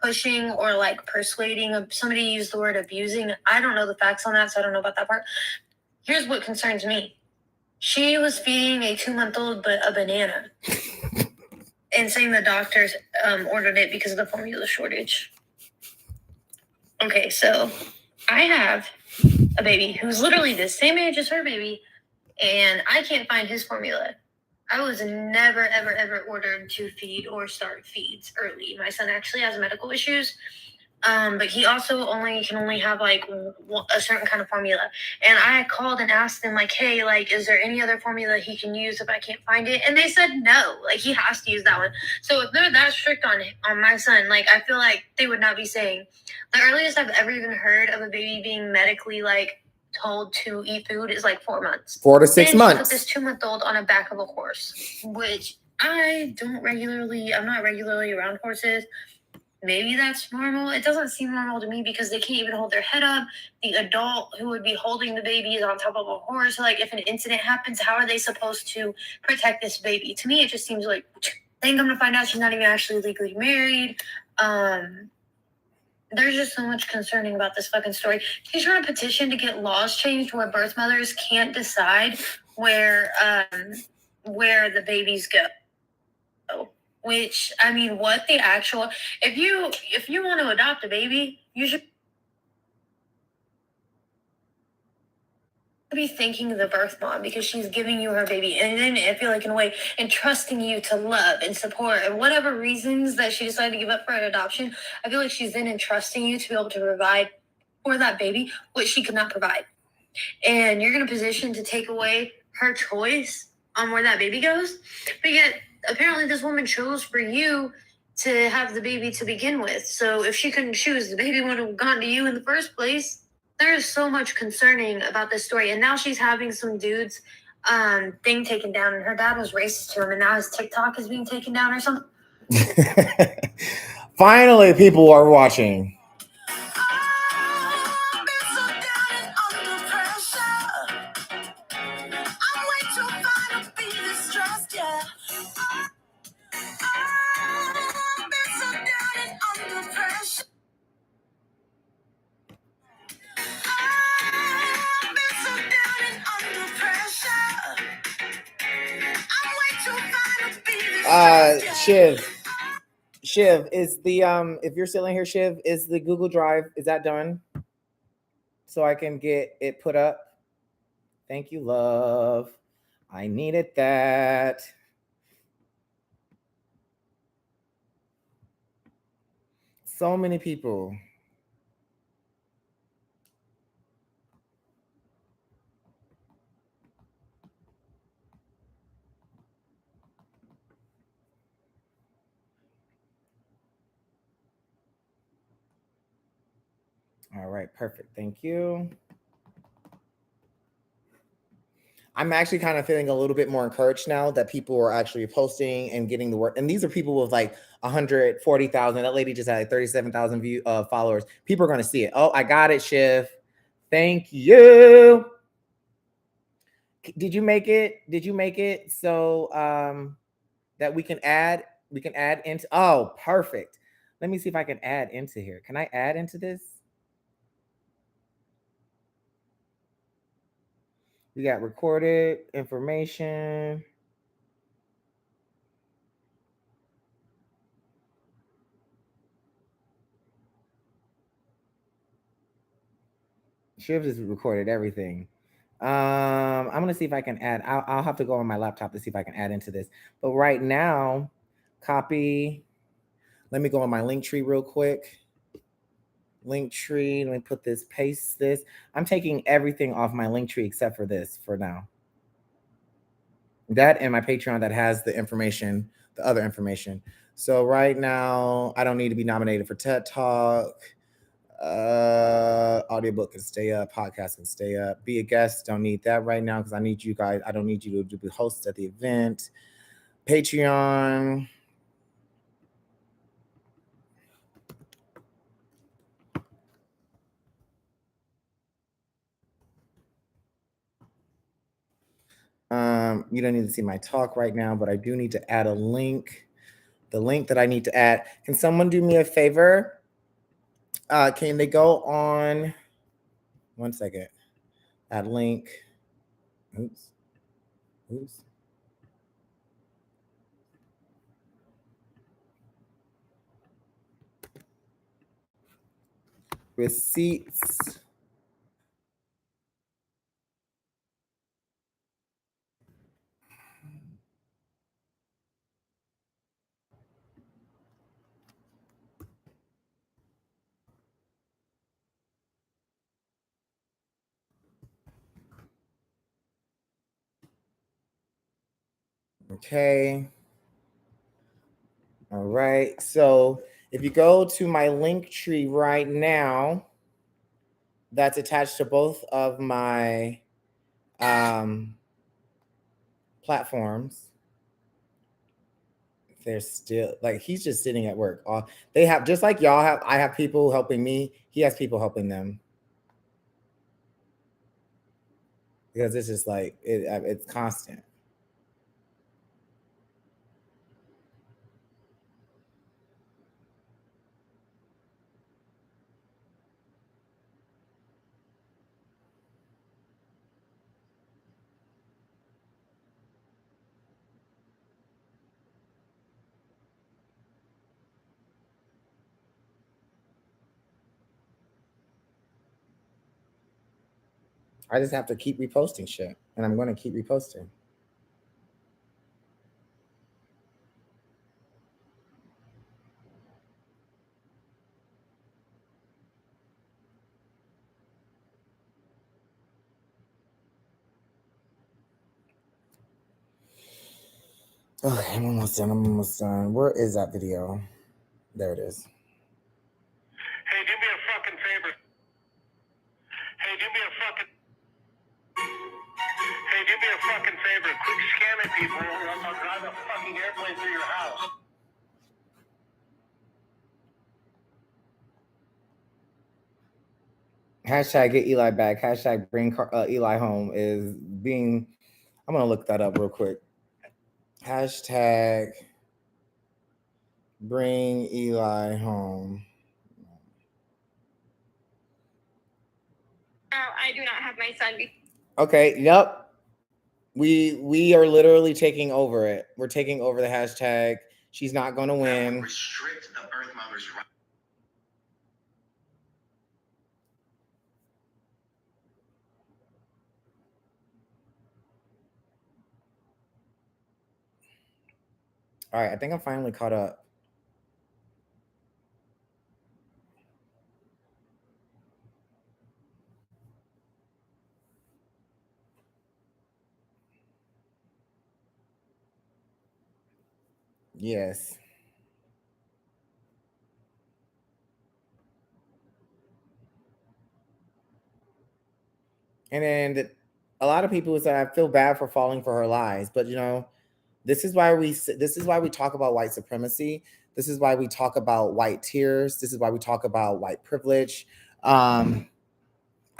[SPEAKER 10] pushing or persuading. Somebody used the word abusing. I don't know the facts on that, so I don't know about that part. Here's what concerns me. She was feeding a 2-month-old a banana and saying the doctors ordered it because of the formula shortage. Okay, so I have a baby who's literally the same age as her baby, and I can't find his formula. I was never, ever, ever ordered to feed or start feeds early. My son actually has medical issues, but he also can only have a certain kind of formula. And I called and asked them hey, is there any other formula he can use if I can't find it? And they said no, he has to use that one. So if they're that strict on my son, I feel like they would not be saying. The earliest I've ever even heard of a baby being medically told to eat food is 4 months.
[SPEAKER 3] 4 to 6 months.
[SPEAKER 10] She put this 2-month-old on the back of a horse, which I'm not regularly around horses. Maybe that's normal. It doesn't seem normal to me because they can't even hold their head up. The adult who would be holding the baby is on top of a horse. If an incident happens, how are they supposed to protect this baby? To me, it just seems I think I'm gonna find out she's not even actually legally married. There's just so much concerning about this fucking story. She's trying to petition to get laws changed where birth mothers can't decide where the babies go. Which, I mean, what the actual... If you want to adopt a baby, you should be thanking the birth mom because she's giving you her baby. And then I feel in a way, entrusting you to love and support and whatever reasons that she decided to give up for an adoption, I feel she's then entrusting you to be able to provide for that baby what she could not provide. And you're in a position to take away her choice on where that baby goes. But yet, apparently this woman chose for you to have the baby to begin with. So if she couldn't choose, the baby would have gone to you in the first place. There's so much concerning about this story, and now she's having some dude's thing taken down, and her dad was racist to him, and now his TikTok is being taken down or something.
[SPEAKER 3] Finally, people are watching. Shiv, is the if you're still in here, Shiv, is the Google Drive, is that done? So I can get it put up. Thank you, love. I needed that. So many people. All right, perfect. Thank you. I'm actually kind of feeling a little bit more encouraged now that people are actually posting and getting the work. And these are people with like 140,000. That lady just had like 37,000 followers. People are going to see it. Oh, I got it, Shiv. Thank you. Did you make it? Did you make it so that we can add into? Oh, perfect. Let me see if I can add into here. Can I add into this? We got recorded information. Shiv just recorded everything. I'm gonna see if I can add. I'll have to go on my laptop to see if I can add into this. But right now, copy. Let me go on my link tree real quick. Link tree. Let me put this. Paste this. I'm taking everything off my link tree except for this for now. That and my Patreon that has the information, the other information. So right now, I don't need to be nominated for TED Talk. Audiobook can stay up, podcast can stay up. Be a guest, don't need that right now because I need you guys. I don't need you to be hosts at the event. Patreon. You don't need to see my talk right now, but I do need to add a link. The link that I need to add. Can someone do me a favor? Can they go on? 1 second. Add link. Oops. Receipts. Okay. All right. So if you go to my link tree right now, that's attached to both of my platforms. They're still like he's just sitting at work. They have just like y'all have. I have people helping me. He has people helping them because it's just like it's constant. I just have to keep reposting shit, and I'm going to keep reposting. Okay, I'm almost done. Where is that video? There it is.
[SPEAKER 4] Hey, do me a fucking favor. people. I'm gonna drive a fucking airplane through your house.
[SPEAKER 3] Hashtag get Eli back. Hashtag bring Eli home is being. I'm gonna look that up real quick. Hashtag bring Eli home.
[SPEAKER 2] I do not have my son.
[SPEAKER 3] Okay. Yep. We are literally taking over it. We're taking over the hashtag. She's not going to win.
[SPEAKER 1] Restrict the birth mother's right.
[SPEAKER 3] All right, I think I'm finally caught up. Yes. And then a lot of people say I feel bad for falling for her lies, but this is why we talk about white supremacy. This is why we talk about white tears. This is why we talk about white privilege. I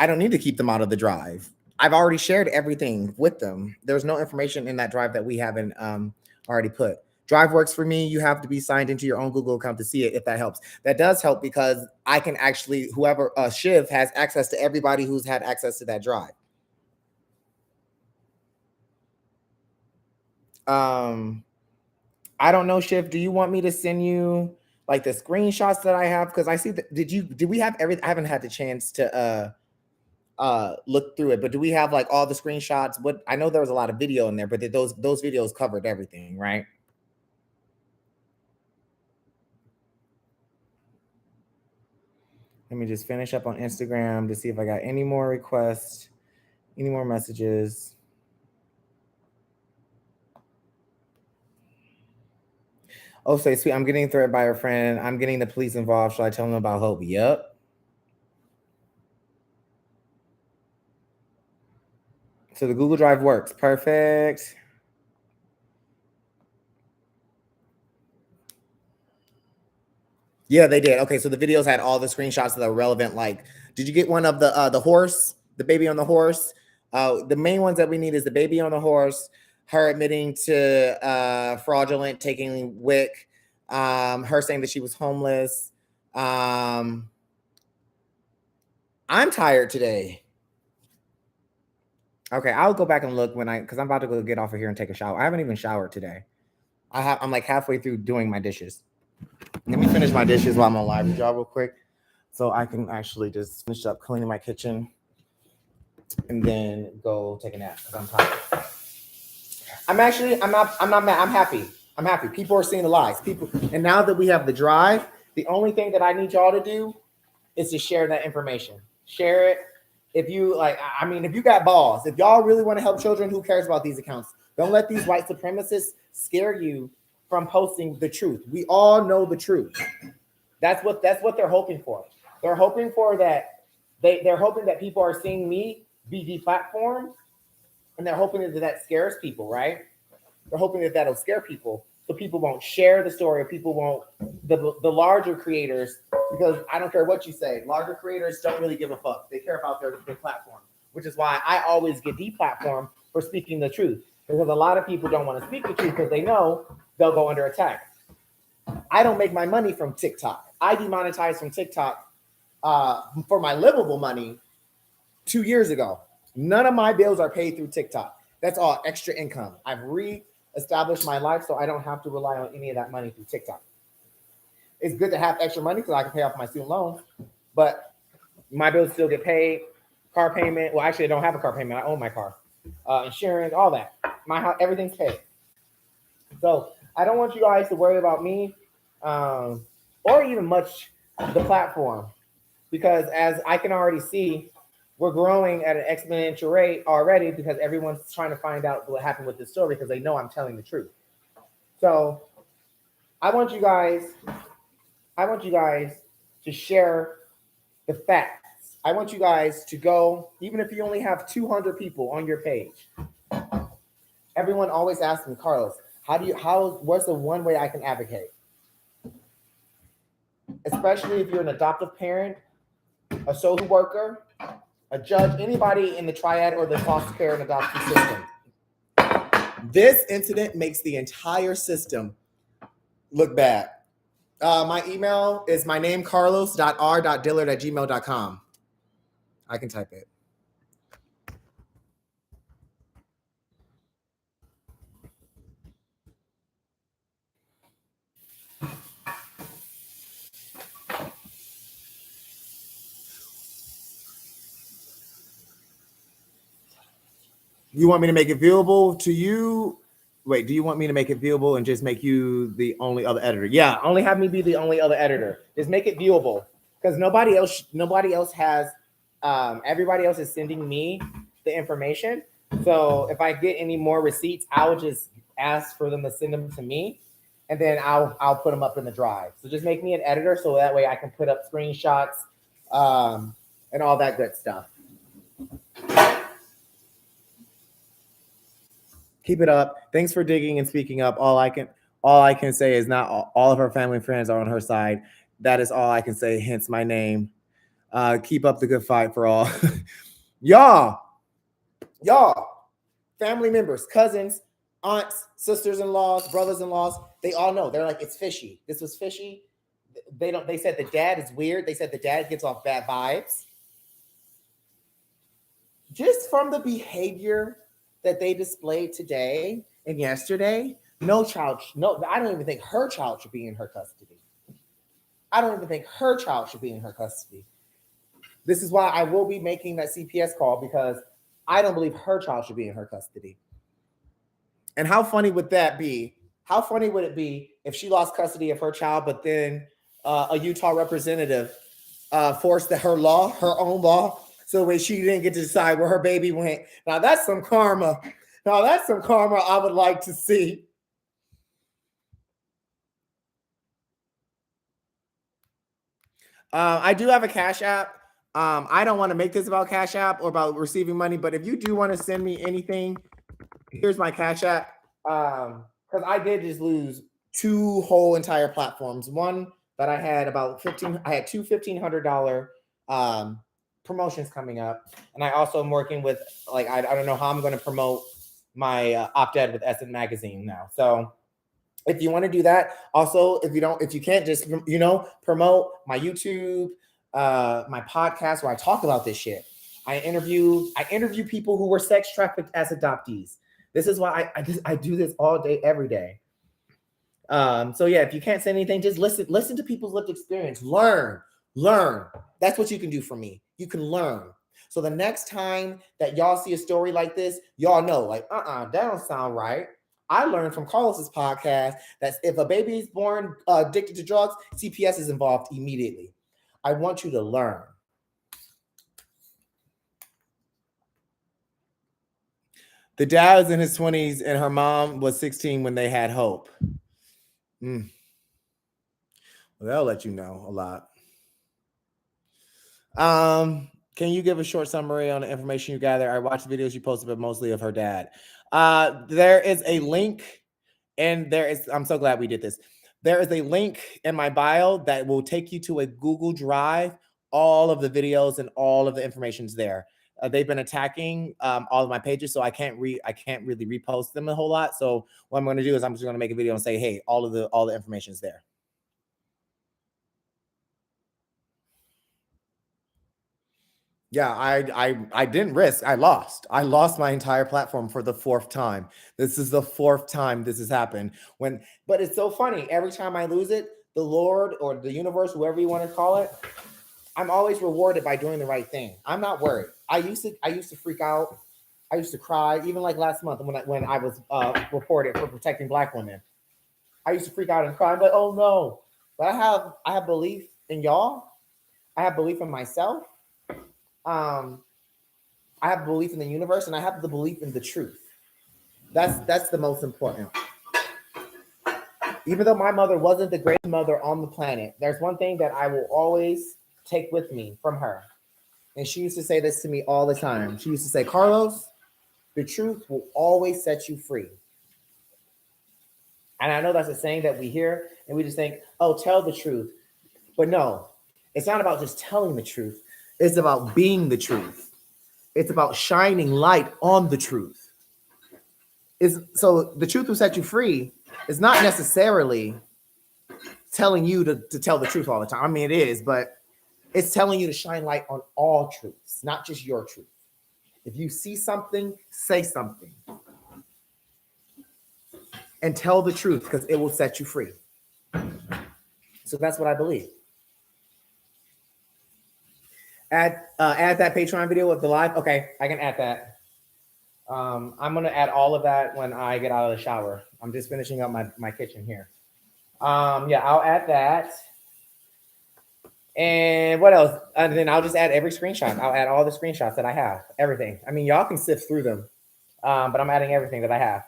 [SPEAKER 3] don't need to keep them out of the drive. I've already shared everything with them. There's no information in that drive that we haven't already put. Drive works for me. You have to be signed into your own Google account to see it, if that helps. That does help because I can actually, whoever, Shiv has access to everybody who's had access to that drive. I don't know, Shiv. Do you want me to send you like the screenshots that I have? Because I see that. Did we have everything? I haven't had the chance to look through it, but do we have like all the screenshots? What I know there was a lot of video in there, but those videos covered everything, right? Let me just finish up on Instagram to see if I got any more requests, any more messages. Oh, say sweet. I'm getting threatened by a friend. I'm getting the police involved. Should I tell them about Hope? Yep. So the Google Drive works. Perfect. Yeah, they did. Okay, so the videos had all the screenshots that were relevant. Like, did you get one of the horse, the baby on the horse? The main ones that we need is the baby on the horse, her admitting to fraudulent taking WIC, her saying that she was homeless. I'm tired today. Okay, I'll go back and look because I'm about to go get off of here and take a shower. I haven't even showered today. I'm like halfway through doing my dishes. Let me finish my dishes while I'm on live with y'all real quick, so I can actually just finish up cleaning my kitchen and then go take a nap because I'm tired. I'm not mad. I'm happy. People are seeing the lies. And now that we have the drive, the only thing that I need y'all to do is to share that information. Share it. If you if you got balls, if y'all really want to help children, who cares about these accounts? Don't let these white supremacists scare you from posting the truth. We all know the truth. That's what they're hoping for. They're hoping for that. They're hoping that people are seeing me be deplatformed, and they're hoping that scares people, right? They're hoping that that'll scare people, so people won't share the story. People won't the larger creators, because I don't care what you say. Larger creators don't really give a fuck. They care about their platform, which is why I always get deplatformed for speaking the truth. Because a lot of people don't want to speak the truth because they know they'll go under attack. I don't make my money from TikTok. I demonetized from TikTok for my livable money 2 years ago. None of my bills are paid through TikTok. That's all extra income. I've re-established my life so I don't have to rely on any of that money through TikTok. It's good to have extra money because I can pay off my student loans, but my bills still get paid. Car payment. Well, actually, I don't have a car payment. I own my car. Insurance, all that. My house, everything's paid. So I don't want you guys to worry about me or even much the platform, because as I can already see, we're growing at an exponential rate already because everyone's trying to find out what happened with this story because they know I'm telling the truth. So I want you guys to share the facts. I want you guys to go, even if you only have 200 people on your page, Everyone always asks me, Carlos, what's the one way I can advocate? Especially if you're an adoptive parent, a social worker, a judge, anybody in the triad or the foster care and adoption system. This incident makes the entire system look bad. My email is my name, carlos.r.dillard@gmail.com. I can type it. You want me to make it viewable to you? Wait, do you want me to make it viewable and just make you the only other editor? Yeah, only have me be the only other editor. Just make it viewable because nobody else has. Everybody else is sending me the information. So if I get any more receipts, I'll just ask for them to send them to me, and then I'll put them up in the drive. So just make me an editor so that way I can put up screenshots and all that good stuff. Keep it up. Thanks for digging and speaking up. All I can say is not all of her family and friends are on her side. That is all I can say, hence my name. Keep up the good fight for all. y'all, family members, cousins, aunts, sisters-in-laws, brothers-in-laws, they all know. They're like, it's fishy. This was fishy. They said the dad is weird. They said the dad gives off bad vibes. Just from the behavior that they displayed today and yesterday, I don't even think her child should be in her custody. This is why I will be making that CPS call, because I don't believe her child should be in her custody. And how funny would that be? How funny would it be if she lost custody of her child, but then a Utah representative forced her own law, so that she didn't get to decide where her baby went? Now that's some karma. I would like to see. I do have a Cash App. I don't want to make this about Cash App or about receiving money, but if you do want to send me anything, here's my Cash App. Because I did just lose 2 whole entire platforms. One that I had I had 2 $1,500 promotions coming up, and I also am working with, like, I don't know how I'm going to promote my op-ed with Essence Magazine now. So if you want to do that, also if you can't, just promote my YouTube, my podcast where I talk about this shit. I interview people who were sex trafficked as adoptees. This is why I do this all day, every day. So yeah, if you can't say anything, just listen to people's lived experience. Learn. That's what you can do for me. You can learn. So the next time that y'all see a story like this, y'all know, like, that don't sound right. I learned from Carlos's podcast that if a baby is born addicted to drugs, CPS is involved immediately. I want you to learn. The dad was in his 20s and her mom was 16 when they had Hope. Well, that'll let you know a lot. Can you give a short summary on the information you gather? I watched the videos you posted, but mostly of her dad. There is a link, and I'm so glad we did this. There is a link in my bio that will take you to a Google Drive. All of the videos and all of the information's there. They've been attacking all of my pages, so I can't really repost them a whole lot. So what I'm going to do is I'm just going to make a video and say, hey, all the information is there. Yeah, I didn't risk. I lost my entire platform for the 4th time. This is the 4th time this has happened. But it's so funny. Every time I lose it, the Lord or the universe, whoever you want to call it, I'm always rewarded by doing the right thing. I'm not worried. I used to freak out. I used to cry. Even like last month when I was reported for protecting Black women, I used to freak out and cry. I'm like, oh no. But I have belief in y'all. I have belief in myself. I have belief in the universe, and I have the belief in the truth. That's the most important. Even though my mother wasn't the greatest mother on the planet, there's one thing that I will always take with me from her. And she used to say this to me all the time. She used to say, Carlos, The truth will always set you free. And I know that's a saying that we hear and we just think, oh, tell the truth. But no, it's not about just telling the truth. It's about being the truth. It's about shining light on the truth. So the truth will set you free is not necessarily telling you to tell the truth all the time. I mean, it is, but it's telling you to shine light on all truths, not just your truth. If you see something, say something. And tell the truth because it will set you free. So that's what I believe. Add that Patreon video with the live. Okay, I can add that. I'm gonna add all of that when I get out of the shower. I'm just finishing up my kitchen here. Yeah, I'll add that. And what else? And then I'll just add every screenshot. I'll add all the screenshots that I have. Everything. I mean, y'all can sift through them. But I'm adding everything that I have.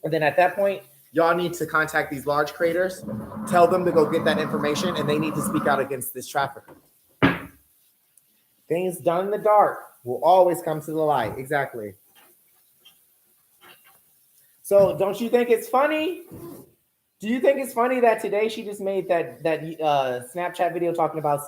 [SPEAKER 3] And then at that point, y'all need to contact these large creators, tell them to go get that information, and they need to speak out against this trafficker. Things done in the dark will always come to the light. Exactly. So don't you think it's funny? Do you think it's funny that today she just made that Snapchat video talking about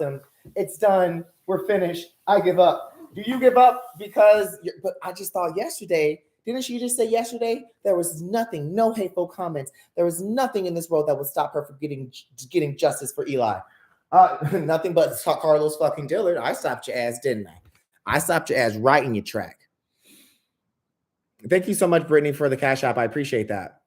[SPEAKER 3] it's done, we're finished, I give up. Do you give up because, but I just thought yesterday, didn't she just say yesterday there was nothing, no hateful comments. There was nothing in this world that would stop her from getting justice for Eli. Nothing but Carlos fucking Dillard. I stopped your ass, didn't I? I stopped your ass right in your track. Thank you so much, Brittany, for the Cash App. I appreciate that.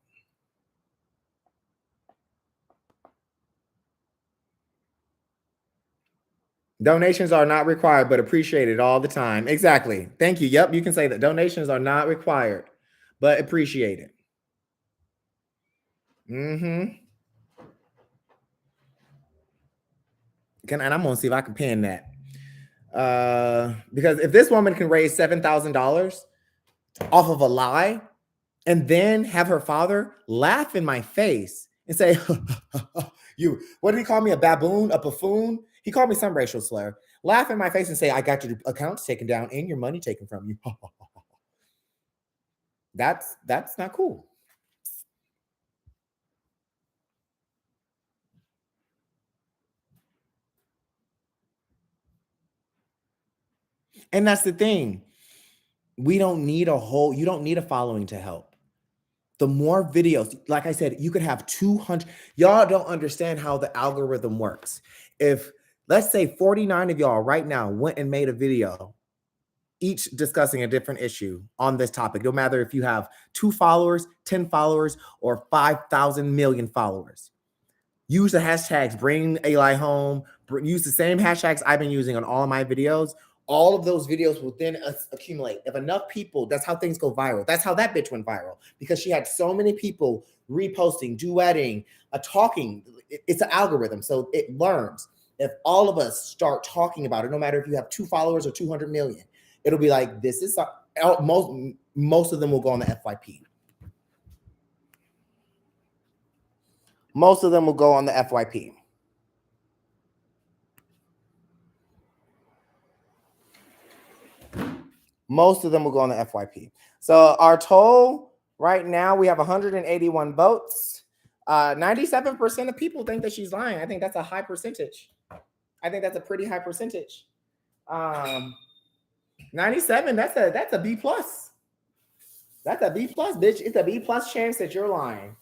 [SPEAKER 3] Donations are not required, but appreciated all the time. Exactly. Thank you. Yep, you can say that. Donations are not required, but appreciated. And I'm gonna see if I can pin that. Because if this woman can raise $7,000 off of a lie and then have her father laugh in my face and say, what did he call me? A baboon, a buffoon? He called me some racial slur. Laugh in my face and say, I got your accounts taken down and your money taken from you. That's not cool. And that's the thing. You don't need a following to help. The more videos, like I said, you could have 200. Y'all don't understand how the algorithm works. If, let's say 49 of y'all right now went and made a video, each discussing a different issue on this topic, no matter if you have 2 followers, 10 followers, or 5,000 million followers. Use the hashtags, bring Eli home, use the same hashtags I've been using on all of my videos. All of those videos will then accumulate. If enough people, that's how things go viral. That's how that bitch went viral, because she had so many people reposting, duetting, talking. It's an algorithm, so it learns. If all of us start talking about it, no matter if you have 2 followers or 200 million, it'll be like, this is most of them will go on the FYP. Most of them will go on the FYP. Most of them will go on the FYP. So our toll right now, we have 181 votes. 97% of people think that she's lying. I think that's a high percentage. I think that's a pretty high percentage. 97, that's a B plus. That's a B plus, bitch. It's a B plus chance that you're lying.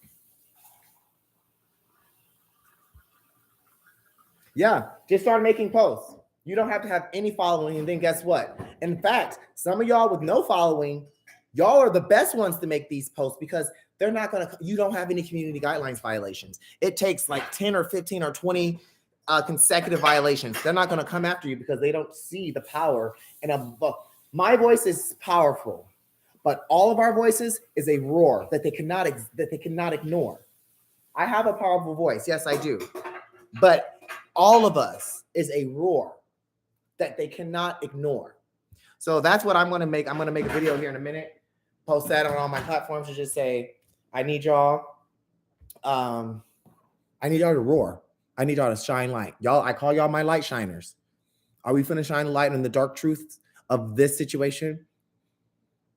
[SPEAKER 3] Yeah, just start making posts. You don't have to have any following, and then guess what? In fact, some of y'all with no following, y'all are the best ones to make these posts, because they're not gonna. You don't have any community guidelines violations. It takes like 10 or 15 or 20 consecutive violations. They're not gonna come after you because they don't see the power in a book. My voice is powerful, but all of our voices is a roar that they cannot ignore. I have a powerful voice, yes, I do, but all of us is a roar that they cannot ignore. So that's what I'm going to make. I'm going to make a video here in a minute, post that on all my platforms, to just say, I need y'all to roar. I need y'all to shine light. Y'all, I call y'all my light shiners. Are we finna shine light on the dark truth of this situation?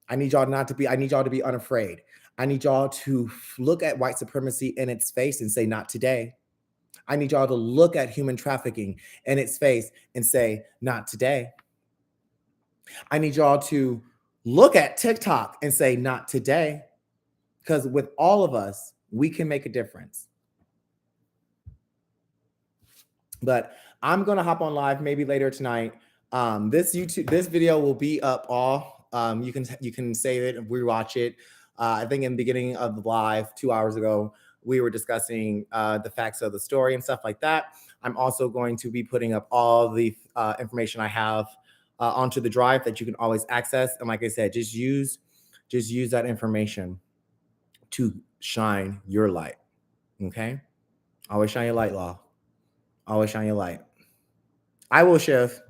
[SPEAKER 3] I need y'all to be unafraid. I need y'all to look at white supremacy in its face and say, not today. I need y'all to look at human trafficking in its face and say, not today. I need y'all to look at TikTok and say, not today. Because with all of us, we can make a difference. But I'm gonna hop on live maybe later tonight. This video will be up all. You can save it and rewatch it. I think in the beginning of the live 2 hours ago, we were discussing the facts of the story and stuff like that. I'm also going to be putting up all the information I have onto the drive that you can always access. And like I said, just use that information to shine your light. Okay? Always shine your light, Law. Always shine your light. I will, Chef.